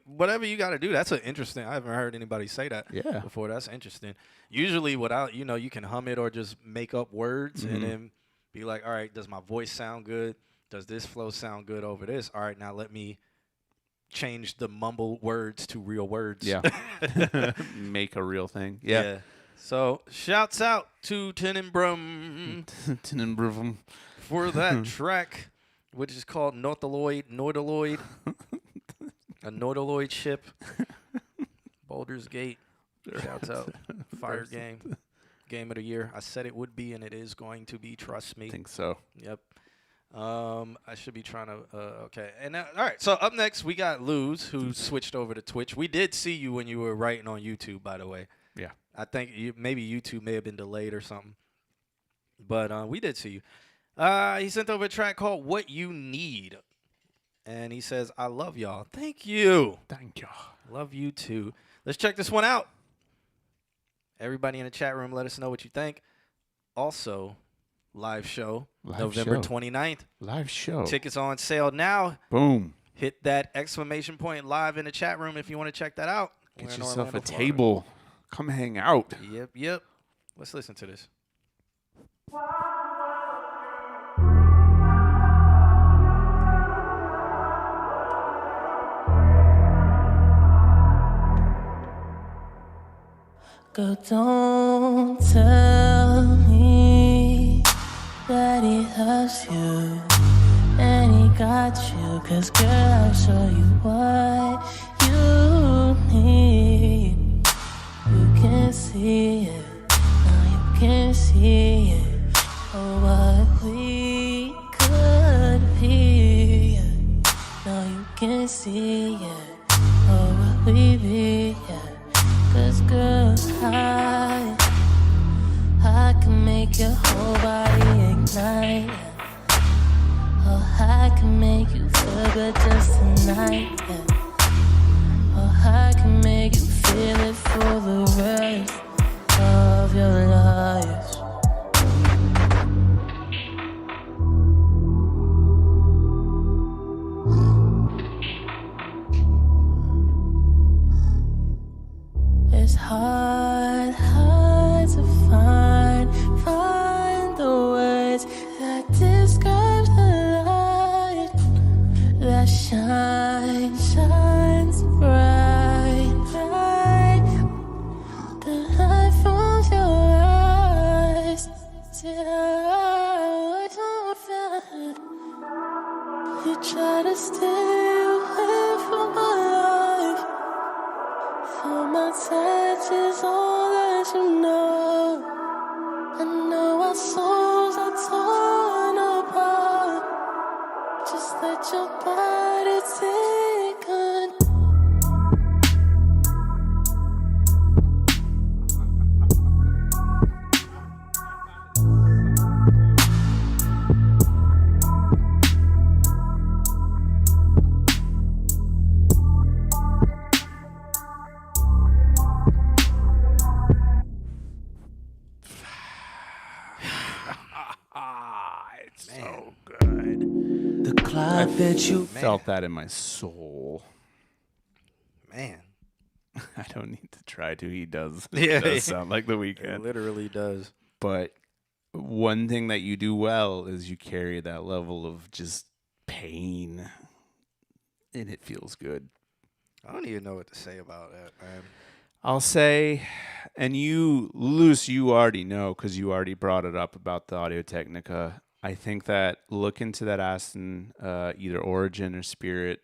got to do. That's an interesting. I haven't heard anybody say that before. That's interesting. Usually, without you can hum it or just make up words and then be like, all right, does my voice sound good? Does this flow sound good over this? All right, now let me change the mumble words to real words. Yeah. Make a real thing. Yeah. So shouts out to Tenenbaum for that track, which is called Nautiloid, a Nautiloid ship. Baldur's Gate. Shouts out. Fire game of the year. I said it would be, and it is going to be. Trust me. I think so. Yep. I should be trying to, okay. And all right, so up next, we got Luz, who switched over to Twitch. We did see you when you were writing on YouTube, by the way. Yeah. I think maybe YouTube may have been delayed or something. But we did see you. He sent over a track called What You Need. And he says, I love y'all. Thank you. Thank you. Love you, too. Let's check this one out. Everybody in the chat room, let us know what you think. Also, live show, Live November show. 29th. Live show. Tickets on sale now. Boom. Hit that exclamation point live in the chat room if you want to check that out. We're Get in yourself Orlando, a Florida. table. Come hang out. Yep. Let's listen to this. Girl, don't tell me that he loves you and he got you. 'Cause girl, I'll show you what you need. You can see it, now you can see it. Oh, what we could be. Now you can see it. Oh, what we be. 'Cause girl, I can make your whole body ignite. Oh, I can make you feel good just tonight. Oh, I can make you feel it for the rest of your life. It's hard to find the words that describe the light that shines bright. The light from your eyes. You try to stay away from my life. For my touch is all that you know. I know our souls are torn apart. Just let your body take control. It's so good. The cloud that you Felt that in my soul. Man. I don't need to try to. He does. Yeah. It does sound like The It Weeknd. literally does. But one thing that you do well is you carry that level of just pain, and it feels good. I don't even know what to say about that, man. I'll say, and you, Luce, you already know because you already brought it up about the Audio Technica. I think that look into that Aston, either Origin or Spirit.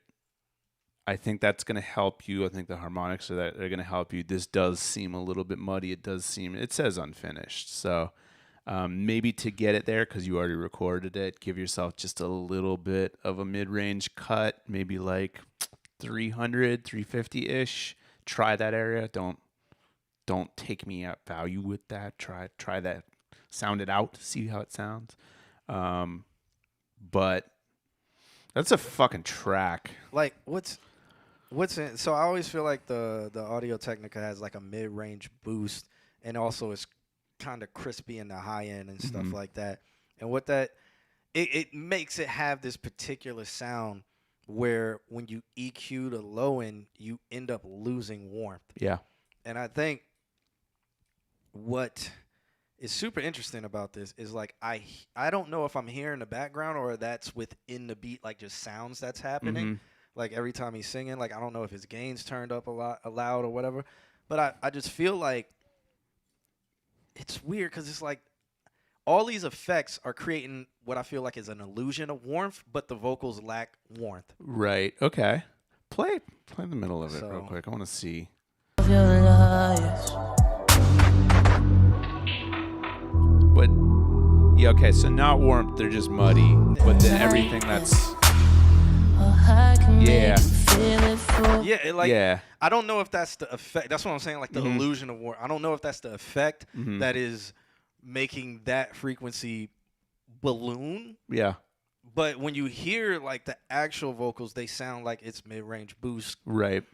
I think that's going to help you. I think the harmonics are going to help you. This does seem a little bit muddy. It says unfinished. So maybe to get it there, because you already recorded it, give yourself just a little bit of a mid-range cut, maybe like 300, 350-ish. Try that area. Don't take me at value with that. Try that. Sound it out. See how it sounds. But that's a fucking track. Like, what's in? So I always feel like the Audio Technica has like a mid-range boost, and also it's kind of crispy in the high end and stuff like that. And what that it makes it have this particular sound where when you EQ the low end, you end up losing warmth. Yeah. And I think what is super interesting about this is like I don't know if I'm hearing the background or that's within the beat, like just sounds that's happening. Like every time he's singing, like I don't know if his gain's turned up a loud or whatever, but I just feel like it's weird because it's like all these effects are creating what I feel like is an illusion of warmth, but the vocals lack warmth. Right. Okay. Play the middle of it real quick. I want to see. But yeah, okay. So not warmth. They're just muddy. But then everything that's yeah. Yeah, I don't know if that's the effect. That's what I'm saying, like the illusion of warmth. I don't know if that's the effect that is making that frequency balloon. Yeah. But when you hear like the actual vocals, they sound like it's mid-range boost. Right.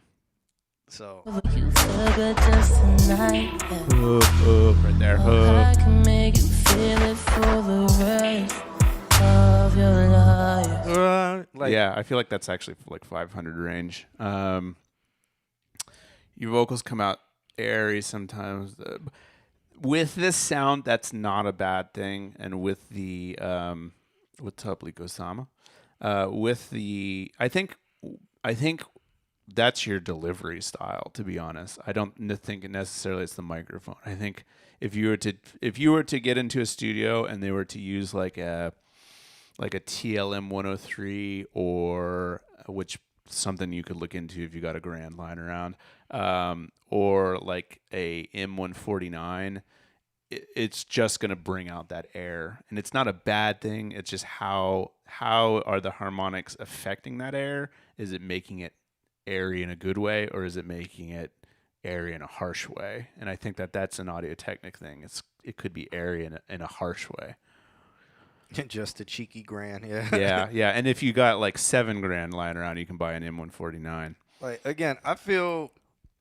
So You feel good just tonight. Right there. I can make you feel it for the rest of your life. Yeah, I feel like that's actually like 500 range. Your vocals come out airy sometimes. With this sound, that's not a bad thing. And with the what's up, Liko-sama? With the, I think that's your delivery style. To be honest, I don't think necessarily it's the microphone. I think if you were to get into a studio and they were to use like a TLM 103 or which something you could look into if you got a grand line around, or like a M149, it's just going to bring out that air, and it's not a bad thing. It's just how are the harmonics affecting that air? Is it making it airy in a good way, or is it making it airy in a harsh way? And I think that's an Audio-Technica thing. It could be airy in a harsh way. just a cheeky grand, yeah. yeah. And if you got like 7 grand lying around, you can buy an M149. Like, again, I feel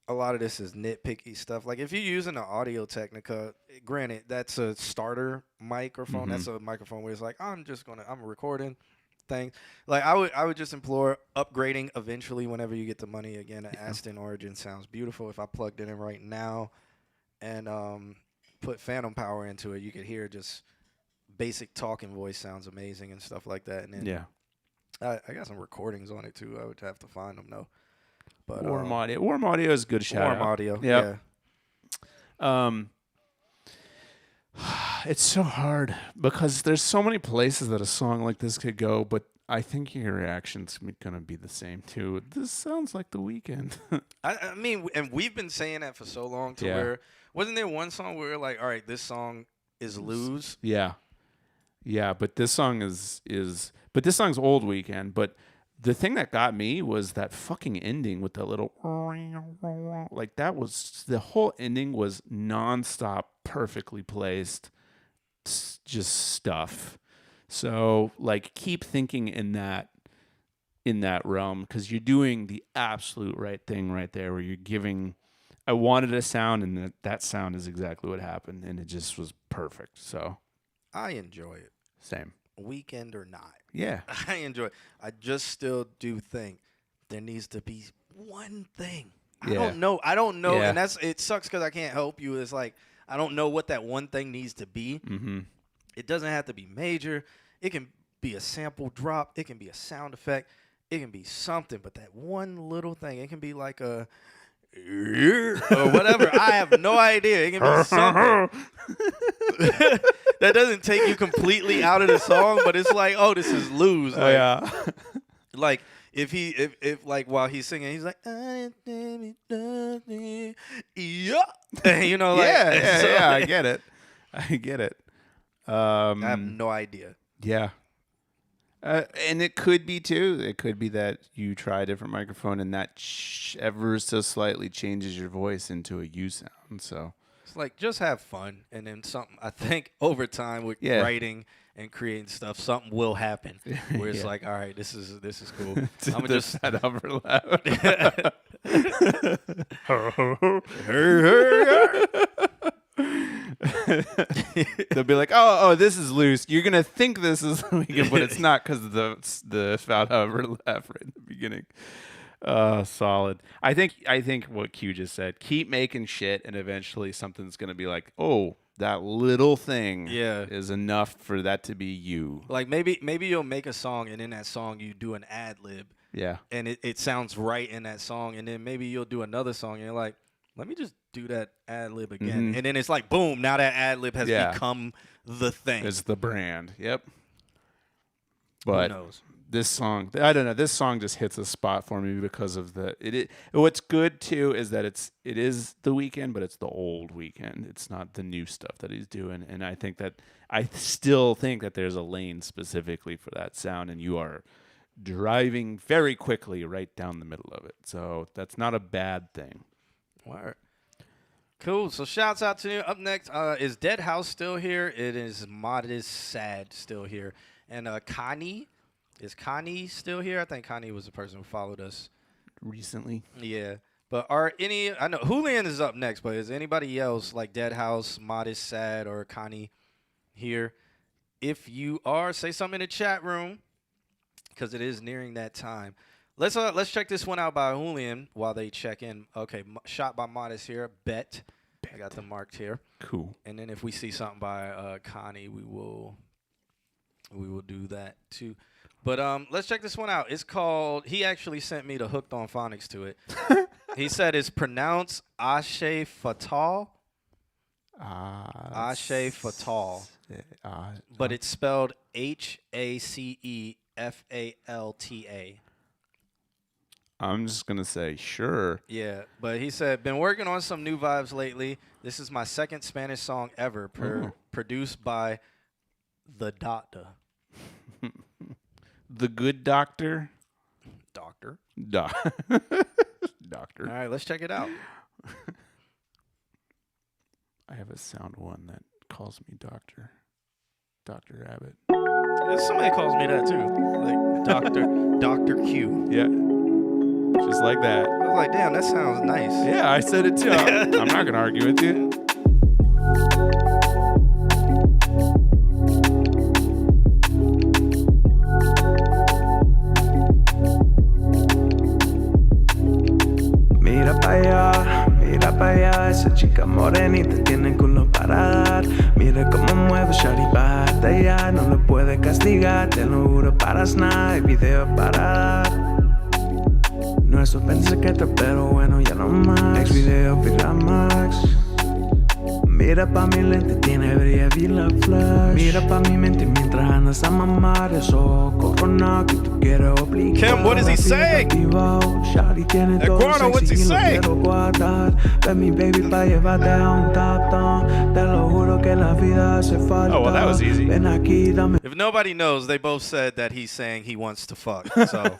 a lot of this is nitpicky stuff. Like, if you're using an Audio-Technica, granted, that's a starter microphone. Mm-hmm. That's a microphone where it's like, I'm recording things. Like, I would just implore upgrading eventually whenever you get the money. Again, an Aston Origin sounds beautiful. If I plugged it in right now and put phantom power into it, you could hear just basic talking voice sounds amazing and stuff like that. And then I got some recordings on it too. I would have to find them though. But Warm audio is a good shout. Warm audio, yeah. It's so hard because there's so many places that a song like this could go, but I think your reaction's gonna be the same too. This sounds like The Weeknd. I mean, and we've been saying that for so long to where wasn't there one song where we're like, all right, this song is Lose? Yeah, but this song but this song's old Weeknd, but. The thing that got me was that fucking ending with the little like that was the whole ending was nonstop, perfectly placed, just stuff. So like keep thinking in that realm because you're doing the absolute right thing right there where you're giving. I wanted a sound and that sound is exactly what happened and it just was perfect. So I enjoy it. Same. Weekend or not. Yeah. I enjoy it. I just still do think there needs to be one thing. I don't know. Yeah. And it sucks because I can't help you. It's like, I don't know what that one thing needs to be. Mm-hmm. It doesn't have to be major. It can be a sample drop. It can be a sound effect. It can be something. But that one little thing, it can be like a or whatever. I have no idea. It can be something. That doesn't take you completely out of the song, but it's like, oh, this is Lose. Like, yeah. Like if like while he's singing, he's like, yeah, you know, like yeah, I get it. I have no idea. Yeah. And it could be too. It could be that you try a different microphone and that ever so slightly changes your voice into a U sound. So it's like just have fun, and then something. I think over time with writing and creating stuff, something will happen where it's like, all right, this is cool. I'm gonna just that overlap. They'll be like, oh, this is Loose. You're gonna think this is The Weeknd, but it's not because of the foul overlap right in the beginning. Solid. I think what Q just said. Keep making shit, and eventually something's gonna be like, oh, that little thing is enough for that to be you. Like maybe you'll make a song, and in that song you do an ad lib. Yeah. And it sounds right in that song, and then maybe you'll do another song, and you're like, let me just do that ad lib again. Mm-hmm. And then it's like, boom, now that ad lib has become the thing. It's the brand. Yep. Who But knows? this song, I don't know. This song just hits a spot for me because of what's good too is that it is The Weeknd, but it's the old Weeknd. It's not the new stuff that he's doing. And I still think that there's a lane specifically for that sound, and you are driving very quickly right down the middle of it. So that's not a bad thing. Word. Cool. So shouts out to you. Up next, is Dead House still here? It is Modest Sad still here. And Connie, is Connie still here? I think Connie was the person who followed us recently. Yeah. But are any? I know Julian is up next, but is anybody else like Deadhouse, Modest, Sad, or Connie here? If you are, say something in the chat room because it is nearing that time. Let's check this one out by Julian while they check in. Okay, shot by Modest here. Bet. I got them marked here. Cool. And then if we see something by Connie, we will do that too. But let's check this one out. It's called. He actually sent me the Hooked on Phonics to it. He said it's pronounced Ashe Fatal. Ashe Fatal. But it's spelled HACEFALTA. I'm just going to say sure. Yeah, but he said, been working on some new vibes lately. This is my second Spanish song ever, produced by The Doctor. The Good Doctor? Doctor. Doctor. All right, let's check it out. I have a sound one that calls me Doctor. Dr. Abbott. Yeah, somebody calls me that too. Like Dr. Q. Yeah. Just like that. I was like, damn, that sounds nice. Yeah, I said it too. I'm not going to argue with you. Mira pa' allá, esa chica morenita tiene culo para dar. Mira cómo mueve shawty pa' allá, no lo puede castigar, te lo juro para nada, hay video para dar. No es suspense secreto, pero bueno, ya no más. Next video, Max. Mira pa' mi lente, tiene brilla la flash. Mira pa' mi mente mientras andas a mamar. Eso corona que tú quieres obligar. Kim, what is he saying? Eduardo, what's he saying? Ven mi baby pa' llevarte a un top down. Te lo juro que la vida hace falta. Oh, well, that was easy. Ven aquí, dame. If nobody knows, they both said that he's saying he wants to fuck. So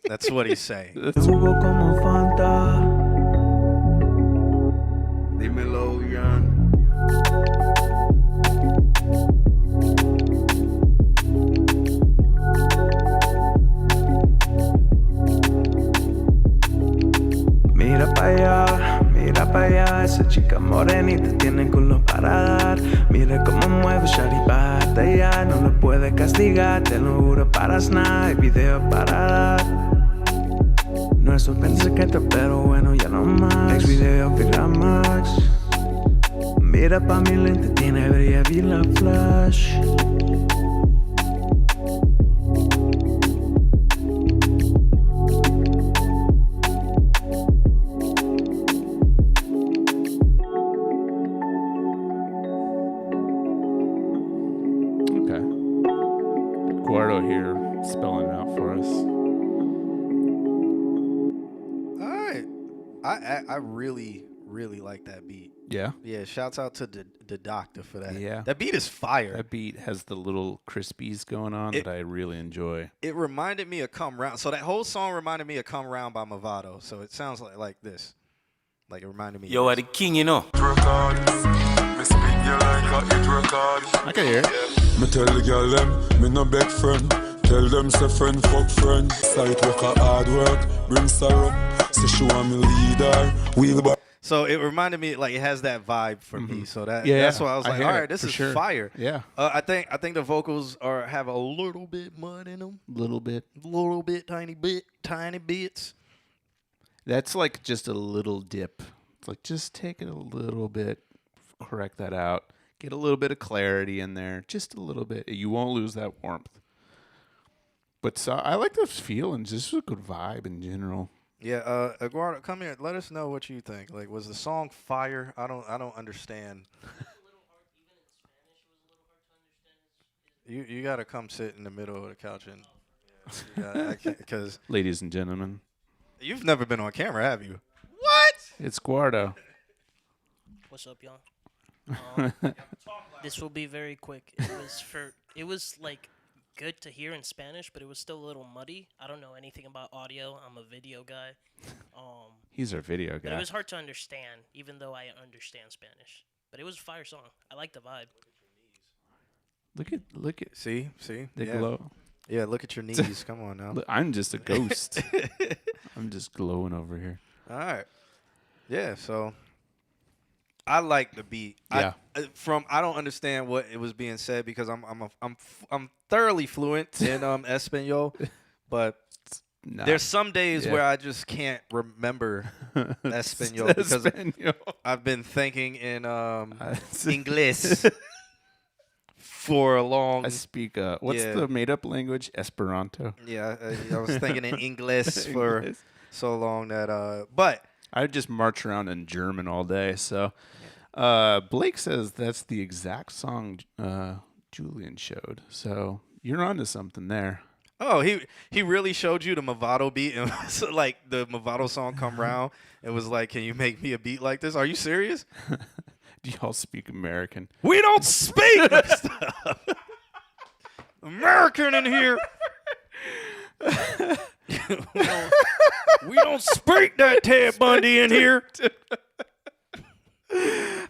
that's what he's saying. Jugo como Fanta. Dímelo, Jan. Mira pa' allá, esa chica morenita tiene culo para dar. Mira cómo mueve shawty pa' allá, no lo puede castigar, te lo juro para nada, hay video para dar. No es suspense secreto, pero bueno, ya no más. Next video, Max. Mira pa' mi lente, tiene brilla la flash. Okay. Guardo here spelling it out for us. All right. I really like that beat. Yeah? Yeah, shouts out to the doctor for that. Yeah. That beat is fire. That beat has the little crispies going on that I really enjoy. It reminded me of Come Round. So that whole song reminded me of Come Round by Movado. So it sounds like this. Like it reminded me Yo, of are the king, you know. I can hear it. Me tell the girl them, me no beg friend. Tell them say friend fuck friend. Sight work a hard work, bring sorrow. Say she want me leader, wheel back. So it reminded me, like, it has that vibe for me. So that's why I was like, hear all it, right, this for is sure. fire. Yeah. I think the vocals have a little bit mud in them. Little bit, tiny bits. That's like just a little dip. It's like just take it a little bit, correct that out, get a little bit of clarity in there, just a little bit. You won't lose that warmth. But so I like this feeling, just a good vibe in general. Yeah, Eduardo, come here. Let us know what you think. Like, was the song fire? I don't understand. You gotta come sit in the middle of the couch and because Ladies and gentlemen, you've never been on camera, have you? what? It's Guardo. What's up, y'all? This will be very quick. It was like good to hear in Spanish, but it was still a little muddy. I don't know anything about audio. I'm a video guy. He's our video guy. But it was hard to understand, even though I understand Spanish. But it was a fire song. I like the vibe. Look at see the glow. Yeah, look at your knees. Come on now. I'm just a ghost. I'm just glowing over here. All right. Yeah. So I like the beat. Yeah. I don't understand what it was being said because I'm thoroughly fluent in Espanol, but there's some days where I just can't remember Espanol because I've been thinking in English for a long. I speak. What's the made-up language? Esperanto. Yeah, I was thinking in English for so long that. But I would just march around in German all day. So, Blake says that's the exact song Julian showed. So you're onto something there. Oh, he really showed you the Movado beat, and so like the Movado song "Come Round." It was like, can you make me a beat like this? Are you serious? Do y'all speak American? We don't speak American in here. we don't speak that Ted Bundy in here.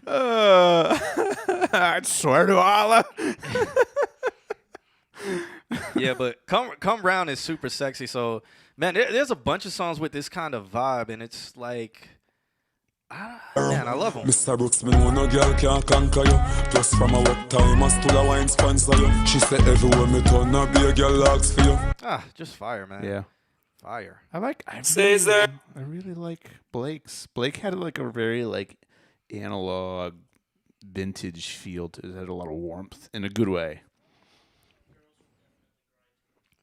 I swear to Allah. Yeah, but come round is super sexy. So man, there's a bunch of songs with this kind of vibe, and it's like. Man, I love him. Mr. Brooks, me know no girl can't conquer you. Just from a wet time, I still a wine sponsor you. She said everywhere me turn, no be a girl asks for you. Just fire, man. Yeah. Fire. I really like Blake's. Blake had like a very like analog vintage feel to it. It had a lot of warmth in a good way.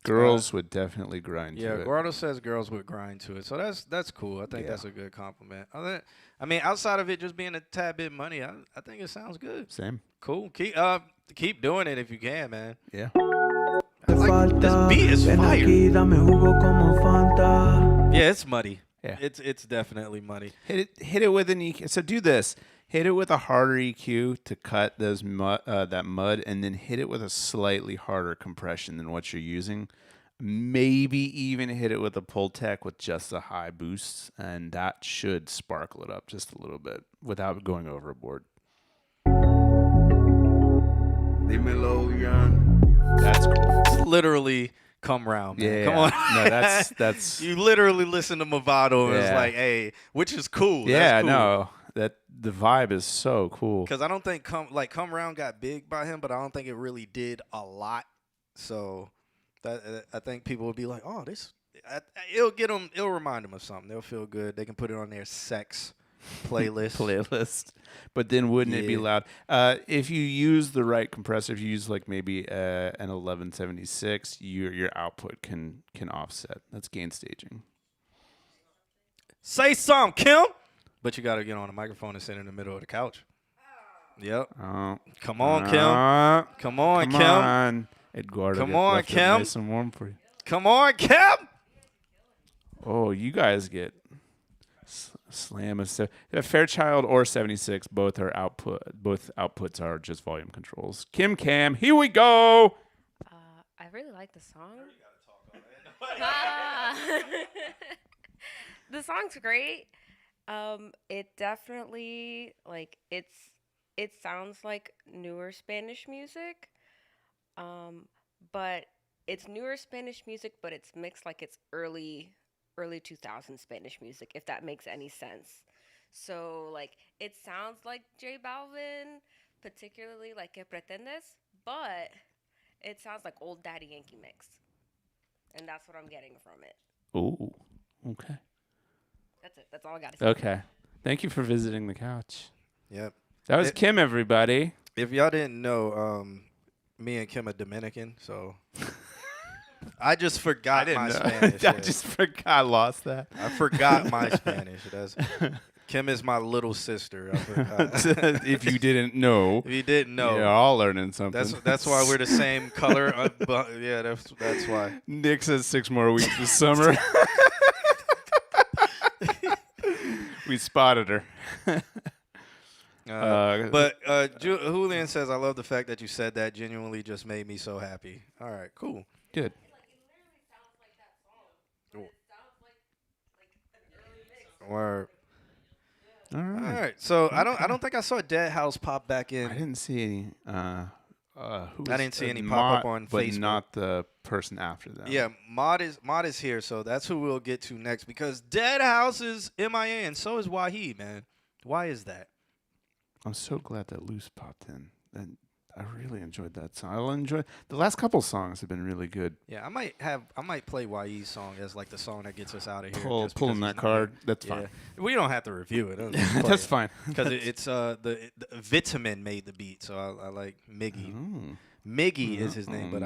Girls would definitely grind to it. Yeah, Gordo says girls would grind to it. So that's cool. I think that's a good compliment. I mean, outside of it just being a tad bit money, I think it sounds good. Same. Cool. Keep doing it if you can, man. Yeah. This beat is fire. Yeah, it's muddy. Yeah. It's definitely muddy. Hit it with an EQ. So do this. Hit it with a harder EQ to cut those that mud, and then hit it with a slightly harder compression than what you're using. Maybe even hit it with a pull tech with just a high boost, and that should sparkle it up just a little bit without going overboard. Dímelo, Jan. That's cool. It's literally come round, man. Yeah, Come on. No, that's you literally listen to Movado and it's like, hey, which is cool. Yeah, that's cool. no. That the vibe is so cool. Because I don't think come round got big by him, but I don't think it really did a lot. So that I think people would be like, oh, this it'll remind them of something. They'll feel good. They can put it on their sex playlist. But then wouldn't it be loud? If you use the right compressor, if you use like maybe an 1176, your output can offset. That's gain staging. Say something, Kim. But you got to get on a microphone and sit in the middle of the couch. Yep. Come on, Kim. Come on, Kim. On. Eduardo, come on, Kim. Nice and warm for you. Come on, Kim. Oh, you guys get slam a Fairchild or 76. Both are Both outputs are just volume controls. Kim Cam, here we go. I really like the song. The song's great. It definitely it sounds like newer Spanish music, but it's newer Spanish music, but it's mixed like it's early 2000s Spanish music, if that makes any sense. So like it sounds like J Balvin, particularly like Que Pretendes, but it sounds like old Daddy Yankee mix, and that's what I'm getting from it. Ooh, okay. That's it. That's all I got to say. Okay. Thank you for visiting the couch. Yep. That was Kim, everybody. If y'all didn't know, me and Kim are Dominican, so I just forgot my Spanish. I just forgot. I lost that. I forgot my Spanish. Kim is my little sister. If you didn't know. If you didn't know. You're all learning something. That's why we're the same color. Yeah, that's why. Nick says 6 more weeks this summer. We spotted her. But Julian says, I love the fact that you said that. Genuinely just made me so happy. All right, cool. Good. Word. All right. So I don't think I saw Dead House pop back in. I didn't see any. I didn't see any pop up on but Facebook. not the person after them. Yeah, Mod is here, so that's who we'll get to next because Dead House is MIA and so is Wahid, man. Why is that? I'm so glad that Loose popped in. And I really enjoyed that song. I'll enjoy the last couple songs have been really good. Yeah, I might play Wahid's song as like the song that gets us out of here. Pulling that card. That's fine. We don't have to review it. That's fine. Because it's the Vitamin made the beat, so I like Miggy. Miggy is his name, but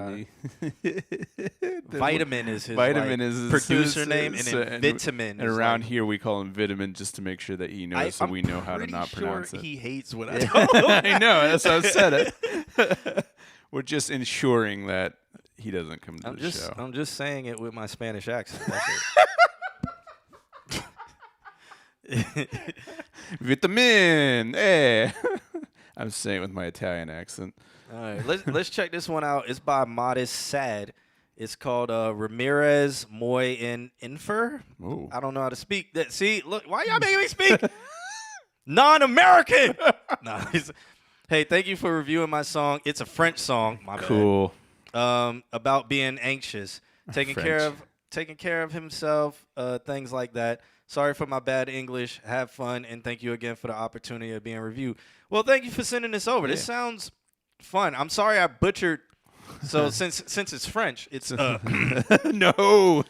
Vitamin is his producer name, and then Vitamin. And around here we call him Vitamin just to make sure that he knows, so we know how to not pronounce it. He hates what I do. I know. That's how I said it. We're just ensuring that he doesn't come to the show. I'm just saying it with my Spanish accent. That's it. Vitamin. Hey. I'm saying it with my Italian accent. All right, let's check this one out. It's by Modest Sad. It's called Ramirez Moy in Infer. Ooh. I don't know how to speak that. See, look, why y'all making me speak non-American? Nah, hey, thank you for reviewing my song. It's a French song. My Cool. bad. About being anxious, taking care of himself, things like that. Sorry for my bad English. Have fun, and thank you again for the opportunity of being reviewed. Well, thank you for sending this over. Yeah. This sounds fun. I'm sorry I butchered. So since it's French, it's no.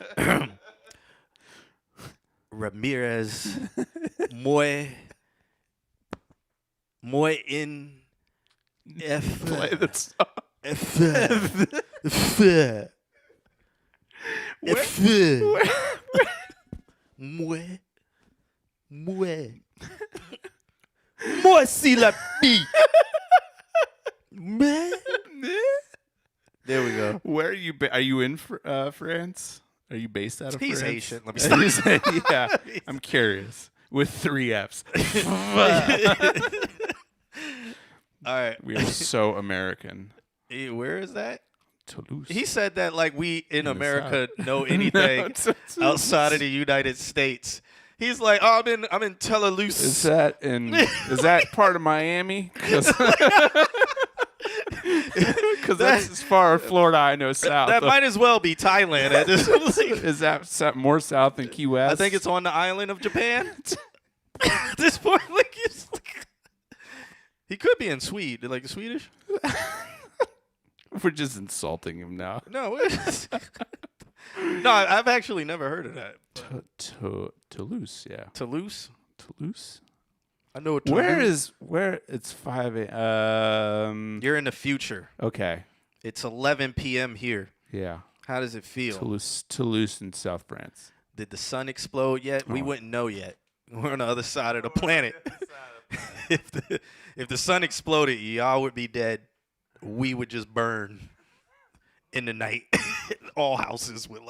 Ramirez Moy in F. Play the song. Moi si la pie. There we go. Where are you? Are you in France? Are you based out of He's France? Haitian. Let me stop. Yeah, I'm curious. With 3 Fs. All right. We are so American. Where is that? Toulouse. He said that like we in America know anything outside of the United States. He's like, oh, I'm in Toulouse. Is that part of Miami? Because that's as far as Florida I know south. That might as well be Thailand. Is that more south than Key West? I think it's on the island of Japan. At this point, he could be in Sweden, like Swedish. We're just insulting him now. No, no, I've actually never heard of that. Toulouse, yeah. Toulouse. I know what. Where it's 5 a.m. You're in the future. Okay. It's 11 p.m. here. Yeah. How does it feel? Toulouse in South France. Did the sun explode yet? We wouldn't know yet. We're on the other side of the planet. If the sun exploded, y'all would be dead. We would just burn in the night. All houses would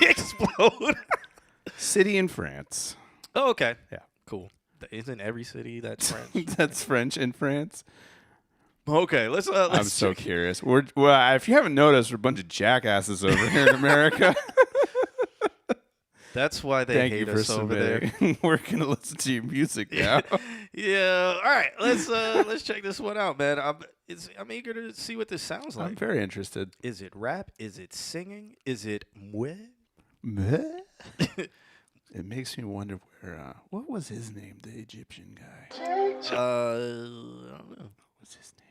explode. City in France. Oh, okay. Yeah. Cool. Isn't every city that's French? That's French in France. Okay, let's I'm so curious. If you haven't noticed, we're a bunch of jackasses over here in America. That's why they hate us over there. We're gonna listen to your music now. Yeah. All right. Let's check this one out, man. I'm eager to see what this sounds like. I'm very interested. Is it rap? Is it singing? Is it mouais? It makes me wonder what was his name, the Egyptian guy? I don't know. What's his name?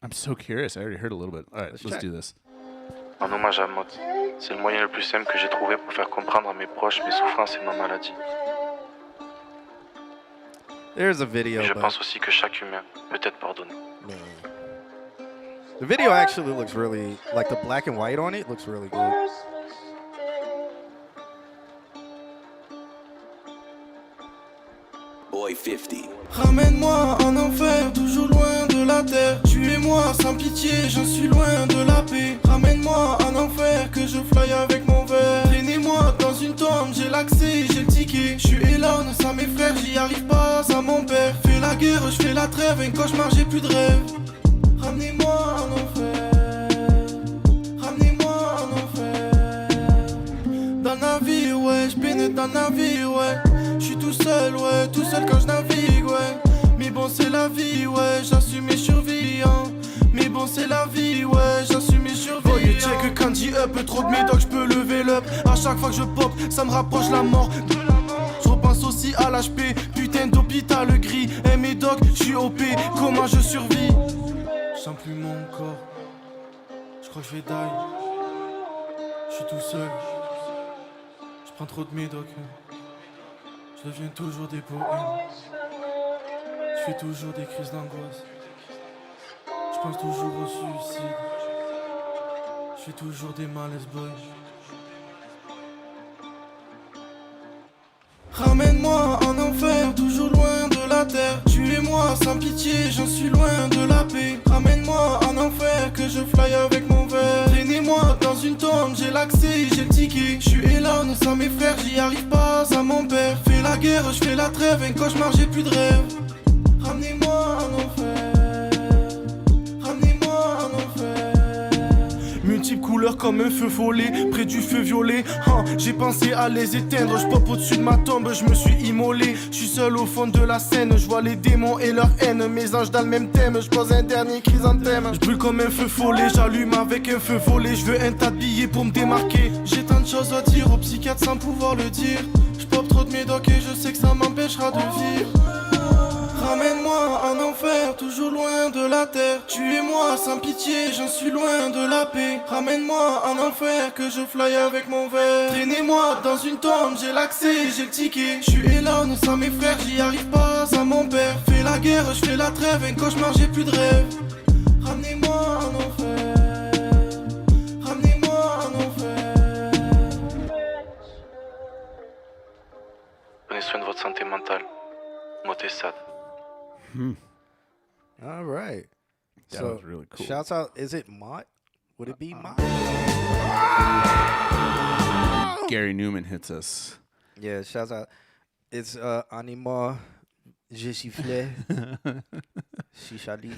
I'm so curious. I already heard a little bit. All right, let's do this. En hommage à Maud. C'est le moyen le plus simple que j'ai trouvé pour faire comprendre à mes proches mes souffrances et ma maladie. There's a video. Je pense aussi que chaque humain peut être pardonné. The video actually looks really, like the black and white on it looks really good. Boy 50. Ramène-moi en enfer, toujours loin de la terre. Tuez-moi sans pitié, j'en suis loin de la paix. Ramène-moi en enfer, que je fly avec mon verre. Traînez-moi dans une tombe, j'ai l'accès, j'ai le ticket. Je suis Elon, ça mes frères, j'y arrive pas, ça mon père. Fais la guerre, je fais la trêve, un cauchemar, j'ai plus de rêve. Ramenez-moi en enfer. Ramenez-moi en enfer. Dans le navire, ouais, je pénètre dans le navire, ouais. J'suis tout seul quand je navigue, ouais. Mais bon, c'est la vie, ouais. J'assume et je survis, hein. Mais bon, c'est la vie, ouais, j'assume et survie. Voyez, check Candy Up, trop de médocs, j'peux lever l'up. À chaque fois que je pop, ça me rapproche la mort. Je repense aussi à l'HP, putain d'hôpital gris. Eh médoc, j'suis OP, comment je survis? J'sens plus mon corps, j'crois que j'vais die. J'suis tout seul, j'prends trop de médocs. Je deviens toujours des poèmes. Je fais toujours des crises d'angoisse. Je pense toujours au suicide. Je fais toujours des malaises boys. Ramène-moi en enfer, toujours loin de la terre. Tuez-moi sans pitié, j'en suis loin de la paix. Ramène-moi en enfer, que je fly avec mon verre. Traînez-moi dans une tombe, j'ai l'accès, j'ai le ticket. Je suis Elon sans mes frères, j'y arrive pas sans mon père. Fais la guerre, je fais la trêve, un cauchemar, j'ai plus de rêve. Ramenez-moi en enfer. Ramenez-moi en enfer. Multiples couleurs comme un feu follet, près du feu violet. J'ai pensé à les éteindre, je pop au-dessus de ma tombe, je me suis immolé. Je suis seul au fond de la scène, je vois les démons et leur haine. Mes anges dans le même thème, je pose un dernier chrysanthème. Je brûle comme un feu follet, j'allume avec un feu volé. Je veux un tas de billets pour me démarquer. J'ai tant de choses à dire au psychiatre sans pouvoir le dire. Je pop trop de médocs et je sais que ça m'empêchera de vivre. Ramène-moi en enfer, toujours loin de la terre. Tuez-moi sans pitié, j'en suis loin de la paix. Ramène-moi en enfer, que je fly avec mon verre. Traînez-moi dans une tombe, j'ai l'accès, j'ai le ticket. Je suis Elon sans mes frères, j'y arrive pas sans mon père. Fais la guerre, je fais la trêve, un cauchemar, j'ai plus de rêve. Ramenez-moi en enfer. Ramenez-moi en enfer. Prenez soin de votre santé mentale. Motez sad. All right. That So, was really cool. Shouts out. Is it Mott? Would it be Mott? Gary Newman hits us. Yeah, shouts out. It's Anima Je sifflais. Shishali.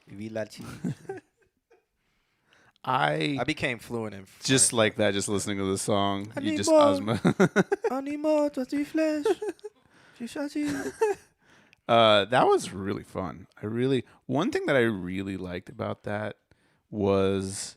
Vilati. I became fluent in French. Just like that, just listening to the song. You just Anima. osmo. Anima, toi tu flèches. Shishati. That was really fun. One thing that I really liked about that was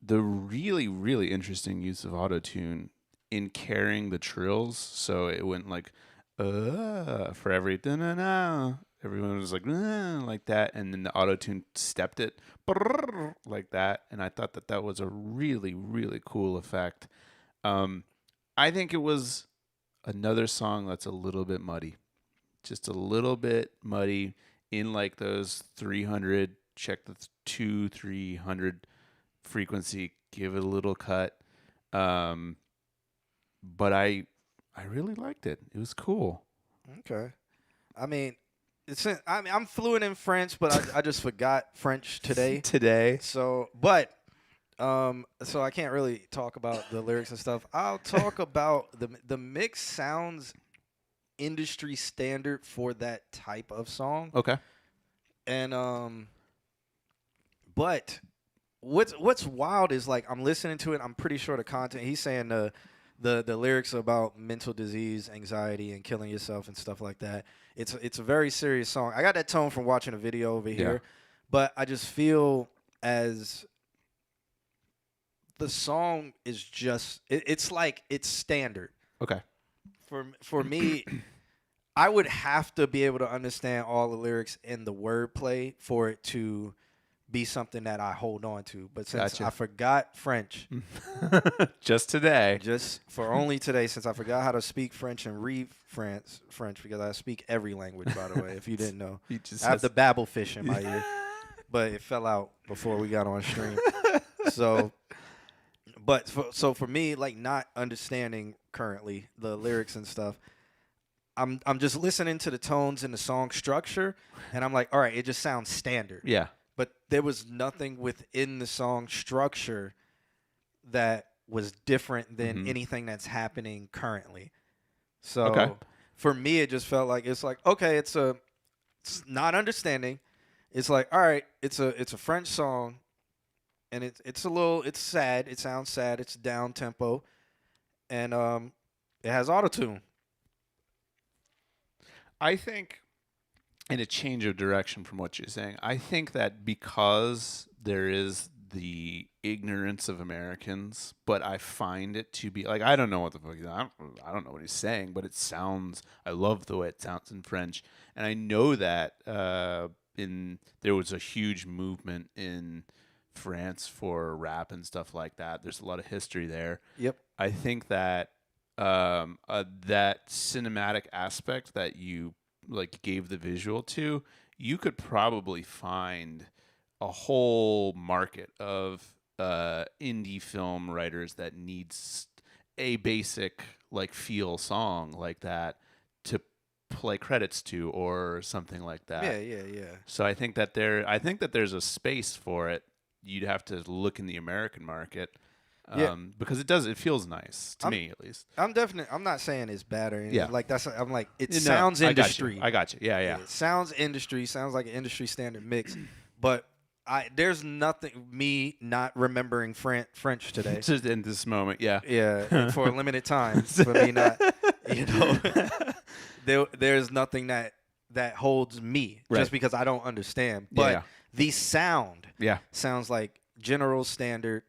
the really, really interesting use of autotune in carrying the trills. So it went like, for every da-na-na. Everyone was like that. And then the autotune stepped it like that. And I thought that was a really, really cool effect. I think it was another song that's a little bit muddy. Just a little bit muddy in like those 300, check the 300 frequency, give it a little cut. But I really liked it. It was cool. Okay. I mean, I'm fluent in French, but I just forgot French today. So I can't really talk about the lyrics and stuff. I'll talk about the mix sounds industry standard for that type of song. Okay. And but what's wild is like I'm listening to it, I'm pretty sure the content he's saying the lyrics about mental disease, anxiety, and killing yourself and stuff like that. It's a very serious song. I got that tone from watching a video over here, but I just feel as the song is just it's like it's standard. Okay. For me, I would have to be able to understand all the lyrics and the wordplay for it to be something that I hold on to. But since I forgot French, just today, just for only today, since I forgot how to speak French and read French, because I speak every language, by the way, if you didn't know. I have the babble fish in my ear, but it fell out before we got on stream. So for me, like not understanding currently the lyrics and stuff, I'm just listening to the tones and the song structure, and I'm like, all right, it just sounds standard. Yeah. But there was nothing within the song structure that was different than anything that's happening currently. So for me, it just felt like it's like, okay, it's not understanding. It's like, all right, it's a French song, and it's sad. It sounds sad. It's down tempo, and it has autotune. I think in a change of direction from what you're saying. I think that because there is the ignorance of Americans, but I find it to be like, I don't know what the fuck I don't know what he's saying, but it sounds, I love the way it sounds in French. And I know that there was a huge movement in France for rap and stuff like that. There's a lot of history there. Yep. I think that that cinematic aspect that you like gave the visual to, you could probably find a whole market of indie film writers that needs a basic like feel song like that to play credits to or something like that. Yeah. So I think that there's a space for it. You'd have to look in the American market. Because it feels nice to me, at least. I'm not saying it's bad or anything. Yeah. Like I'm like, it No, sounds industry. I got you. Yeah. It sounds industry, sounds like an industry standard mix. But there's nothing, me not remembering French today. Just in this moment, yeah. Yeah, and for a limited time. For me not, there's nothing that holds me just because I don't understand. But the sound sounds like general standard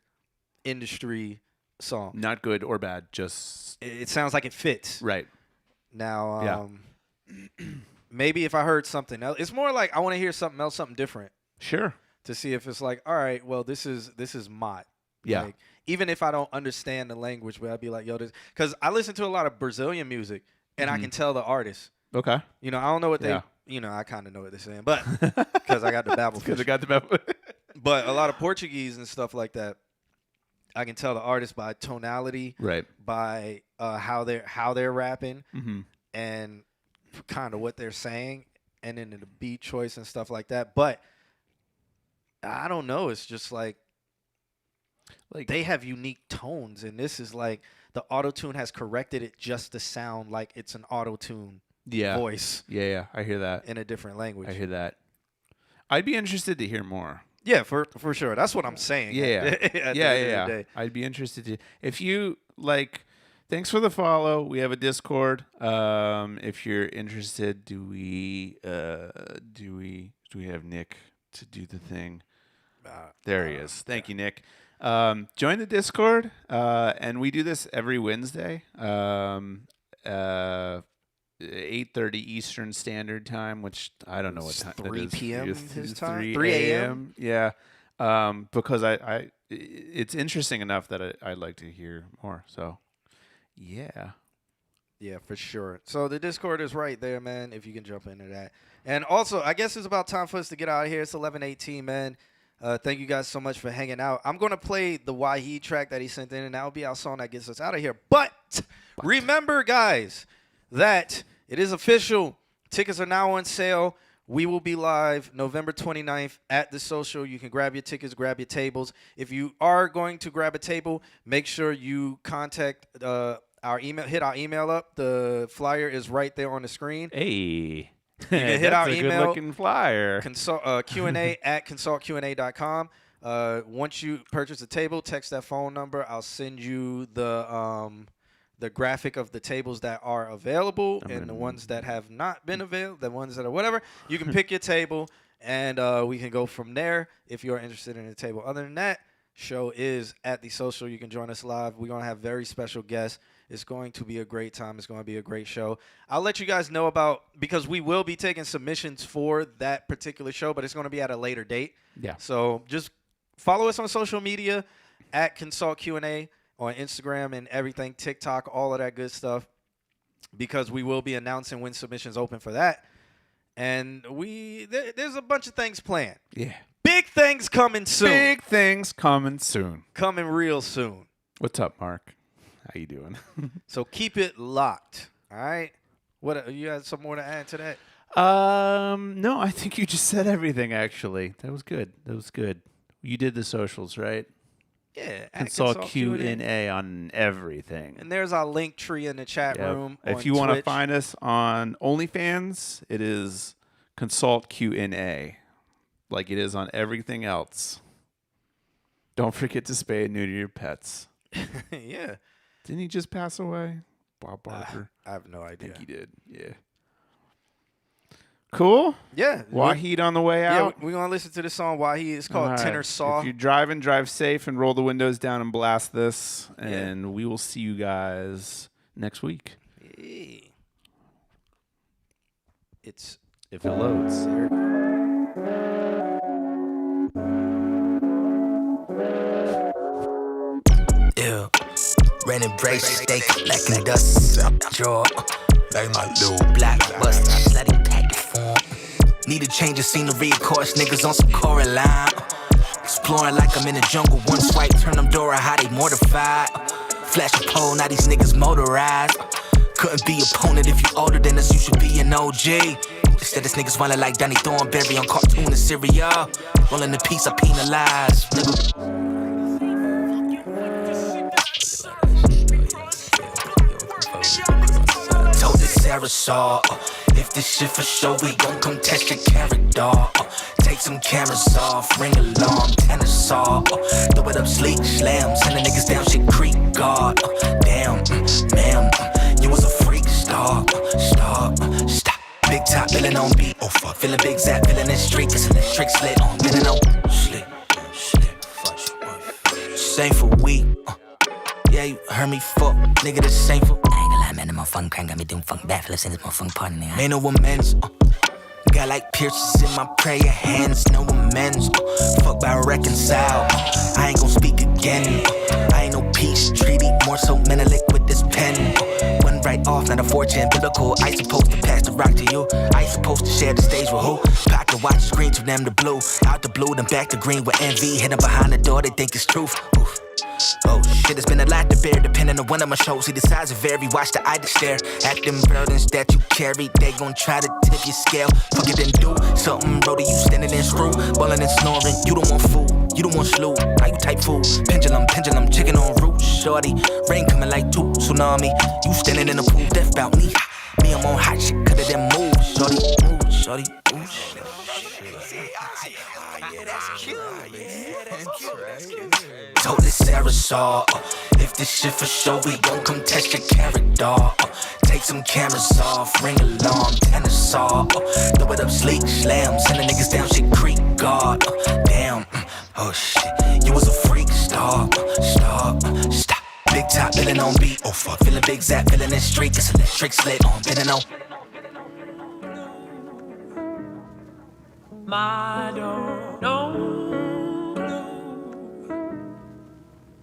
industry song. Not good or bad, just it sounds like it fits. Right. Now, maybe if I heard something else, it's more like I want to hear something else, something different. Sure. To see if it's like, all right, well, this is Mott. Yeah. Like, even if I don't understand the language, but I'd be like, yo, this, because I listen to a lot of Brazilian music, and I can tell the artist. Okay. I don't know what they. I kind of know what they're saying, but because I got the babble. Because I got the babble. But a lot of Portuguese and stuff like that, I can tell the artist by tonality, right? By how they're rapping, and kind of what they're saying, and then the beat choice and stuff like that. But I don't know. It's just like they have unique tones, and this is like the auto-tune has corrected it just to sound like it's an auto-tune voice. Yeah, I hear that. In a different language. I hear that. I'd be interested to hear more. Yeah, for sure. That's what I'm saying. Yeah. I'd be interested to. If you like, thanks for the follow. We have a Discord. If you're interested, do we have Nick to do the thing? There he is. Thank you, Nick. Join the Discord, and we do this every Wednesday, 8:30 Eastern Standard Time, which I don't know what time. 3 p.m. his time. 3 a.m. Yeah, because it's interesting enough that I'd like to hear more. So, yeah. Yeah, for sure. So the Discord is right there, man, if you can jump into that. And also, I guess it's about time for us to get out of here. It's 11:18, man. Thank you guys so much for hanging out. I'm going to play the Waheed track that he sent in, and that'll be our song that gets us out of here. But remember, guys, that it is official. Tickets are now on sale. We will be live November 29th at the social. You can grab your tickets, grab your tables. If you are going to grab a table, make sure you contact our email. Hit our email up. The flyer is right there on the screen. Hey. You can hit our email. Good-looking flyer. QnA at consultqna.com. Once you purchase a table, text that phone number. I'll send you the graphic of the tables that are available and the ones that have not been available, the ones that are whatever. You can pick your table, and we can go from there if you're interested in a table. Other than that, show is at the social. You can join us live. We're going to have very special guests. It's going to be a great time. It's going to be a great show. I'll let you guys know because we will be taking submissions for that particular show, but it's going to be at a later date. Yeah. So just follow us on social media at Consult QnA on Instagram and everything, TikTok, all of that good stuff, because we will be announcing when submissions open for that. And there's a bunch of things planned. Yeah. Big things coming soon. Big things coming soon. Coming real soon. What's up, Mark? How you doing? So keep it locked. All right. What you had some more to add to that? No, I think you just said everything. Actually, that was good. You did the socials, right? Yeah. Consult QnA on everything. And there's our link tree in the chat room. If you want to find us on OnlyFans, it is Consult QnA, like it is on everything else. Don't forget to spay and neuter your pets. Yeah. Didn't he just pass away? Bob Barker. I have no idea. I think he did. Yeah. Cool. Yeah. Wahid on the way out. Yeah, we're going to listen to this song, Wahid. It's called All right. Tenor Saw. If you're driving, drive safe and roll the windows down and blast this. And we will see you guys next week. It's if it loads. Ew. Raining brace, steak, lacking dust, jaw. Like my little black bust, slutty pack form. Need a change of scenery, of course, niggas on some Coraline. Exploring like I'm in the jungle, one swipe, turn them Dora, how they mortified. Flash a pole, now these niggas motorized. Couldn't be opponent if you older than us, you should be an OG. Instead, this niggas running like Danny Thornberry on cartoon and Syria. Rolling the piece, I penalize, nigga. Told this Sarah saw, if this shit for show, we gon' come test your character. Take some cameras off, ring alarm, tenor saw. Throw it up, sleek, slam, send the niggas down, shit creek, God. Damn, ma'am, you was a freak, stop. Big top, feeling on beat, oh fuck, feeling big zap, feeling this streak, it's electric slit, feeling on slit, same for week, yeah, you heard me fuck, nigga, this ain't for. I ain't gonna lie, man, the motherfucking crank got me doing fucking backflips in this motherfucking party, nigga. Ain't no amends, got like piercings in my prayer hands, no amends, fuck by reconcile, I ain't gon' speak again, I ain't no peace treaty, more so mentally with this pen, one right off, not a fortune, biblical, I supposed to pass the rock to you, I supposed to share the stage with who, pocket watch screen to them the blue, out the blue, then back to green with envy, hidden behind the door, they think it's truth, oof. Oh shit, it's been a lot to bear, depending on one of my shows. See the size of vary, watch the eye to stare. At them burdens that you carry, they gon' try to tip your scale. Fuck it, then do something, bro, to you standing in screw. Ballin' and snoring, you don't want food, you don't want slew. How you type food? Pendulum, chicken on roots, shorty. Rain coming like two tsunami. You standing in the pool, death bout me. Me, I'm on hot shit, cut it and move, shorty, move, shorty, move. Told this Sarah saw, if this shit for show, we gon' come test your character. Take some cameras off, ring alarm, tenor saw. Throw it up, sleek, slam, send the niggas down, shit creek, God. Damn, oh shit, you was a freak, stop. Big top, feeling on beat, oh fuck, feeling big zap, feeling this streak, it's electric slit, feeling on. My don't know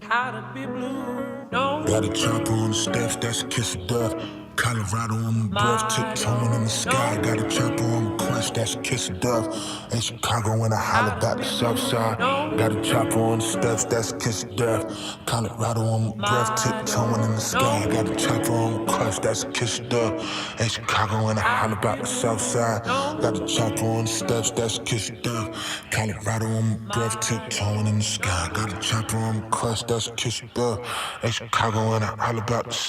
how to be blue. No. Got a chopper on the steps, that's a kiss of death. Colorado on my breath, tiptoeing in the sky. Got a chopper on request, that's a kiss of death. In Chicago, when I holler, got the south side. Got a chopper on the steps, that's a kiss of death. Colorado on my breath, tiptoeing in the sky. Got a chopper on request, that's a kiss of death. In Chicago, when I holler, about the south side. Got a chopper on the steps, that's a kiss of death. Colorado on my breath, tiptoeing in the sky. Got a chopper on request, that's a kiss of death. In Chicago, when I holler, about the south